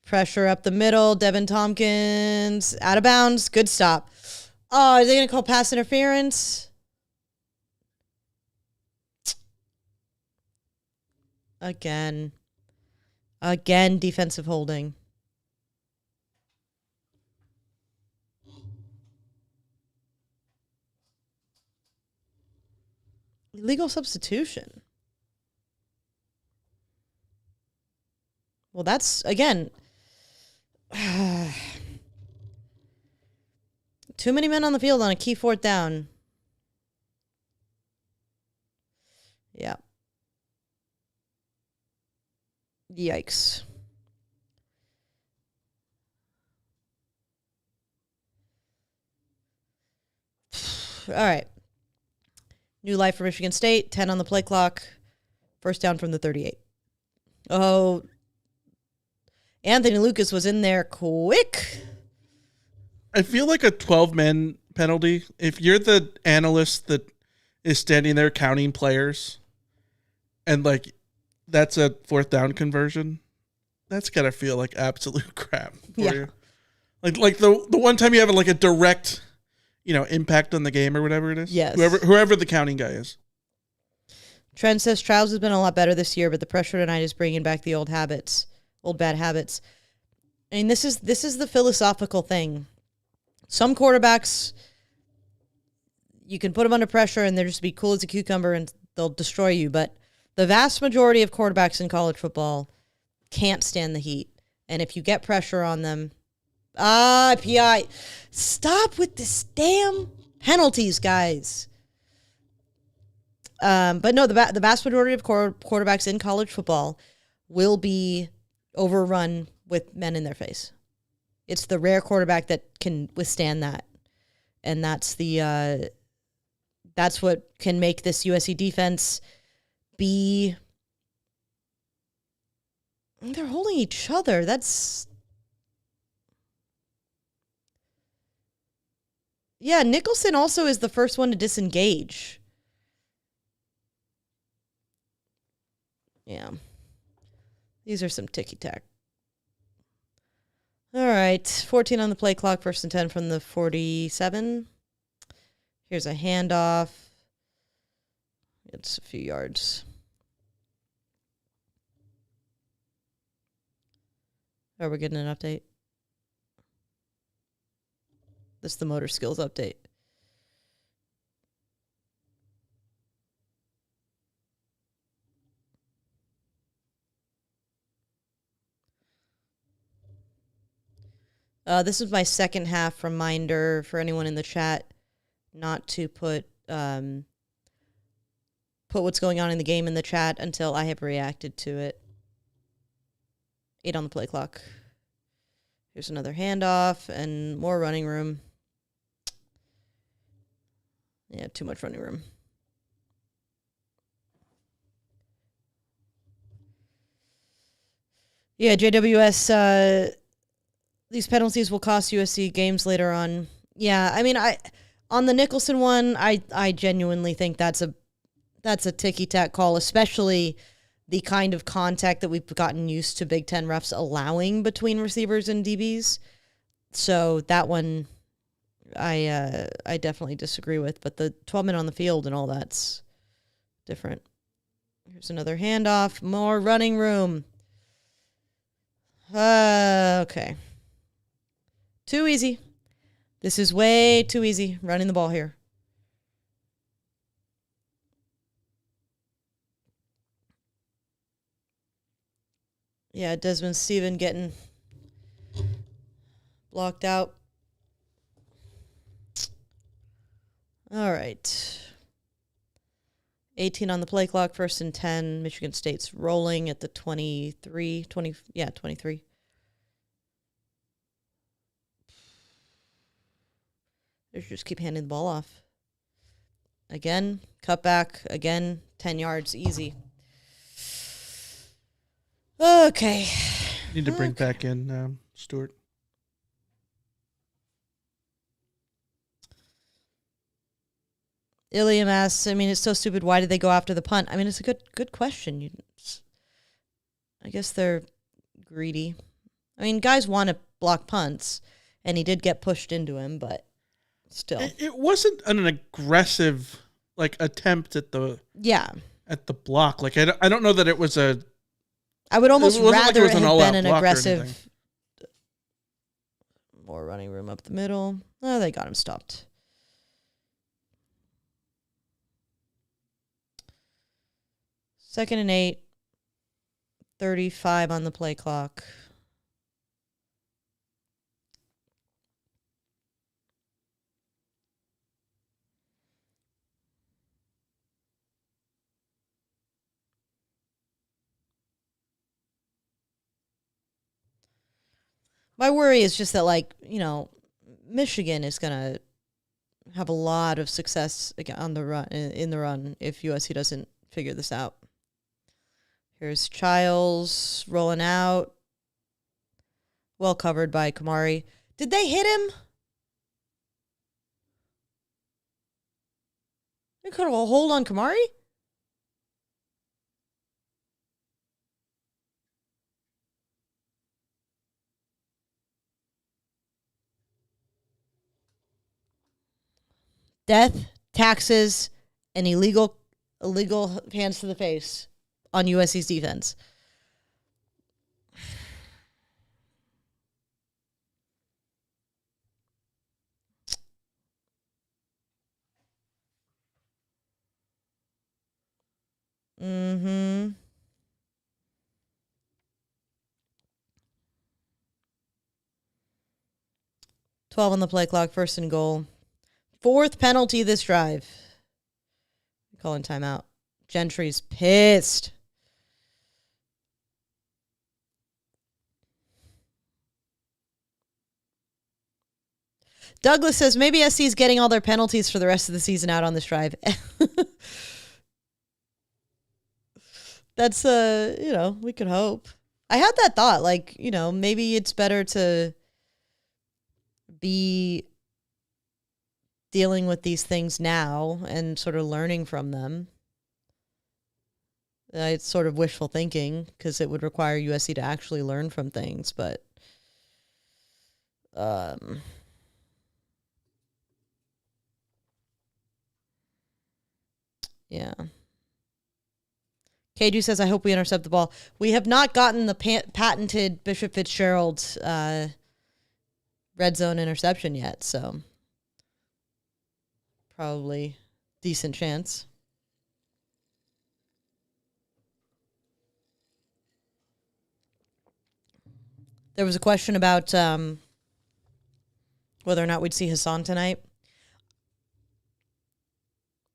Pressure up the middle. Devin Tompkins. Out of bounds. Good stop. Oh, are they going to call pass interference? Again, defensive holding. Illegal substitution. Well, that's, again, too many men on the field on a key 4th down. Yeah. Yikes. All right. New life for Michigan State. 10 on the play clock. First down from the 38. Oh, Anthony Lucas was in there quick. I feel like a 12-man penalty. If you're the analyst that is standing there counting players and like that's a fourth down conversion, that's got to feel like absolute crap for you. Like the one time you have like a direct, impact on the game or whatever it is. Yes. Whoever the counting guy is. Trent says Trials has been a lot better this year, but the pressure tonight is bringing back the old bad habits. I mean, this is the philosophical thing. Some quarterbacks, you can put them under pressure and they'll just be cool as a cucumber and they'll destroy you. But the vast majority of quarterbacks in college football can't stand the heat. And if you get pressure on them, PI, stop with this damn penalties, guys. But no, the vast majority of quarterbacks in college football will be overrun with men in their face. It's the rare quarterback that can withstand that. And that's what can make this USC defense be. They're holding each other. Yeah, Nicholson also is the first one to disengage. Yeah. These are some ticky-tack. All right. 14 on the play clock, first and 10 from the 47. Here's a handoff. It's a few yards. Are we getting an update? This is the motor skills update. This is my second half reminder for anyone in the chat not to put what's going on in the game in the chat until I have reacted to it. 8 on the play clock. Here's another handoff and more running room. Yeah, too much running room. Yeah, JWS, these penalties will cost USC games later on. Yeah, I mean, on the Nicholson one, I genuinely think that's a ticky-tack call, especially the kind of contact that we've gotten used to Big Ten refs allowing between receivers and DBs. So that one, I definitely disagree with. But the 12 men on the field and all that's different. Here's another handoff. More running room. Okay. Too easy. This is way too easy, running the ball here. Yeah, Desmond Stephen getting blocked out. All right. 18 on the play clock, first and 10. Michigan State's rolling at the 23. They just keep handing the ball off. Again, cut back. Again, 10 yards, easy. Okay. Need to bring back in Stewart. Iliam asks, I mean, it's so stupid. Why did they go after the punt? I mean, it's a good question. I guess they're greedy. I mean, guys want to block punts, and he did get pushed into him, but still. It wasn't an aggressive attempt at the block. Like I don't know that it was a. I would almost rather it have been an aggressive. More running room up the middle. Oh, they got him stopped. Second and 8. 35 on the play clock. My worry is just that, Michigan is going to have a lot of success on the run in the run if USC doesn't figure this out. Here's Childs rolling out. Well covered by Kamari. Did they hit him? They could have a hold on Kamari? Death, taxes, and illegal hands to the face on USC's defense. Mm-hmm. $12 on the play clock, 1st and goal. 4th penalty this drive. Calling timeout. Gentry's pissed. Douglas says maybe SC is getting all their penalties for the rest of the season out on this drive. That's, we could hope. I had that thought, maybe it's better to be dealing with these things now and sort of learning from them. It's sort of wishful thinking because it would require USC to actually learn from things, but yeah. KJ says, I hope we intercept the ball. We have not gotten the patented Bishop Fitzgerald red zone interception yet, so probably decent chance. There was a question about whether or not we'd see Hassan tonight.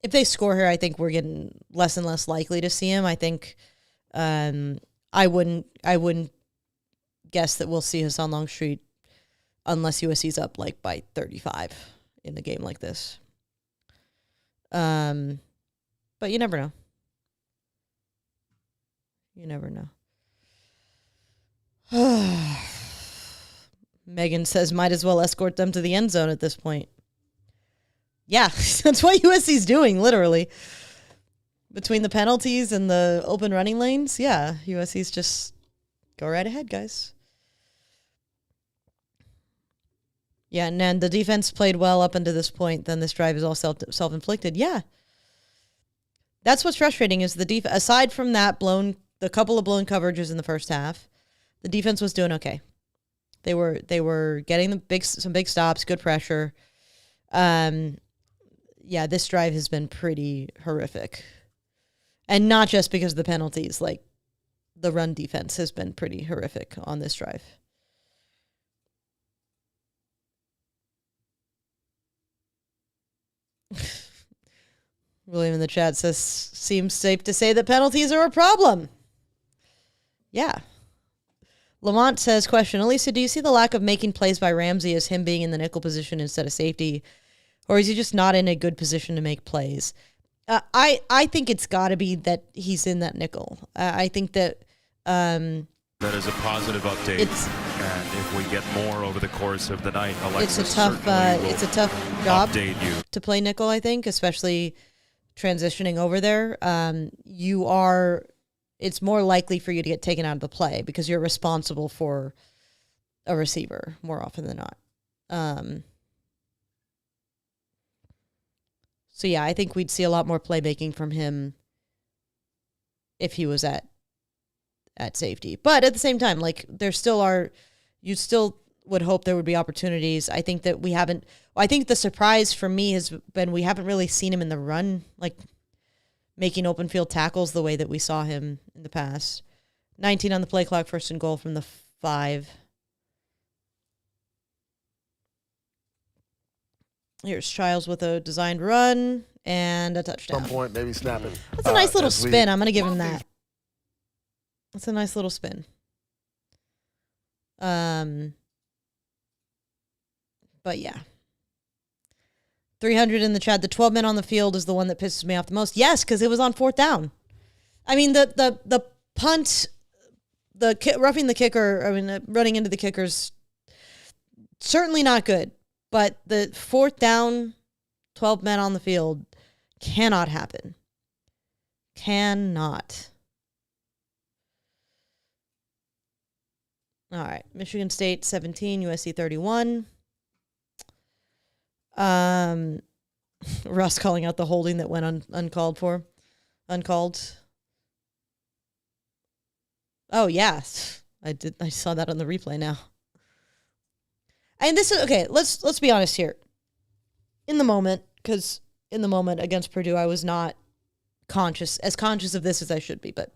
If they score here, I think we're getting less and less likely to see him. I think I wouldn't guess that we'll see Hassan Longstreet unless USC's up by 35 in a game like this. But you never know. You never know. Megan says might as well escort them to the end zone at this point. Yeah, that's what USC's doing, literally. Between the penalties and the open running lanes, yeah, USC's just go right ahead, guys. Yeah, and then the defense played well up until this point. Then this drive is all self-inflicted. Yeah. That's what's frustrating is the aside from that the couple of blown coverages in the first half, the defense was doing okay. They were getting some big stops, good pressure. Yeah, this drive has been pretty horrific. And not just because of the penalties, the run defense has been pretty horrific on this drive. William in the chat says, seems safe to say that penalties are a problem. Yeah. Lamont says, question, Elisa, do you see the lack of making plays by Ramsey as him being in the nickel position instead of safety? Or is he just not in a good position to make plays? I think it's got to be that he's in that nickel. I think that... that is a positive update. And if we get more over the course of the night, Alexis it's a tough job to play nickel, I think, especially transitioning over there. It's more likely for you to get taken out of the play because you're responsible for a receiver more often than not. So yeah, I think we'd see a lot more playmaking from him if he was at safety. But at the same time, you still would hope there would be opportunities. I think that I think the surprise for me has been we haven't really seen him in the run, making open field tackles the way that we saw him in the past. 19 on the play clock, 1st and goal from the 5. Here's Childs with a designed run and a touchdown. Some point, maybe snap it. That's a nice little spin. I'm going to give him that. That's a nice little spin. But yeah. 300 in the chat. The 12 men on the field is the one that pisses me off the most. Yes, because it was on 4th down. I mean, the punt, roughing the kicker, running into the kickers, certainly not good. But the 4th down, 12 men on the field cannot happen. Cannot. All right. Michigan State 17, USC 31. Russ calling out the holding that went uncalled. Oh, yes. I saw that on the replay now. And this is okay. Let's be honest here. In the moment against Purdue, I was not as conscious of this as I should be. But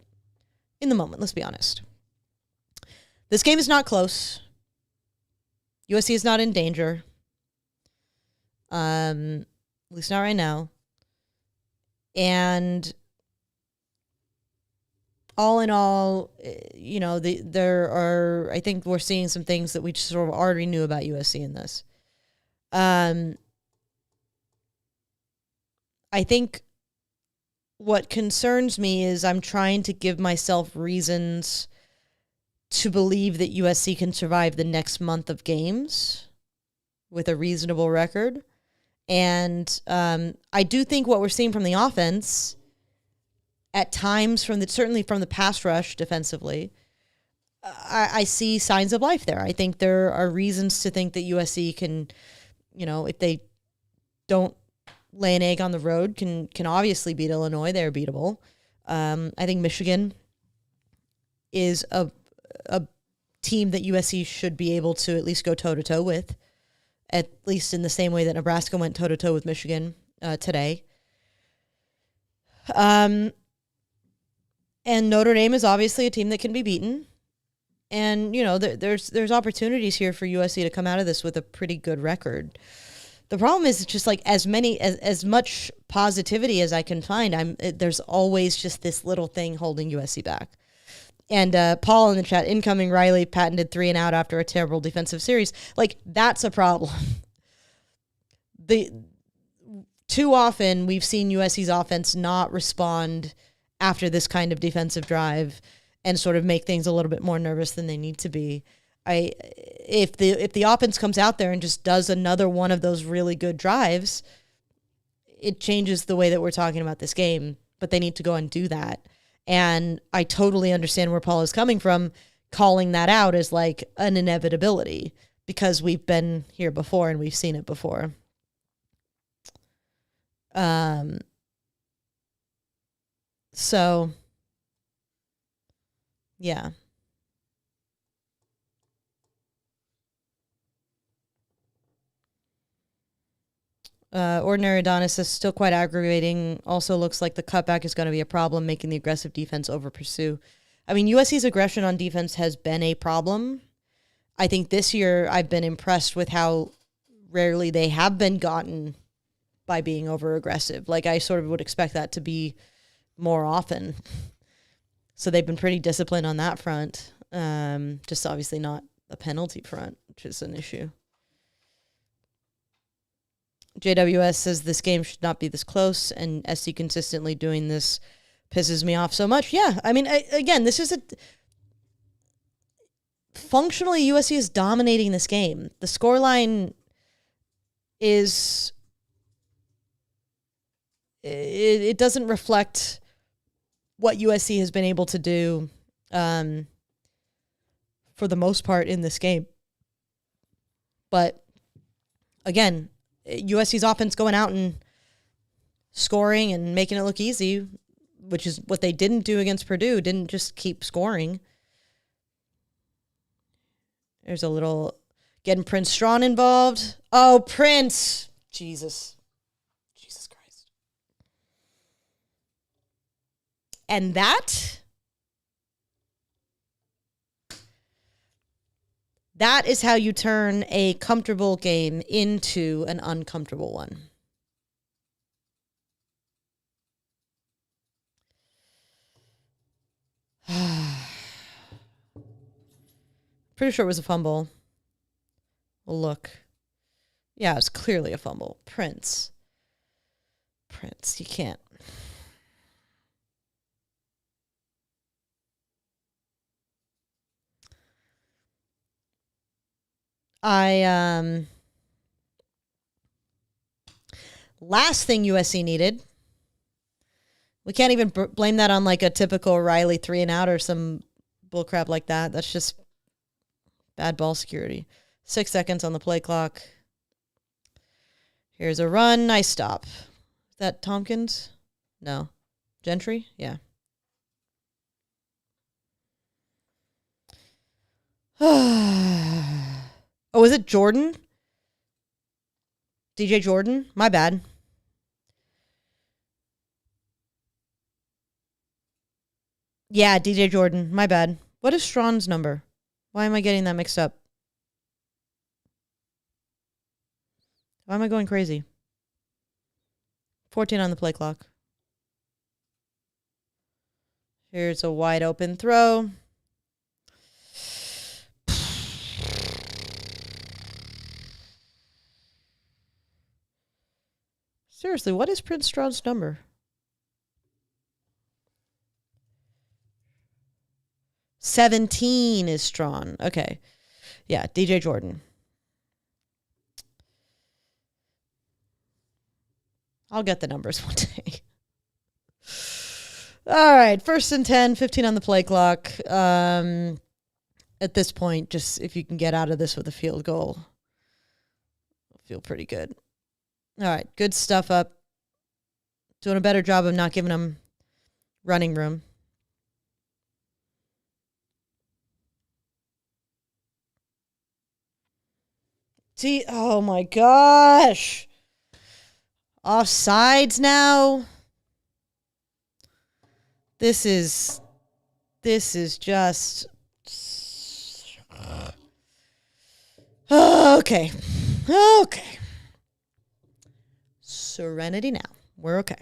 in the moment, let's be honest. This game is not close. USC is not in danger. At least not right now. And all in all, I think we're seeing some things that we sort of already knew about USC in this. I think what concerns me is I'm trying to give myself reasons to believe that USC can survive the next month of games with a reasonable record. And I do think what we're seeing from the offense at times, certainly from the pass rush defensively, I see signs of life there. I think there are reasons to think that USC can, if they don't lay an egg on the road, can obviously beat Illinois. They're beatable. I think Michigan is a team that USC should be able to at least go toe-to-toe with, at least in the same way that Nebraska went toe-to-toe with Michigan today. And Notre Dame is obviously a team that can be beaten. And, there's opportunities here for USC to come out of this with a pretty good record. The problem is it's just like as much positivity as I can find, there's always just this little thing holding USC back. And Paul in the chat, incoming Riley patented 3 and out after a terrible defensive series. Like, that's a problem. Too often we've seen USC's offense not respond after this kind of defensive drive and sort of make things a little bit more nervous than they need to be. If the offense comes out there and just does another one of those really good drives, it changes the way that we're talking about this game. But they need to go and do that. And I totally understand where Paul is coming from, calling that out as like an inevitability because we've been here before and we've seen it before. So, yeah. Ordinary Adonis is still quite aggravating. Also looks like the cutback is going to be a problem, making the aggressive defense over pursue. I mean, USC's aggression on defense has been a problem. I think this year I've been impressed with how rarely they have been gotten by being over aggressive. Like, I sort of would expect that to be more often. So they've been pretty disciplined on that front. Just obviously not a penalty front, which is an issue. JWS says this game should not be this close, and SC consistently doing this pisses me off so much. Yeah, I mean, again, this is functionally USC is dominating this game. The scoreline is it doesn't reflect what USC has been able to do for the most part in this game. But again, USC's offense going out and scoring and making it look easy, which is what they didn't do against Purdue, didn't just keep scoring. There's a little getting Prince Strawn involved. Oh, Prince. Jesus Christ. And that is how you turn a comfortable game into an uncomfortable one. Pretty sure it was a fumble. We'll look. Yeah, it's clearly a fumble. Prince, you can't. Last thing USC needed. We can't even blame that on like a typical Riley 3 and out or some bullcrap like that. That's just bad ball security. 6 seconds on the play clock. Here's a run. Nice stop. Is that Tompkins? No. Gentry? Yeah. Oh, was it Jordan? DJ Jordan? My bad. Yeah, DJ Jordan. My bad. What is Strawn's number? Why am I getting that mixed up? Why am I going crazy? 14 on the play clock. Here's a wide open throw. Seriously, what is Prince Strawn's number? 17 is Strawn. Okay. Yeah, DJ Jordan. I'll get the numbers one day. All right, 1st and 10, 15 on the play clock. At this point, just if you can get out of this with a field goal, I'll feel pretty good. All right, good stuff up. Doing a better job of not giving them running room. See, oh my gosh. Offsides now. This is just okay. Okay. Serenity now. We're okay.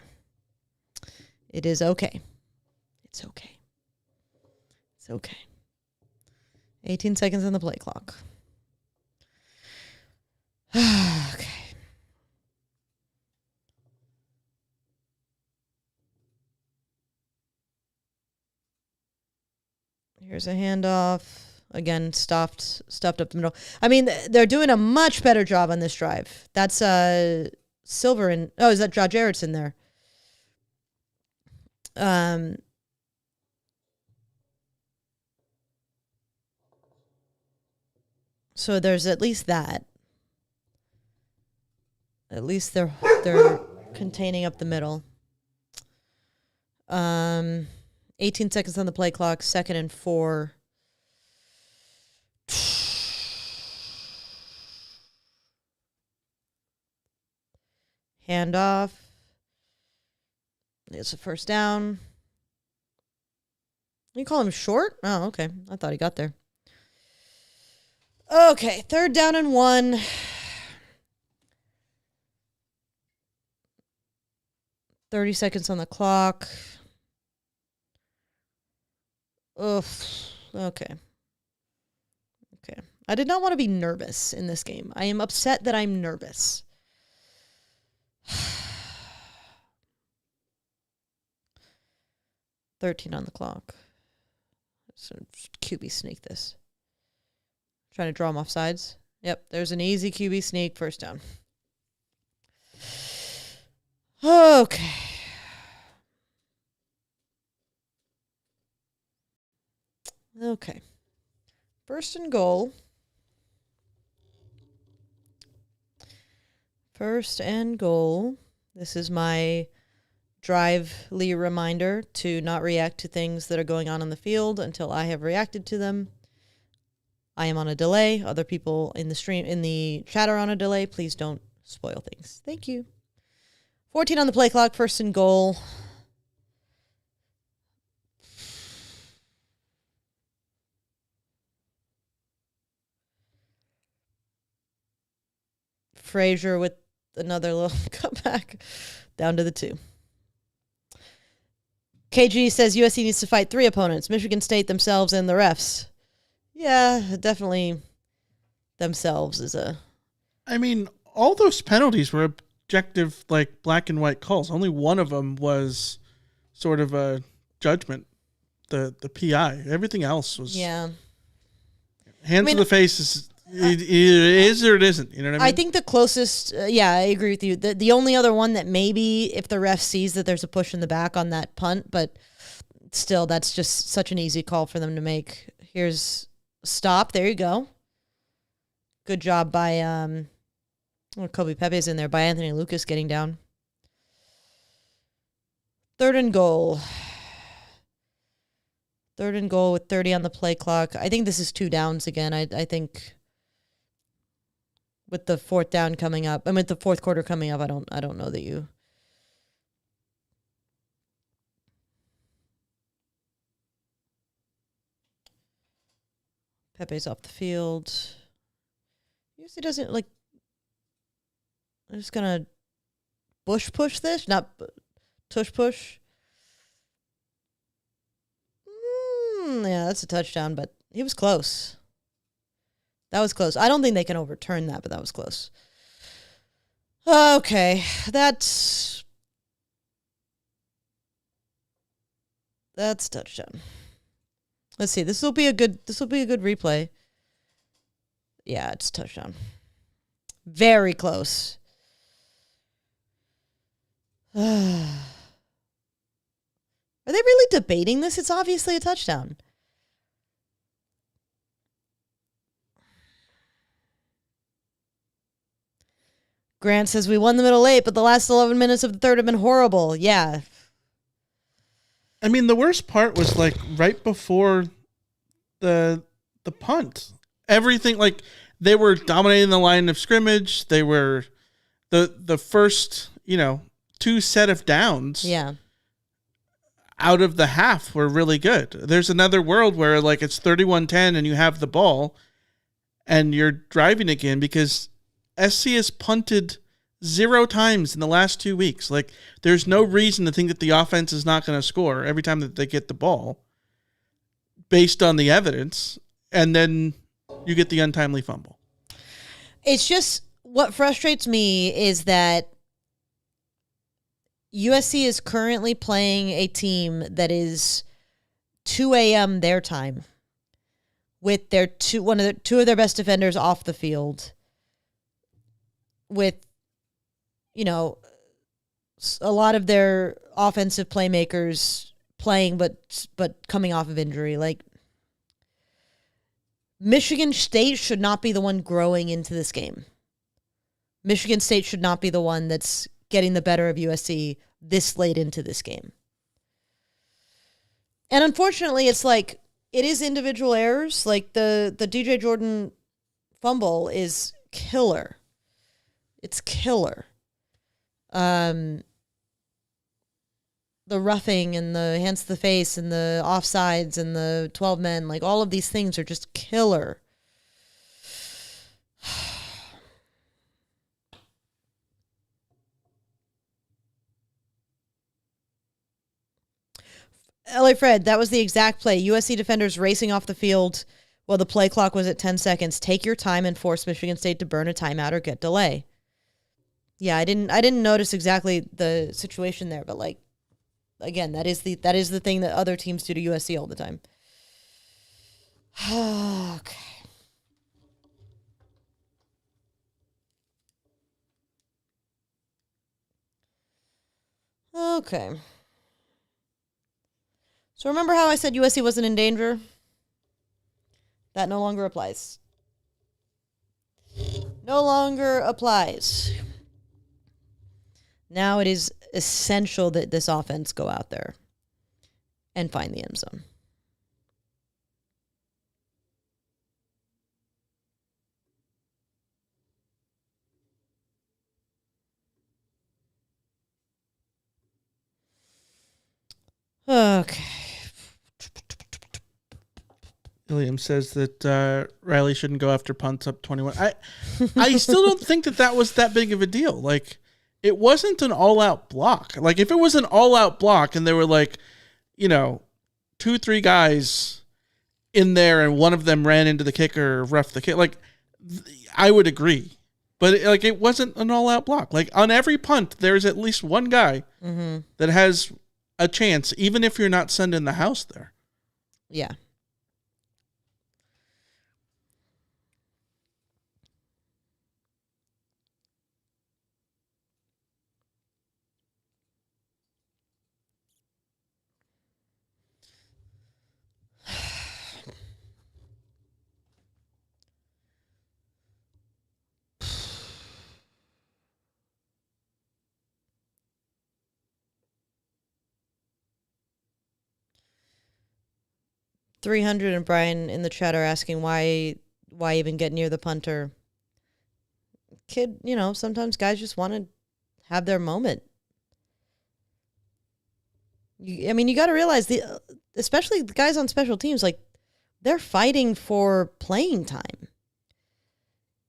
It is okay. It's okay. It's okay. 18 seconds on the play clock. Okay. Here's a handoff. Again, stuffed up the middle. I mean, they're doing a much better job on this drive. That's Silver and is that Josh Jarrett's in there? So there's at least that. At least they're containing up the middle. 18 seconds on the play clock, 2nd and 4. Handoff. It's a 1st down. You call him short? Oh, okay. I thought he got there. Okay, 3rd down and 1. $30 seconds on the clock. Oof. Okay. Okay. I did not want to be nervous in this game. I am upset that I'm nervous. 13 on the clock. So QB sneak this. Trying to draw him off sides. Yep, there's an easy QB sneak. 1st down. Okay. Okay. 1st and goal. 1st and goal. This is my drively reminder to not react to things that are going on the field until I have reacted to them. I am on a delay. Other people in the stream, in the chat are on a delay. Please don't spoil things. Thank you. 14 on the play clock. 1st and goal. Frazier with another little cutback down to the 2. KG says USC needs to fight 3 opponents, Michigan State, themselves, and the refs. Yeah, definitely themselves is a... I mean, all those penalties were objective, like black and white calls. Only one of them was sort of a judgment, the PI. Everything else was hands to the face is it is or it isn't. You know what I mean? I think the closest, I agree with you. The only other one that maybe if the ref sees that there's a push in the back on that punt, but still that's just such an easy call for them to make. Here's stop. There you go. Good job by Kobe Pepe's in there, by Anthony Lucas getting down. 3rd and goal. 3rd and goal with 30 on the play clock. I think this is 2 downs again. I think with the 4th down coming up, with the 4th quarter coming up, I don't know that you. Pepe's off the field. Usually doesn't like. I'm just gonna push this, not tush push. Yeah, that's a touchdown, but he was close. That was close. I don't think they can overturn that, but that was close. Okay, that's touchdown. Let's see. This will be a good replay. Yeah, it's touchdown. Very close. Are they really debating this? It's obviously a touchdown. Grant says we won the middle 8, but the last 11 minutes of the third have been horrible. Yeah. I mean, the worst part was like right before the punt. Everything, like, they were dominating the line of scrimmage. They were the first, 2 set of downs. Yeah. Out of the half were really good. There's another world where like it's 31-10 and you have the ball and you're driving again because SC has punted 0 times in the last 2 weeks. Like, there's no reason to think that the offense is not going to score every time that they get the ball based on the evidence. And then you get the untimely fumble. It's just, what frustrates me is that USC is currently playing a team that is 2 a.m. their time with their two of their best defenders off the field, with, a lot of their offensive playmakers playing but coming off of injury. Like, Michigan State should not be the one growing into this game. Michigan State should not be the one that's getting the better of USC this late into this game. And unfortunately, it's like, it is individual errors. Like the DJ Jordan fumble is killer. It's killer. The roughing and the hands to the face and the offsides and the 12 men, like, all of these things are just killer. LA Fred, that was the exact play. USC defenders racing off the field while the play clock was at 10 seconds. Take your time and force Michigan State to burn a timeout or get delay. Yeah, I didn't notice exactly the situation there, but like, again, that is the thing that other teams do to USC all the time. Okay. Okay. So remember how I said USC wasn't in danger? That no longer applies. No longer applies. Now it is essential that this offense go out there and find the end zone. Okay. William says that Riley shouldn't go after punts up 21. I still don't think that was that big of a deal. Like, it wasn't an all-out block. Like, if it was an all-out block and there were, like, 2-3 guys in there and one of them ran into the kicker or roughed the kick, like, I would agree. But it wasn't an all-out block. Like on every punt, there's at least one guy that has a chance, even if you're not sending the house there. Yeah. $300 and Brian in the chat are asking why even get near the punter. Kid, sometimes guys just want to have their moment. You got to realize especially the guys on special teams, like they're fighting for playing time.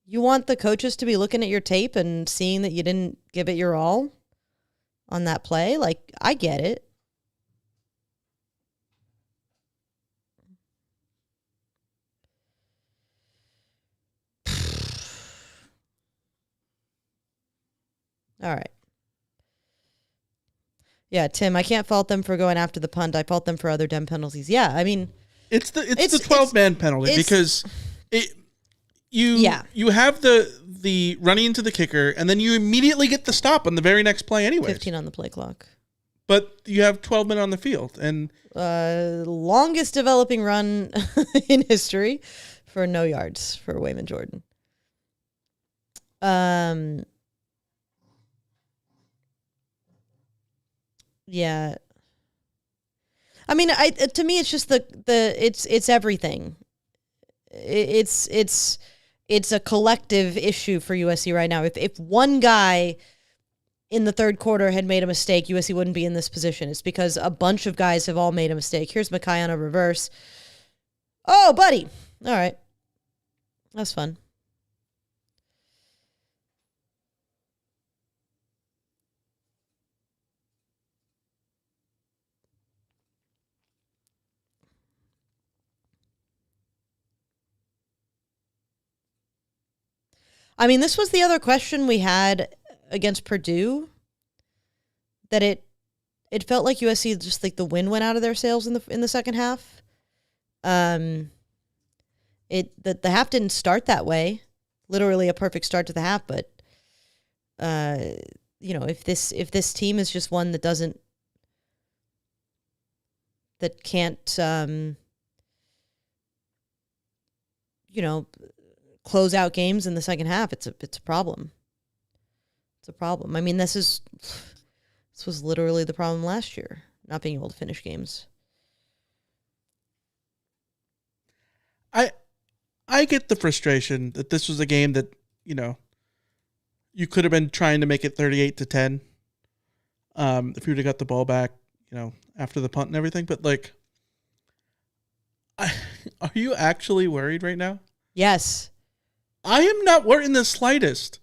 You want the coaches to be looking at your tape and seeing that you didn't give it your all on that play. Like, I get it. All right. Yeah, Tim, I can't fault them for going after the punt. I fault them for other dumb penalties. Yeah, I mean, it's the 12-man penalty because you have the running into the kicker and then you immediately get the stop on the very next play anyway. 15 on the play clock. But you have 12 men on the field and longest developing run in history for no yards for Wayman Jordan. Yeah. I mean, to me, it's just it's everything. It's a collective issue for USC right now. If one guy in the third quarter had made a mistake, USC wouldn't be in this position. It's because a bunch of guys have all made a mistake. Here's Mackay on a reverse. Oh, buddy. All right. That's fun. I mean, this was the other question we had against Purdue, that it felt like USC just like the wind went out of their sails in the second half. The half didn't start that way, literally a perfect start to the half, but if this team is just one that can't close out games in the second half, it's a problem. It's a problem. I mean, this was literally the problem last year, not being able to finish games. I get the frustration that this was a game that, you could have been trying to make it 38-10 if you would have got the ball back, after the punt and everything. But are you actually worried right now? Yes. I am not worried in the slightest.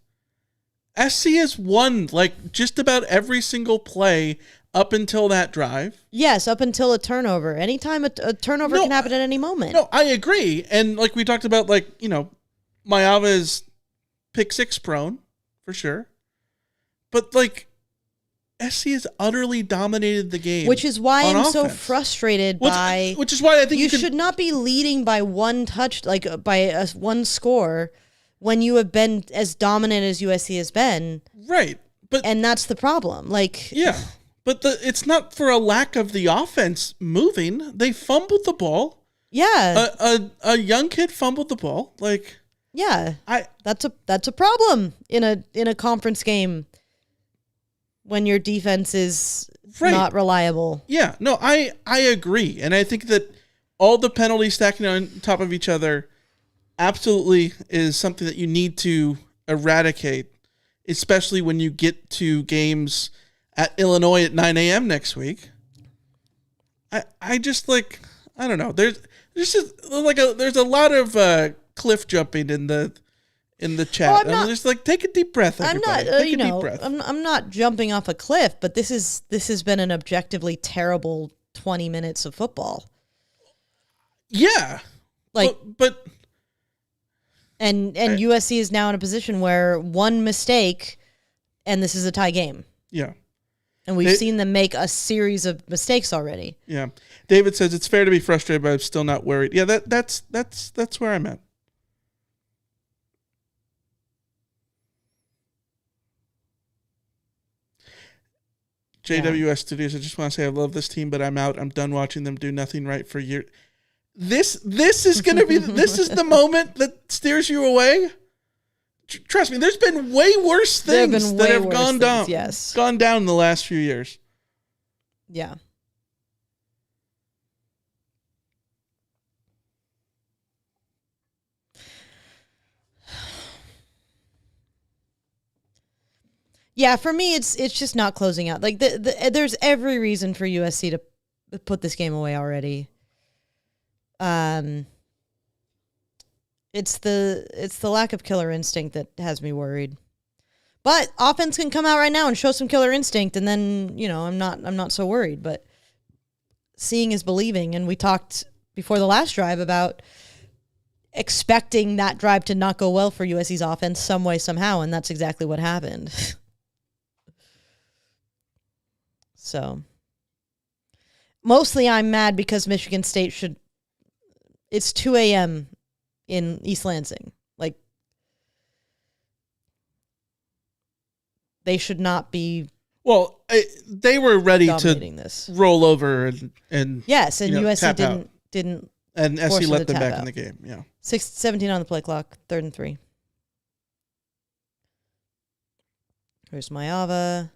SC has won just about every single play up until that drive. Yes, up until a turnover. Anytime a turnover can happen at any moment. No, I agree. And we talked about, Mayava is pick six prone, for sure. But, SC has utterly dominated the game. Which is why I'm so frustrated Which is why I think you should not be leading by one touch, by one score, when you have been as dominant as USC has been. Right. And that's the problem. Yeah. But it's not for a lack of the offense moving. They fumbled the ball. Yeah. A young kid fumbled the ball. Yeah. That's a problem in a conference game when your defense is not reliable. Yeah. No, I agree. And I think that all the penalties stacking on top of each other absolutely is something that you need to eradicate, especially when you get to games at Illinois at 9 a.m. next week. I just I don't know. There's a lot of cliff jumping in the chat. I'm just take a deep breath, everybody. Take a deep breath. I'm not jumping off a cliff, but this has been an objectively terrible 20 minutes of football. Yeah. But And USC is now in a position where one mistake, and this is a tie game. Yeah. And we've seen them make a series of mistakes already. Yeah. David says it's fair to be frustrated, but I'm still not worried. Yeah, that's where I'm at. JWS Studios, I just want to say I love this team, but I'm out. I'm done watching them do nothing right for years. This is going to be this is the moment that steers you away. Trust me, there's been way worse things that have gone down. Yes, gone down in the last few years. Yeah. Yeah, for me, it's just not closing out. Like there's every reason for USC to put this game away already. It's the lack of killer instinct that has me worried. But offense can come out right now and show some killer instinct, and then I'm not so worried. But seeing is believing, and we talked before the last drive about expecting that drive to not go well for USC's offense some way somehow, and that's exactly what happened. So, mostly I'm mad because Michigan State it's 2 a.m. in East Lansing. Like, they should not be. Well, they were ready to this. Roll over and yes, and USC didn't. And SC let them back in the game. Yeah, 17 on the play clock, 3rd and 3. Here's Mayava.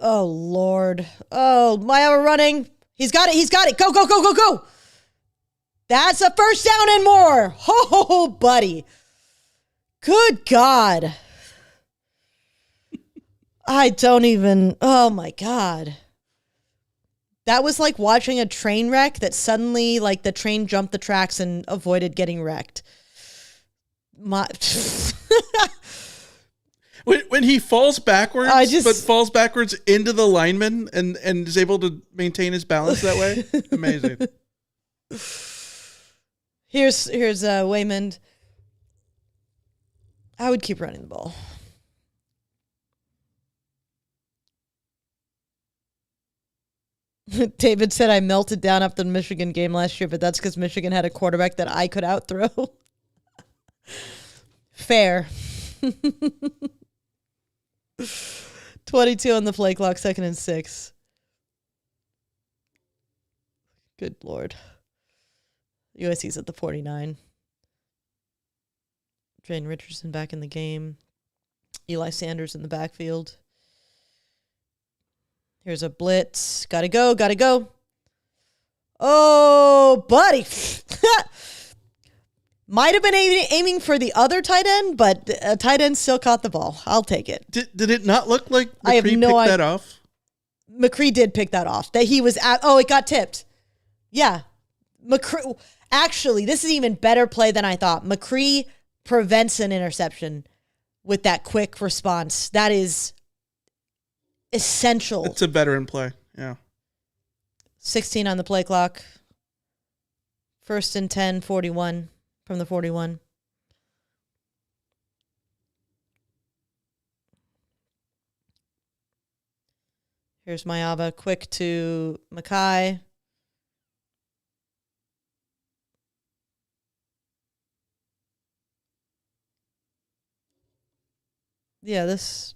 Oh, Lord. Oh, Mayava running. He's got it. Go. That's a first down and more. Oh, buddy. Good God. I don't even, oh my God. That was like watching a train wreck that suddenly, like, the train jumped the tracks and avoided getting wrecked. When he falls backwards, but falls backwards into the lineman and is able to maintain his balance that way, amazing. Here's Waymond. I would keep running the ball. David said I melted down after the Michigan game last year, but that's because Michigan had a quarterback that I could outthrow. Fair. 22 on the play clock, 2nd and 6. Good Lord. USC's at the 49. Jane Richardson back in the game. Eli Sanders in the backfield. Here's a blitz. Gotta go. Oh, buddy. Might have been aiming for the other tight end, but a tight end still caught the ball. I'll take it. Did it not look like McCree picked that off? McCree did pick that off. That he was at. Oh, it got tipped. Yeah. McCree. Actually, this is even better play than I thought. McCree prevents an interception with that quick response. That is essential. It's a veteran play. Yeah. 16 on the play clock. 1st and 10, 41 from the 41. Here's Mayava. Quick to Mackay. Yeah, this...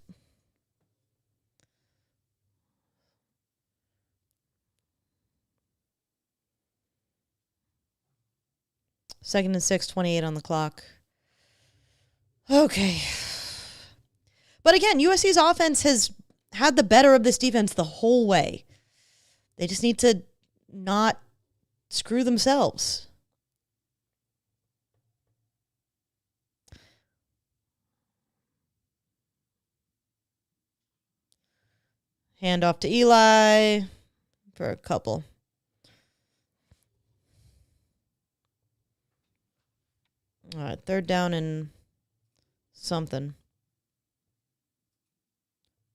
Second and 6, 28 on the clock. Okay. But again, USC's offense has had the better of this defense the whole way. They just need to not screw themselves. Hand off to Eli for a couple. All right, 3rd down and something.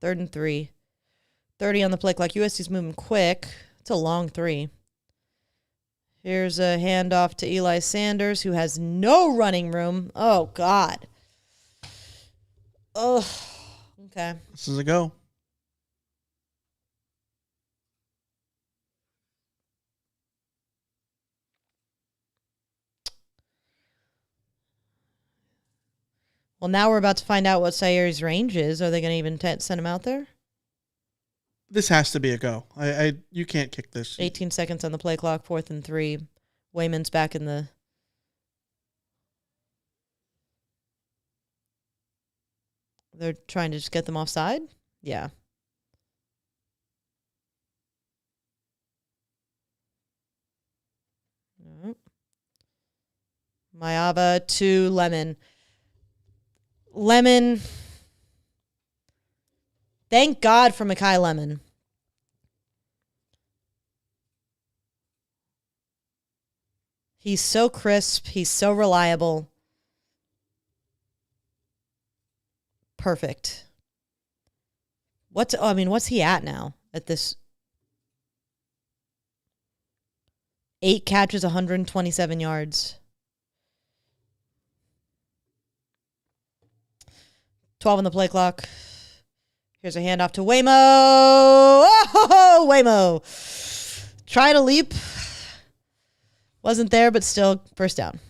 3rd and 3. 30 on the play clock. USC's moving quick. It's a long 3. Here's a handoff to Eli Sanders, who has no running room. Oh, God. Oh, okay. This is a go. Well, now we're about to find out what Sayeri's range is. Are they going to even send him out there? This has to be a go. You can't kick this. 18 seconds on the play clock, 4th and 3. Wayman's back in the... They're trying to just get them offside? Yeah. Mayaba to Lemon. Lemon. Thank God for Mekhi Lemon. He's so crisp. He's so reliable. Perfect. What's he at now at this? 8 catches, 127 yards. 12 on the play clock. Here's a handoff to Waymo. Oh, Waymo. Try to leap. Wasn't there, but still, first down.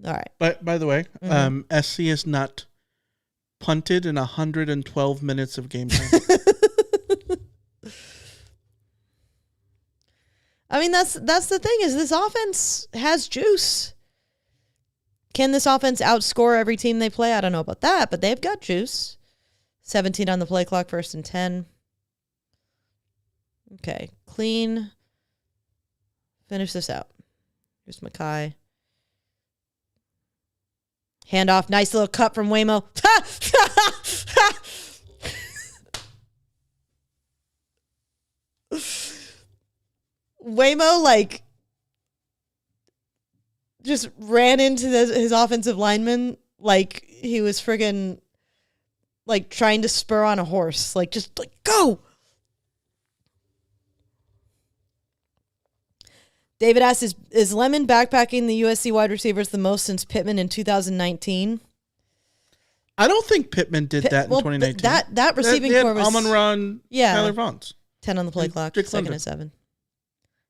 All right. But by the way, SC has not punted in 112 minutes of game time. I mean, that's the thing, is this offense has juice. Can this offense outscore every team they play? I don't know about that, but they've got juice. 17 on the play clock, 1st and 10. Okay, clean. Finish this out. Here's Mekhi. Handoff, nice little cut from Waymo. Waymo, just ran into his offensive lineman like he was friggin' trying to spur on a horse. Go! David asks, is Lemon backpacking the USC wide receivers the most since Pittman in 2019? I don't think Pittman did that in 2019. That receiving core was... Amon-Ra, Tyler Vaughns. 10 on the play clock, Jake 2nd London. and 7.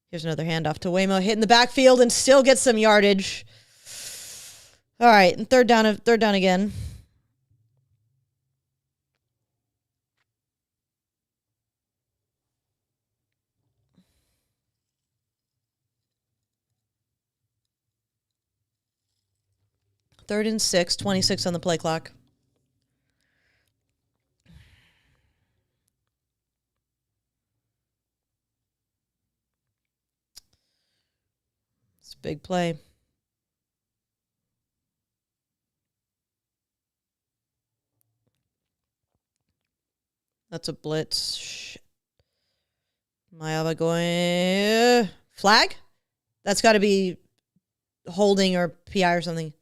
Here's another handoff to Waymo, hitting the backfield and still gets some yardage. All right, and third down again. Third and 6, 26 on the play clock. It's a big play. That's a blitz. Shit. Mayaba going... Flag? That's got to be holding or PI or something.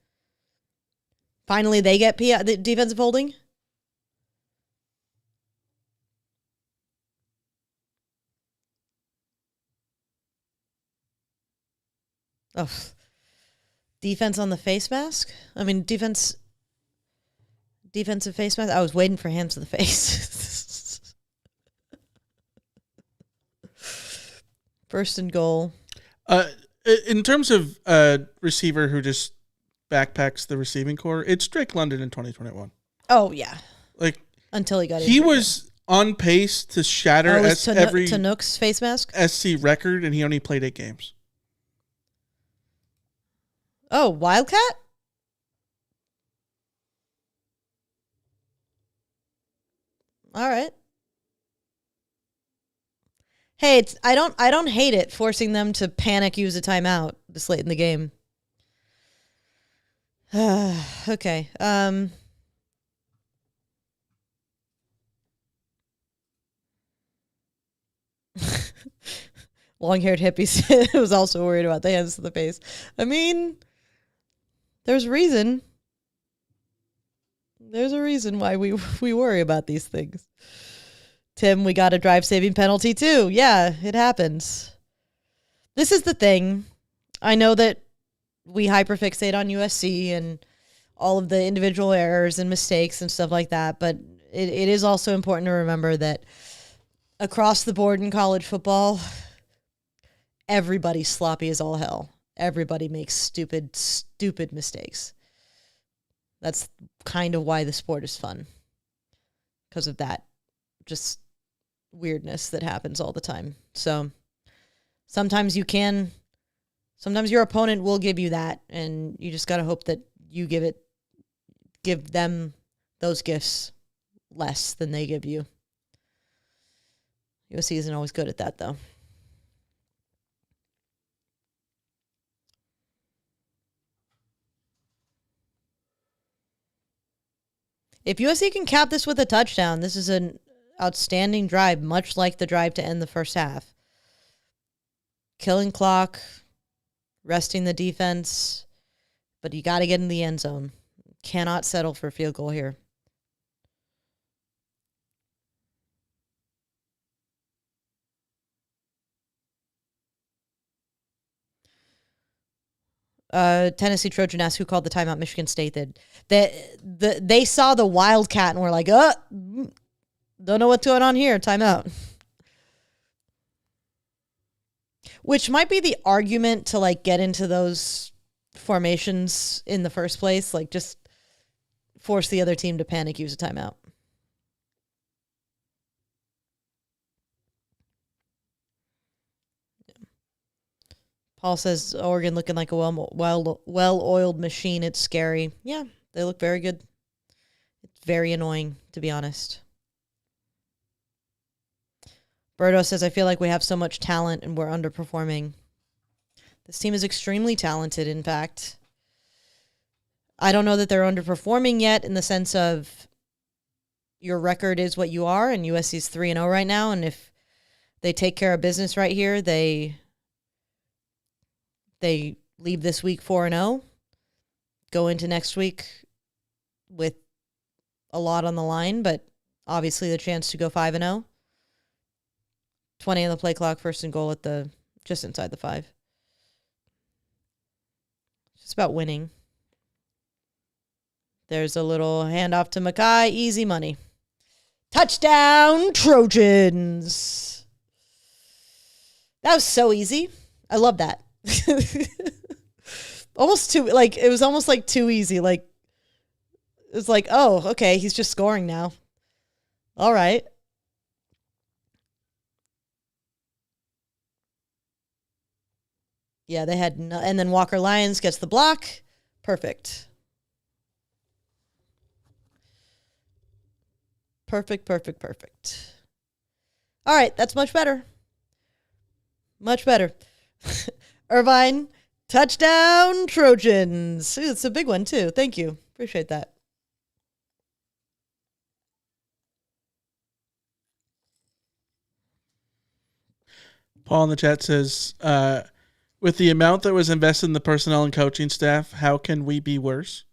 Finally, they get PI, the defensive holding. Oh. Defense on the face mask? I mean, defensive face mask? I was waiting for hands to the face. 1st and goal. In terms of receiver who just backpacks the receiving core, it's Drake London in 2021. Oh, yeah. Until he got injured. He was on pace to shatter every Tanook's face mask? SC record, and he only played 8 games. Oh, Wildcat? All right. Hey, I don't hate it forcing them to panic use a timeout this late in the game. Okay. Long-haired hippies was also worried about the hands to the face. I mean, there's a reason. There's a reason why we worry about these things. Tim, we got a drive-saving penalty too. Yeah, it happens. this is the thing. I know that we hyperfixate on USC and all of the individual errors and mistakes and stuff like that, but it is also important to remember that across the board in college football, everybody's sloppy as all hell. Everybody makes stupid mistakes. That's kind of why the sport is fun. Because of that just weirdness that happens all the time. So sometimes your opponent will give you that, and you just got to hope that you give them those gifts less than they give you. USC isn't always good at that, though. If USC can cap this with a touchdown, this is an outstanding drive, much like the drive to end the first half. Killing clock, resting the defense, but you got to get in the end zone. Cannot settle for a field goal here. Tennessee Trojan asked who called the timeout. Michigan State did. They saw the Wildcat and were like, don't know what's going on here. Timeout. Which might be the argument to like get into those formations in the first place. Like just force the other team to panic, use a timeout. Paul says Oregon looking like a well-oiled machine. It's scary. Yeah, they look very good. It's very annoying, to be honest. Berto says, I feel like we have so much talent and we're underperforming. This team is extremely talented, in fact. I don't know that they're underperforming yet in the sense of your record is what you are, and USC's 3-0 right now, and if they take care of business right here, they leave this week 4-0, go into next week with a lot on the line, but obviously the chance to go 5-0. 20 on the play clock, first and goal at just inside the 5. It's just about winning. There's a little handoff to Mackay, easy money. Touchdown, Trojans. That was so easy. I love that. Almost too, like, it was almost like too easy. Like, it was like, oh, okay, he's just scoring now. All right. Yeah, they had, and then Walker Lyons gets the block. Perfect. Perfect. All right, that's much better. Much better. Irvine, touchdown, Trojans. Ooh, it's a big one, too. Thank you. Appreciate that. Paul in the chat says, with the amount that was invested in the personnel and coaching staff, how can we be worse?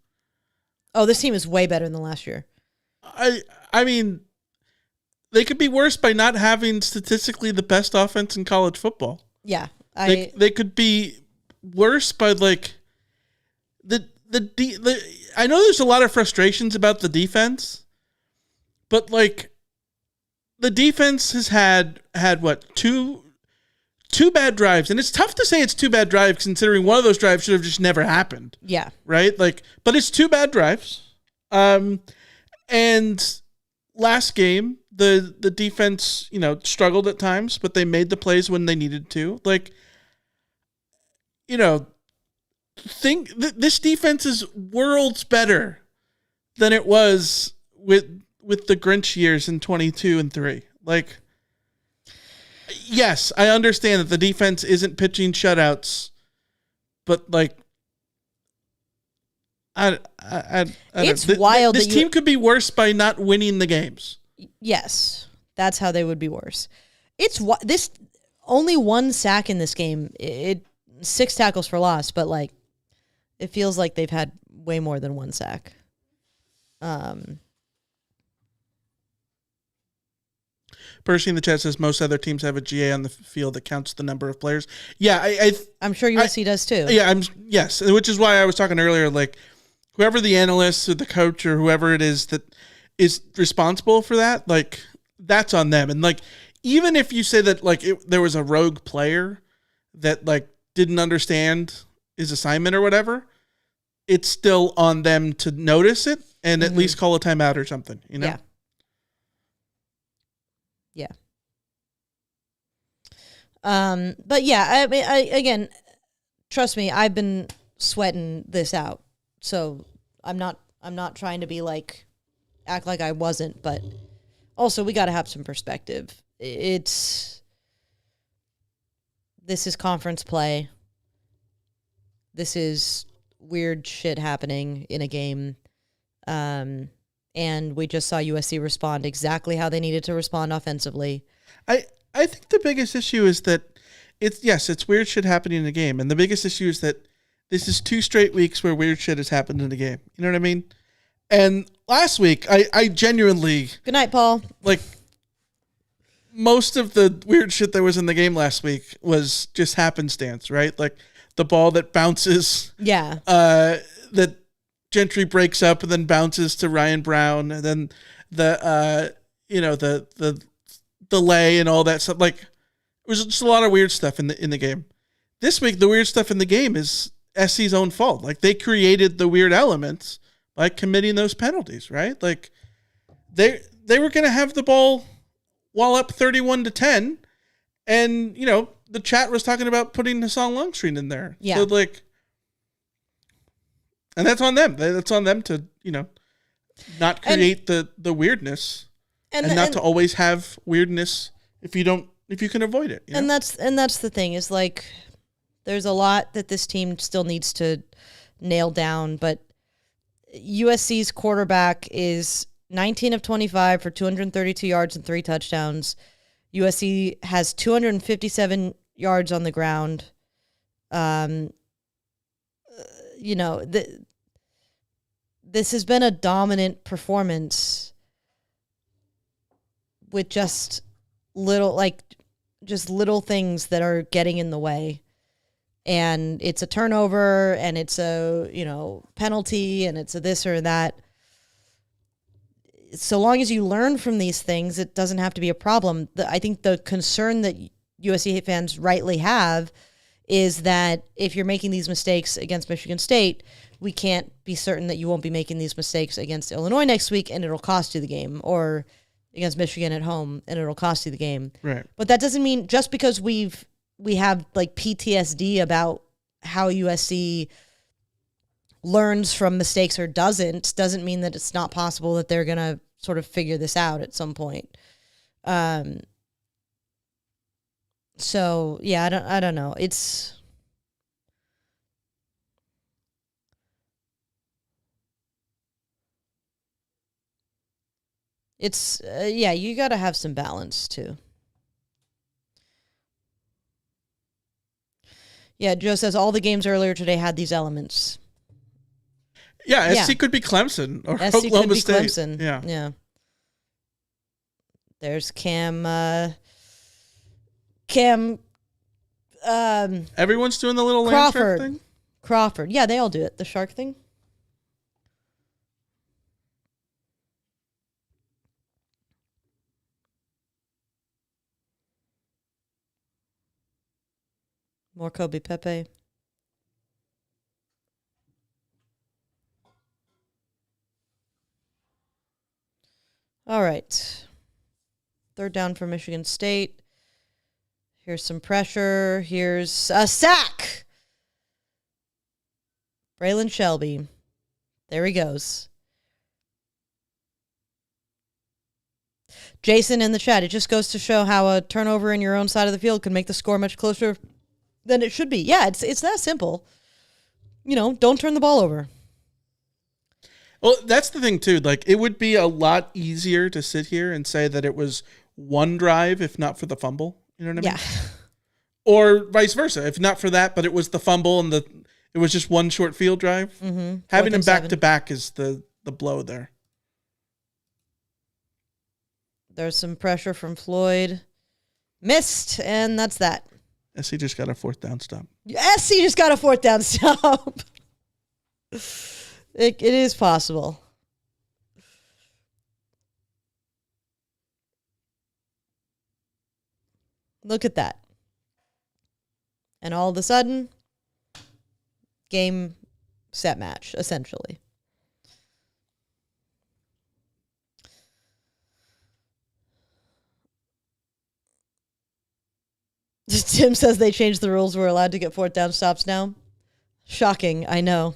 Oh, this team is way better than last year. I mean, they could be worse by not having statistically the best offense in college football. Yeah. They could be worse by like the I know there's a lot of frustrations about the defense, but like the defense has had what, two bad drives, and it's tough to say it's two bad drives considering one of those drives should have just never happened. Yeah. Right? Like, but it's two bad drives. And last game, the defense, struggled at times, but they made the plays when they needed to. Like, think this defense is worlds better than it was with the Grinch years in 22 and 3. Like, yes, I understand that the defense isn't pitching shutouts, but like, it's wild. This team could be worse by not winning the games. Yes, that's how they would be worse. This only one sack in this game. 6 tackles for loss, but like, it feels like they've had way more than one sack. Percy in the chat says most other teams have a GA on the field that counts the number of players. Yeah, I'm sure USC does too. Yeah, yes, which is why I was talking earlier. Like, whoever the analyst or the coach or whoever it is that is responsible for that, like, that's on them. And like, even if you say that like there was a rogue player that like didn't understand his assignment or whatever, it's still on them to notice it and at least call a timeout or something, you know? Yeah. But yeah, I mean, again, trust me, I've been sweating this out. So I'm not trying to be like, act like I wasn't, but also we got to have some perspective. This is conference play. This is weird shit happening in a game. And we just saw USC respond exactly how they needed to respond offensively. I think the biggest issue is that it's weird shit happening in a game. And the biggest issue is that this is 2 straight weeks where weird shit has happened in a game. You know what I mean? And last week, I genuinely... Good night, Paul. Like, most of the weird shit that was in the game last week was just happenstance, right? Like, the ball that bounces... Yeah. That Gentry breaks up and then bounces to Ryan Brown. And then the delay and all that stuff. Like, it was just a lot of weird stuff in the game. This week, the weird stuff in the game is SC's own fault. Like, they created the weird elements by committing those penalties, right? Like, they were going to have the ball while up 31-10, and, you know, the chat was talking about putting Hassan Longstreet in there. Yeah. So, like, and that's on them. That's on them to, you know, not create the weirdness and not to always have weirdness if you can avoid it. You know? And that's the thing is, like, there's a lot that this team still needs to nail down, but USC's quarterback is 19 of 25 for 232 yards and 3 touchdowns. USC has 257 yards on the ground. You know, this has been a dominant performance with just little things that are getting in the way. And it's a turnover, and it's a, you know, penalty, and it's a this or that. So long as you learn from these things, it doesn't have to be a problem. I think the concern that USC fans rightly have is that if you're making these mistakes against Michigan State, we can't be certain that you won't be making these mistakes against Illinois next week, and it'll cost you the game, or against Michigan at home, and it'll cost you the game. Right. But that doesn't mean just because we have like PTSD about how USC learns from mistakes or doesn't mean that it's not possible that they're going to sort of figure this out at some point. So yeah, I don't know. It's yeah, you got to have some balance too. Yeah, Joe says all the games earlier today had these elements. Yeah, SC could be Clemson or SC Oklahoma could be State. Clemson. Yeah. There's Cam. Everyone's doing the little land shark thing. Crawford. Yeah, they all do it. The shark thing. More Kobe Pepe. All right. 3rd down for Michigan State. Here's some pressure. Here's a sack. Braylon Shelby. There he goes. Jason in the chat. It just goes to show how a turnover in your own side of the field can make the score much closer than it should be. Yeah, it's that simple. You know, don't turn the ball over. Well, that's the thing too. Like, it would be a lot easier to sit here and say that it was one drive if not for the fumble. You know what I mean? Yeah. Or vice versa. If not for that, but it was the fumble and it was just one short field drive. Mm-hmm. Having them back to back is the blow there. There's some pressure from Floyd. Missed, and that's that. SC just got a 4th down stop. SC just got a 4th down stop. It is possible. Look at that. And all of a sudden, game, set, match, essentially. Tim says they changed the rules. We're allowed to get 4th down stops now. Shocking, I know.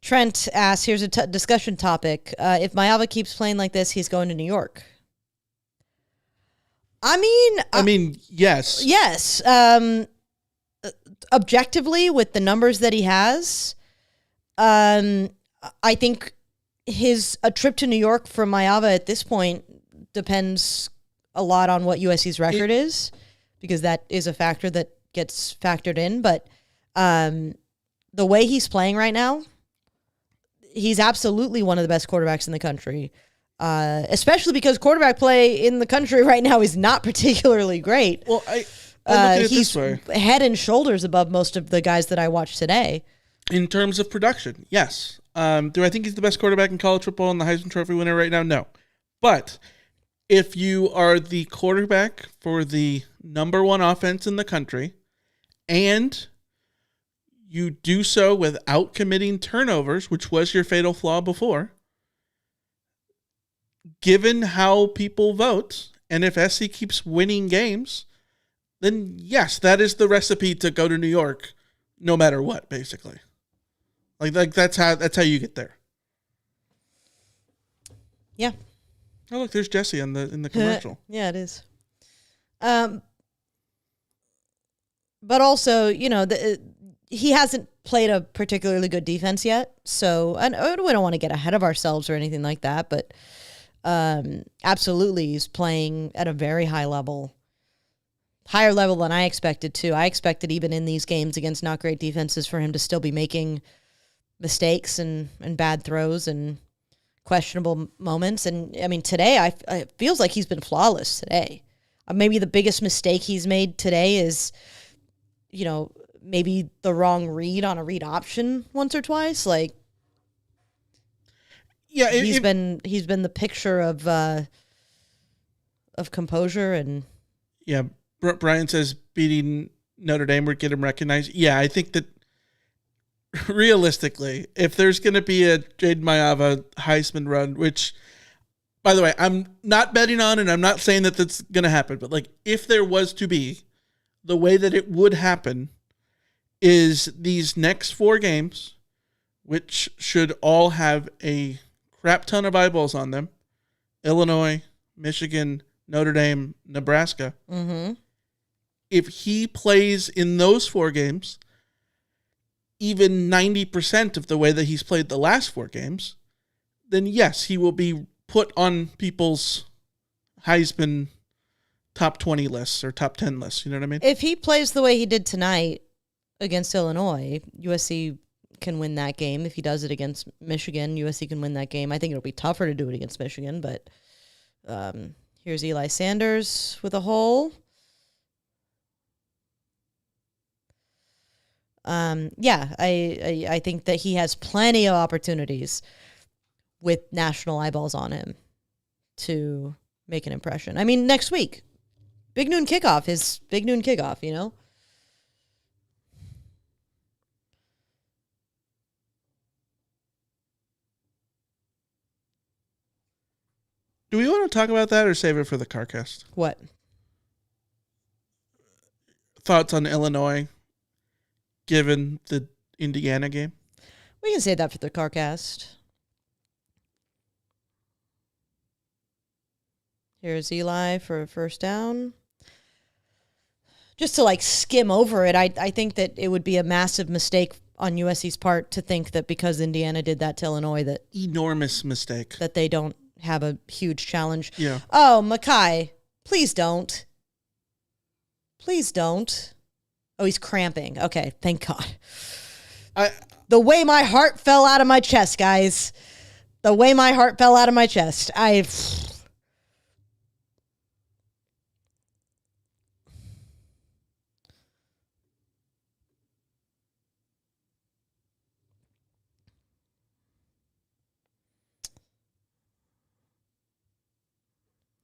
Trent asks, here's a discussion topic. If Maeva keeps playing like this, he's going to New York. I mean, yes. Yes. Objectively, with the numbers that he has, I think a trip to New York for Maeva at this point depends a lot on what USC's record is, because that is a factor that gets factored in. But the way he's playing right now, he's absolutely one of the best quarterbacks in the country, especially because quarterback play in the country right now is not particularly great. Well, I look at it he's this way. Head and shoulders above most of the guys that I watched today. In terms of production, yes. Do I think he's the best quarterback in college football and the Heisman Trophy winner right now? No. But if you are the quarterback for the number 1 offense in the country and you do so without committing turnovers, which was your fatal flaw before, given how people vote, and if SC keeps winning games, then yes, that is the recipe to go to New York no matter what, basically. Like that's how you get there. Yeah. Oh, look, there's Jesse in the commercial. Yeah, it is. But also, he hasn't played a particularly good defense yet. So, and we don't want to get ahead of ourselves or anything like that. But absolutely, he's playing at a very high level. Higher level than I expected to. I expected even in these games against not great defenses for him to still be making mistakes and bad throws and questionable moments. And I mean, today, it feels like he's been flawless today. Maybe the biggest mistake he's made today is, maybe the wrong read on a read option once or twice. Like, yeah, he's been the picture of composure and yeah. Brian says beating Notre Dame would get him recognized. Yeah, I think that realistically, if there's going to be a Jaden Maeva Heisman run, which, by the way, I'm not betting on, and I'm not saying that that's going to happen, but like if there was to be, the way that it would happen is these next 4 games, which should all have a crap ton of eyeballs on them: Illinois, Michigan, Notre Dame, Nebraska. Mm-hmm. If he plays in those 4 games, even 90% of the way that he's played the last 4 games, then yes, he will be put on people's Heisman top 20 lists or top 10 lists. You know what I mean? If he plays the way he did tonight against Illinois, USC can win that game. If he does it against Michigan, USC can win that game. I think it'll be tougher to do it against Michigan, but here's Eli Sanders with a hole. I think that he has plenty of opportunities with national eyeballs on him to make an impression. I mean, next week, big noon kickoff, Do we want to talk about that or save it for the CarCast? What? Thoughts on Illinois given the Indiana game? We can save that for the CarCast. Here's Eli for a first down. Just to skim over it, I think that it would be a massive mistake on USC's part to think that because Indiana did that to Illinois that enormous mistake that they don't have a huge challenge. Yeah. Oh, Mackay, please don't. Please don't. Oh, he's cramping. Okay, thank God. The way my heart fell out of my chest, guys. The way my heart fell out of my chest.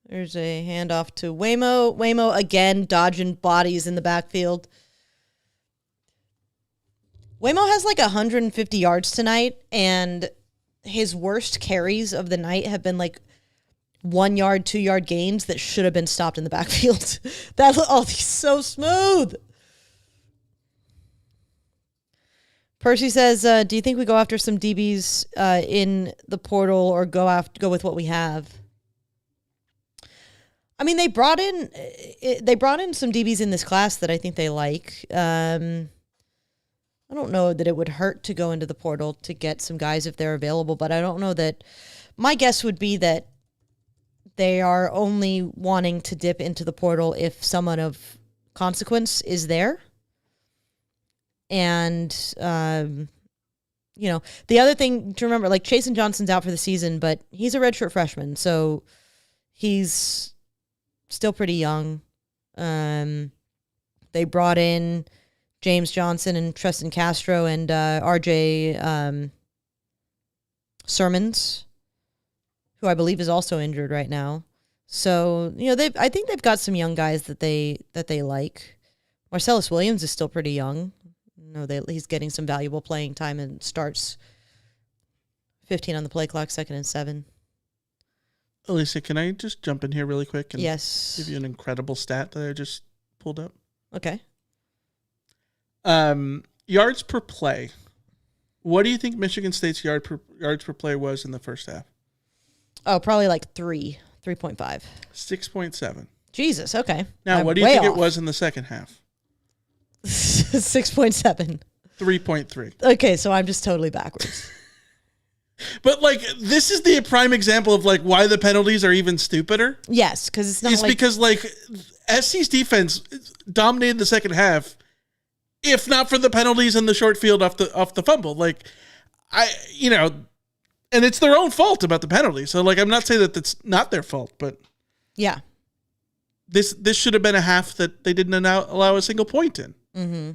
There's a handoff to Waymo. Waymo again dodging bodies in the backfield. Waymo has like 150 yards tonight, and his worst carries of the night have been like 1 yard, 2 yard gains that should have been stopped in the backfield. He's so smooth. Percy says, do you think we go after some DBs in the portal or go with what we have? I mean, they brought in some DBs in this class that I think they like. I don't know that it would hurt to go into the portal to get some guys if they're available, but I don't know that. My guess would be that they are only wanting to dip into the portal if someone of consequence is there. And, the other thing to remember, like Chasen Johnson's out for the season, but he's a redshirt freshman, so he's still pretty young. They brought in James Johnson and Tristan Castro and RJ Sermons, who I believe is also injured right now. So, I think they've got some young guys that they like. Marcellus Williams is still pretty young. He's getting some valuable playing time and starts 15 on the play clock, 2nd and 7. Alicia, can I just jump in here really quick and yes, give you an incredible stat that I just pulled up? Okay. Yards per play. What do you think Michigan State's yards per play was in the first half? Oh, probably like 3.5. 6.7. Jesus, okay. Now, what do you think it was in the second half? 6.7. 3.3. Okay, so I'm just totally backwards. But, this is the prime example of, why the penalties are even stupider. Yes, because it's not because, SC's defense dominated the second half, if not for the penalties and the short field off the fumble. And it's their own fault about the penalty. So, I'm not saying that that's not their fault, but... Yeah. This should have been a half that they didn't allow a single point in. Mm-hmm.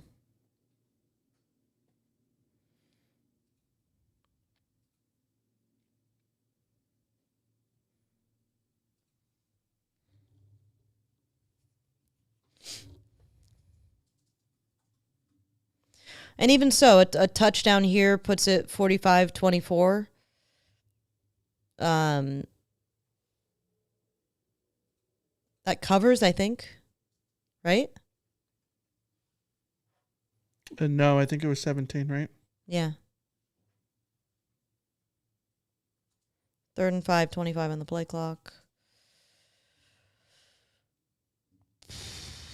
And even so, a touchdown here puts it 45-24. That covers, I think, right? No, I think it was 17, right? Yeah. 3rd and 5, 25 on the play clock.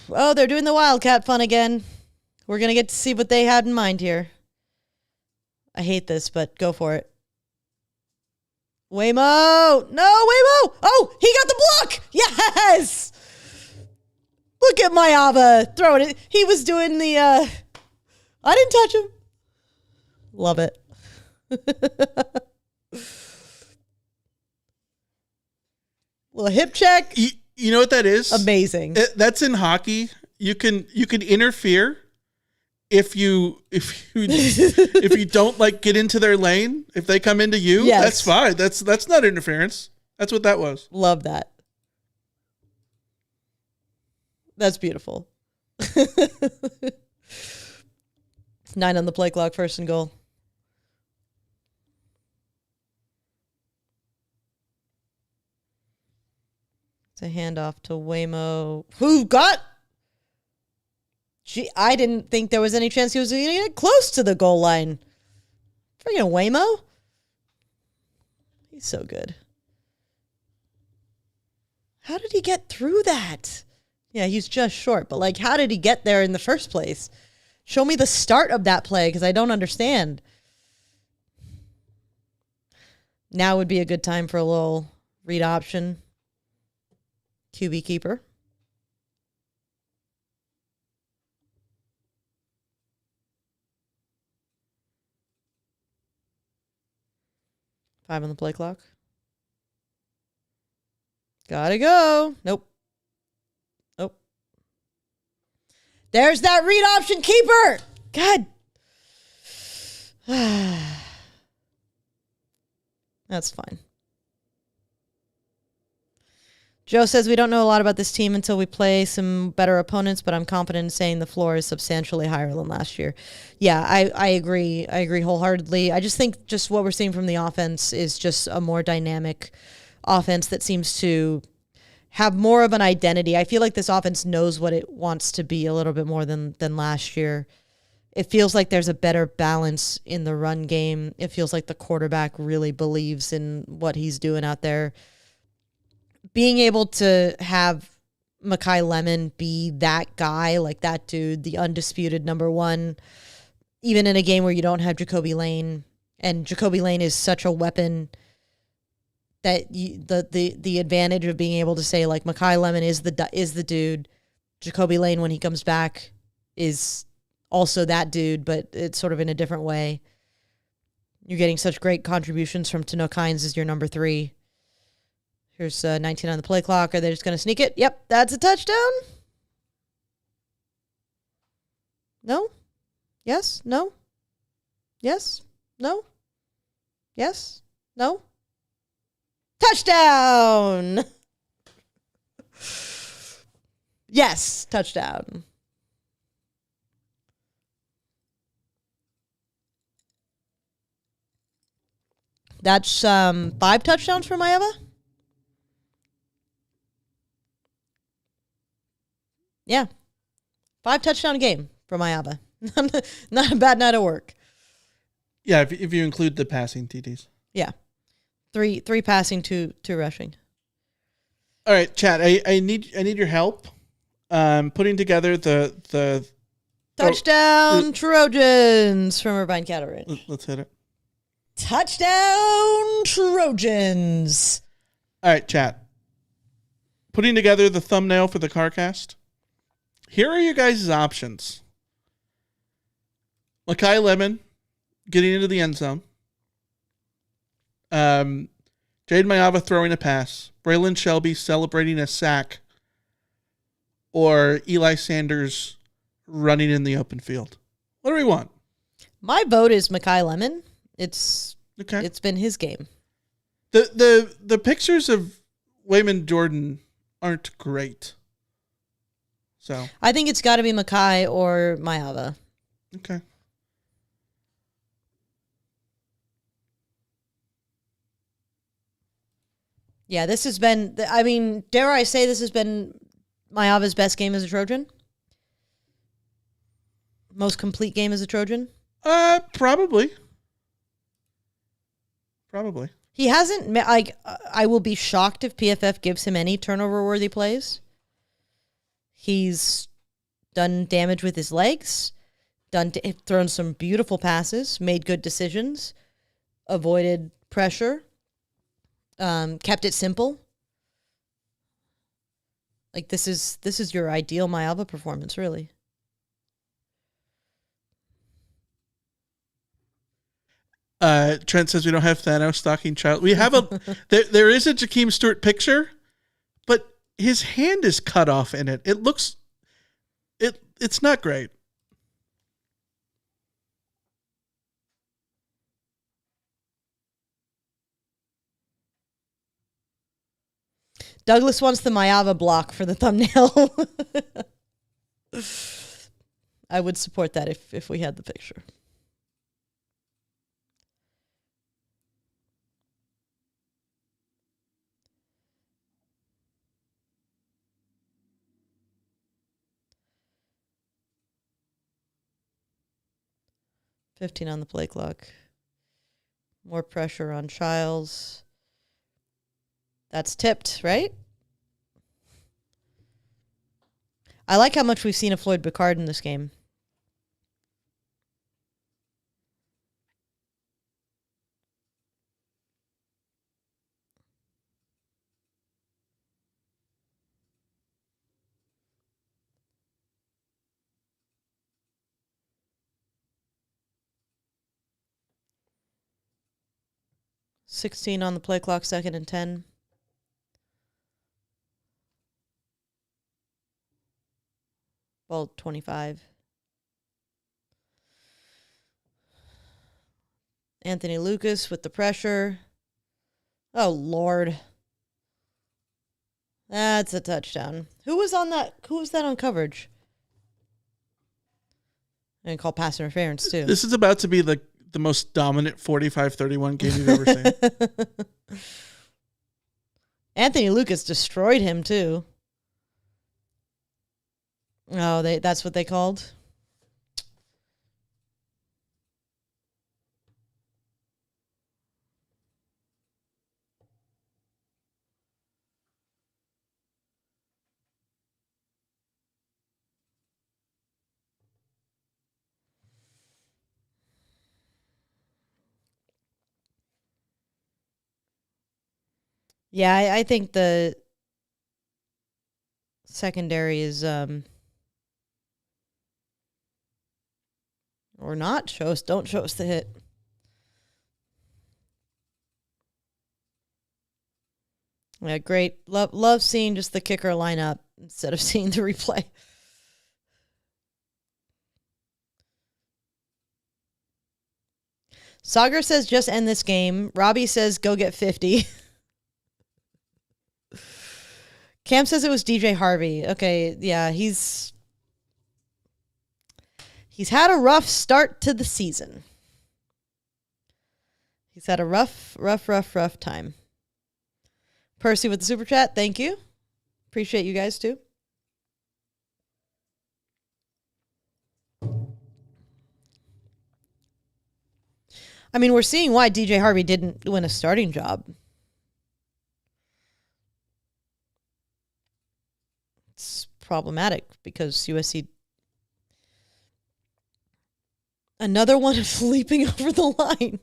Oh, they're doing the Wildcat fun again. We're going to get to see what they had in mind here. I hate this, but go for it. Waymo! No, Waymo! Oh, he got the block! Yes! Look at my Ava throwing it. He was doing the, I didn't touch him. Love it. Little hip check. You know what that is? Amazing. That's in hockey. You can interfere if you don't get into their lane. If they come into you, yes. That's fine. That's not interference. That's what that was. Love that. That's beautiful. 9 on the play clock, 1st and goal. It's a handoff to Waymo, who got... I didn't think there was any chance he was going to get close to the goal line. Freaking Waymo. He's so good. How did he get through that? Yeah, he's just short, but how did he get there in the first place? Show me the start of that play because I don't understand. Now would be a good time for a little read option. QB keeper. Five on the play clock. Gotta go. Nope. There's that read option keeper. God. That's fine. Joe says we don't know a lot about this team until we play some better opponents, but I'm confident in saying the floor is substantially higher than last year. Yeah, I agree. I agree wholeheartedly. I just think just what we're seeing from the offense is just a more dynamic offense that seems to have more of an identity. I feel like this offense knows what it wants to be a little bit more than last year. It feels like there's a better balance in the run game. It feels like the quarterback really believes in what he's doing out there. Being able to have Mekhi Lemon be that guy, like that dude, the undisputed number one, even in a game where you don't have Jacoby Lane, and Jacoby Lane is such a weapon that the advantage of being able to say like Mekhi Lemon is the dude, Jacoby Lane when he comes back is also that dude, but it's sort of in a different way. You're getting such great contributions from Tanoch Hines as your number 3. Here's 19 on the play clock. Are they just going to sneak it? Yep, that's a touchdown. No? Yes? No? Yes? No? Yes? No? Touchdown! Yes, touchdown. That's 5 touchdowns for Maeva. Yeah. 5 touchdown game for Maeva. Not a bad night of work. Yeah, if you include the passing TDs. Yeah. 3 passing, 2 rushing. All right, chat. I need your help. Putting together the touchdown Trojans from Irvine Cattle Ranch. Let's hit it. Touchdown Trojans. All right, chat. Putting together the thumbnail for the CarCast. Here are your guys' options. Mekhi Lemon getting into the end zone. Jade Maeva throwing a pass. Braylon Shelby celebrating a sack. Or Eli Sanders running in the open field. What do we want? My vote is Mekhi Lemon. It's been his game. The pictures of Wayman Jordan aren't great. So I think it's got to be Mekhi or Maeva. Okay. Yeah, this has been, I mean, dare I say this has been Maeva's best game as a Trojan? Most complete game as a Trojan? Probably. He hasn't, I will be shocked if PFF gives him any turnover-worthy plays. He's done damage with his legs, thrown some beautiful passes, made good decisions, avoided pressure, kept it simple. Like this is your ideal Maeva performance, really. Trent says we don't have Thanos stalking child. We have there is a Jakeem Stewart picture, but his hand is cut off in it. It's not great. Douglas wants the Maeva block for the thumbnail. I would support that if we had the picture. $15 on the play clock. More pressure on Childs. That's tipped, right? I like how much we've seen of Floyd Picard in this game. $16 on the play clock, 2nd and 10. Well, 25. Anthony Lucas with the pressure. Oh, Lord. That's a touchdown. Who was on that? Who was that on coverage? And call pass interference, too. This is about to be the most dominant 45-31 game you've ever seen. Anthony Lucas destroyed him, too. Oh, that's what they called? Yeah, I think the secondary is or not. Don't show us the hit. Yeah, great. Love seeing just the kicker line up instead of seeing the replay. Sagar says just end this game. Robbie says go get 50. Cam says it was DJ Harvey. Okay, yeah, he's had a rough start to the season. He's had a rough time. Percy with the super chat, thank you. Appreciate you guys too. I mean, we're seeing why DJ Harvey didn't win a starting job. It's problematic because USC... Another one of leaping over the line.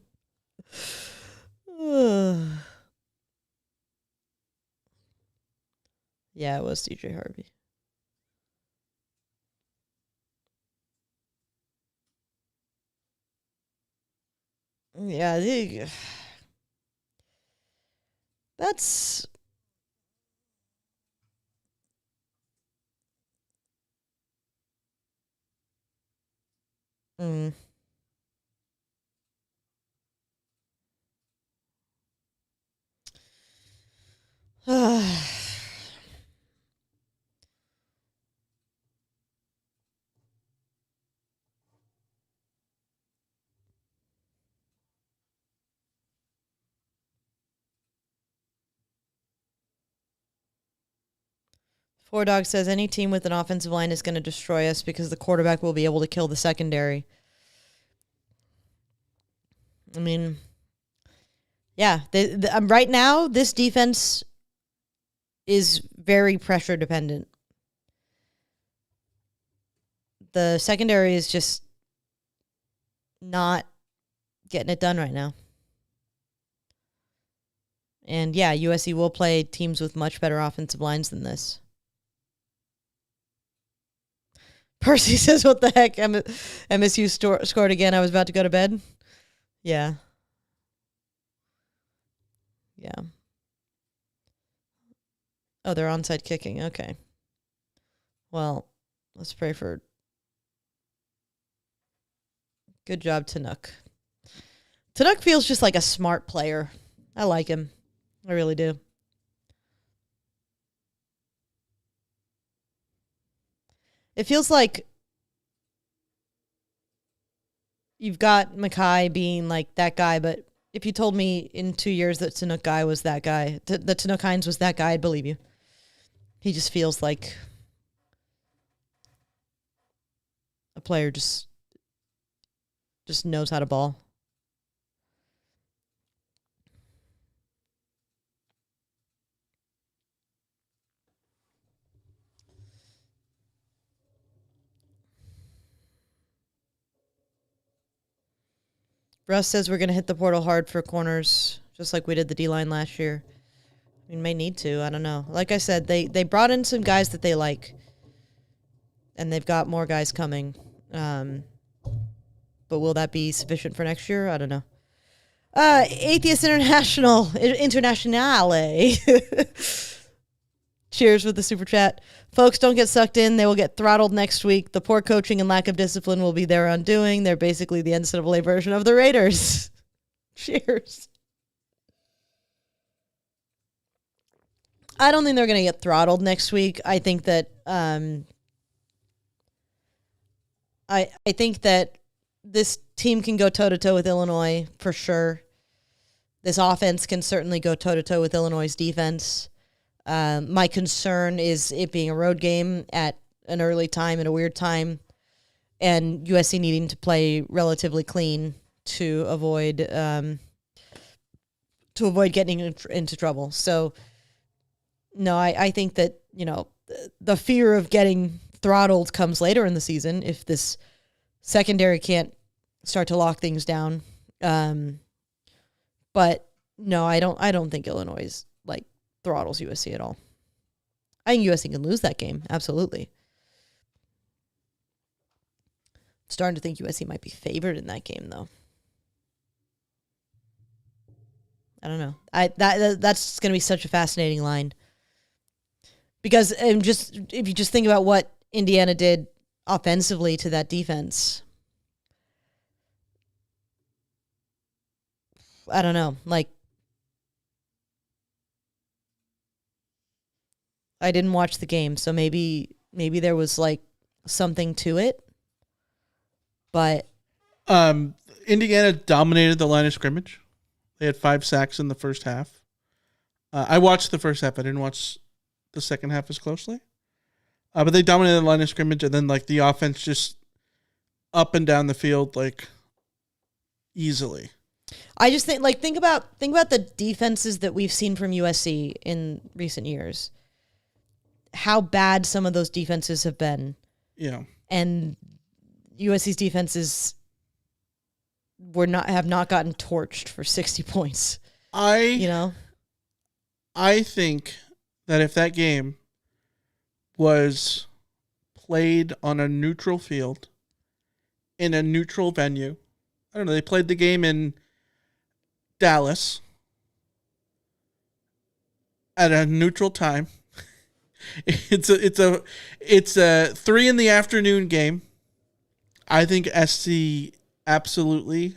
Yeah, it was DJ Harvey. Yeah, that's... Four Dog says any team with an offensive line is going to destroy us because the quarterback will be able to kill the secondary. I mean, yeah, right now this defense is very pressure dependent. The secondary is just not getting it done right now. And yeah, USC will play teams with much better offensive lines than this. Percy says, what the heck? MSU scored again. I was about to go to bed. Yeah. Yeah. Oh, they're onside kicking. Okay. Well, let's pray for... Good job, Tanuk. Tanuk feels just like a smart player. I like him. I really do. It feels like you've got Mackay being like that guy, but if you told me in 2 years that Tanuk guy was that guy, that Tanuk Hines was that guy, I'd believe you. He just feels like a player just knows how to ball. Russ says we're going to hit the portal hard for corners, just like we did the D-line last year. We may need to. I don't know. Like I said, they brought in some guys that they like, and they've got more guys coming. But will that be sufficient for next year? I don't know. Atheist Internationale. Cheers with the super chat. Folks, don't get sucked in. They will get throttled next week. The poor coaching and lack of discipline will be their undoing. They're basically the NCAA version of the Raiders. Cheers. I don't think they're going to get throttled next week. I think that I think that this team can go toe-to-toe with Illinois for sure. This offense can certainly go toe-to-toe with Illinois' defense. My concern is it being a road game at an early time, at a weird time, and USC needing to play relatively clean to avoid getting into trouble. So, no, I think that, the fear of getting throttled comes later in the season if this secondary can't start to lock things down. But no, I don't think Illinois throttles USC at all. I think USC can lose that game, absolutely. Starting to think USC might be favored in that game, though. I don't know. That's going to be such a fascinating line. Because if you just think about what Indiana did offensively to that defense, I don't know. I didn't watch the game, so maybe there was something to it. But Indiana dominated the line of scrimmage. They had 5 sacks in the first half. I watched the first half. I didn't watch the second half as closely. But they dominated the line of scrimmage, and then the offense just up and down the field easily. I just think about the defenses that we've seen from USC in recent years. How bad some of those defenses have been. Yeah. And USC's defenses have not gotten torched for 60 points. I think that if that game was played on a neutral field in a neutral venue, I don't know, they played the game in Dallas at a neutral time. It's a 3 p.m. game. I think SC absolutely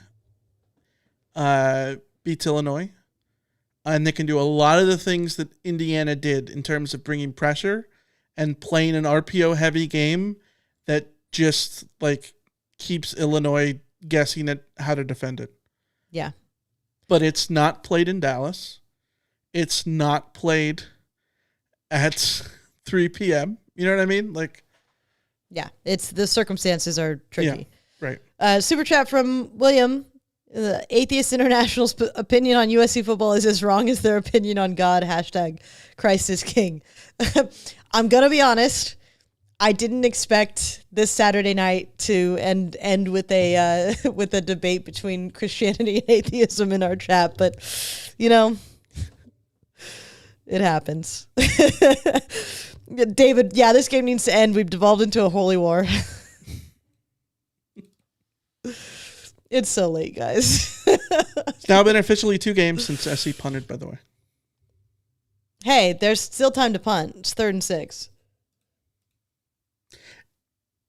beats Illinois, and they can do a lot of the things that Indiana did in terms of bringing pressure and playing an RPO heavy game that just keeps Illinois guessing at how to defend it. Yeah. But it's not played in Dallas. It's not played at 3 p.m. You know what I mean? Yeah, the circumstances are tricky. Yeah, right. Super chat from William. The Atheist International's opinion on USC football is as wrong as their opinion on God. # Christ is King. I'm going to be honest. I didn't expect this Saturday night to end with a debate between Christianity and atheism in our chat, but it happens. David, yeah, this game needs to end. We've devolved into a holy war. It's so late, guys. It's now been officially 2 games since SC punted, by the way. Hey, there's still time to punt. It's 3rd and 6.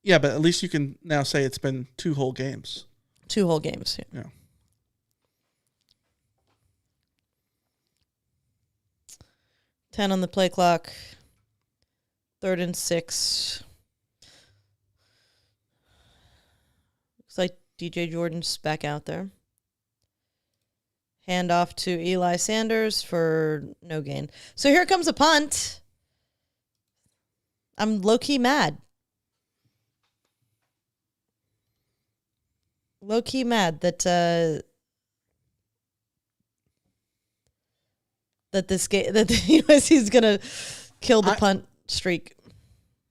Yeah, but at least you can now say it's been 2 whole games. 2 whole games, yeah. 10 on the play clock. 3rd and 6. Looks like DJ Jordan's back out there. Hand off to Eli Sanders for no gain. So here comes a punt. I'm low-key mad. Low-key mad that the USC is gonna kill the punt streak.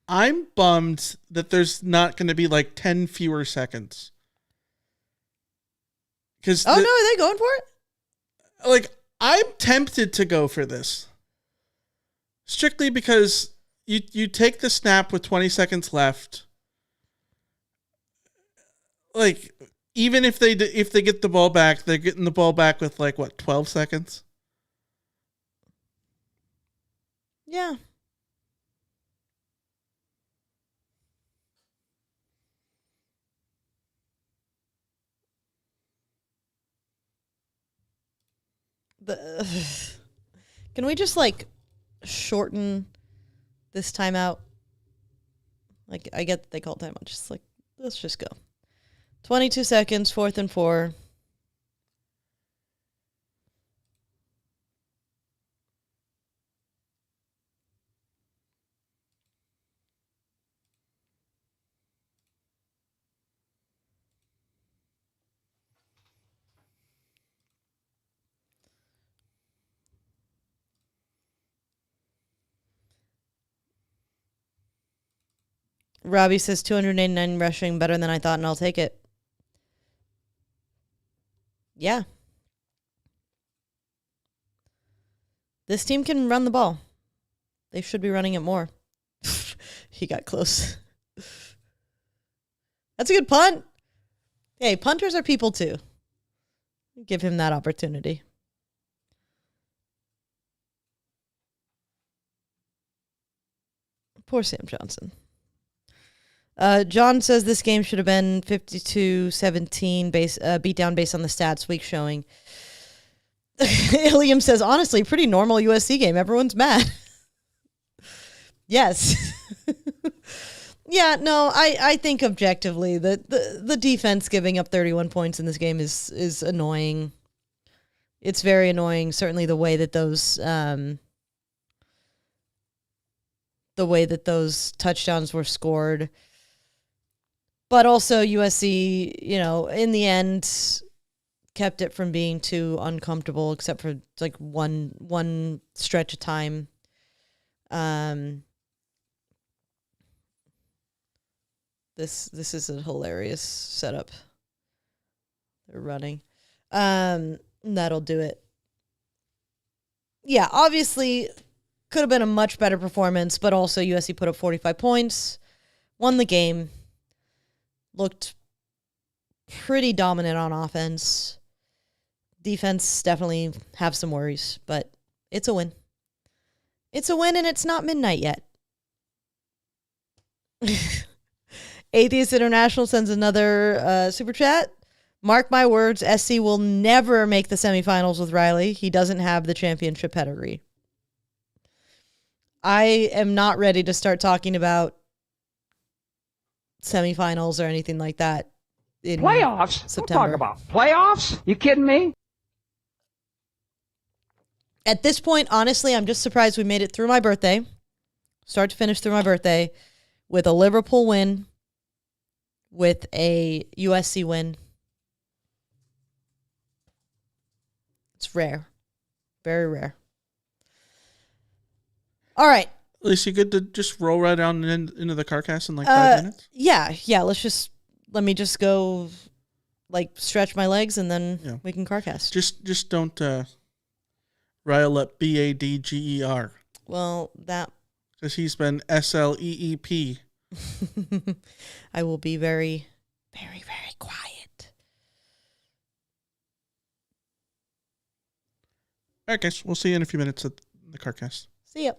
I'm bummed that there's not going to be 10 fewer seconds. No, are they going for it? I'm tempted to go for this, strictly because you take the snap with 20 seconds left. Even if they get the ball back, they're getting the ball back with 12 seconds. Yeah. Can we just shorten this timeout. Like, I get that they call timeout. Just like, let's just go. 22 seconds, 4th and 4. Robbie says 289 rushing, better than I thought, and I'll take it. Yeah. This team can run the ball. They should be running it more. He got close. That's a good punt. Hey, punters are people too. Give him that opportunity. Poor Sam Johnson. John says this game should have been 52-17 beat down based on the stats week showing. Ilium says, honestly, pretty normal USC game. Everyone's mad. Yes. Yeah, no, I think objectively the defense giving up 31 points in this game is annoying. It's very annoying. Certainly the way that those touchdowns were scored. But also USC, in the end, kept it from being too uncomfortable, except for like one stretch of time. This is a hilarious setup they're running. That'll do it. Yeah, obviously could have been a much better performance, but also USC put up 45 points, won the game. Looked pretty dominant on offense. Defense definitely have some worries, but it's a win. It's a win, and it's not midnight yet. Atheist International sends another super chat. Mark my words, SC will never make the semifinals with Riley. He doesn't have the championship pedigree. I am not ready to start talking about semifinals or anything like that in playoffs. September. Don't talk about playoffs. You kidding me? At this point, honestly, I'm just surprised we made it through my birthday, start to finish through my birthday, with a Liverpool win, with a USC win. It's rare. Very rare. All right. At least you get to just roll right down into the CarCast in like 5 minutes? Yeah. Let me just go, stretch my legs, and then we can CarCast. Just don't rile up BADGER. Well, that... Because he's been SLEEP. I will be very, very, very quiet. All right, guys. We'll see you in a few minutes at the CarCast. See ya.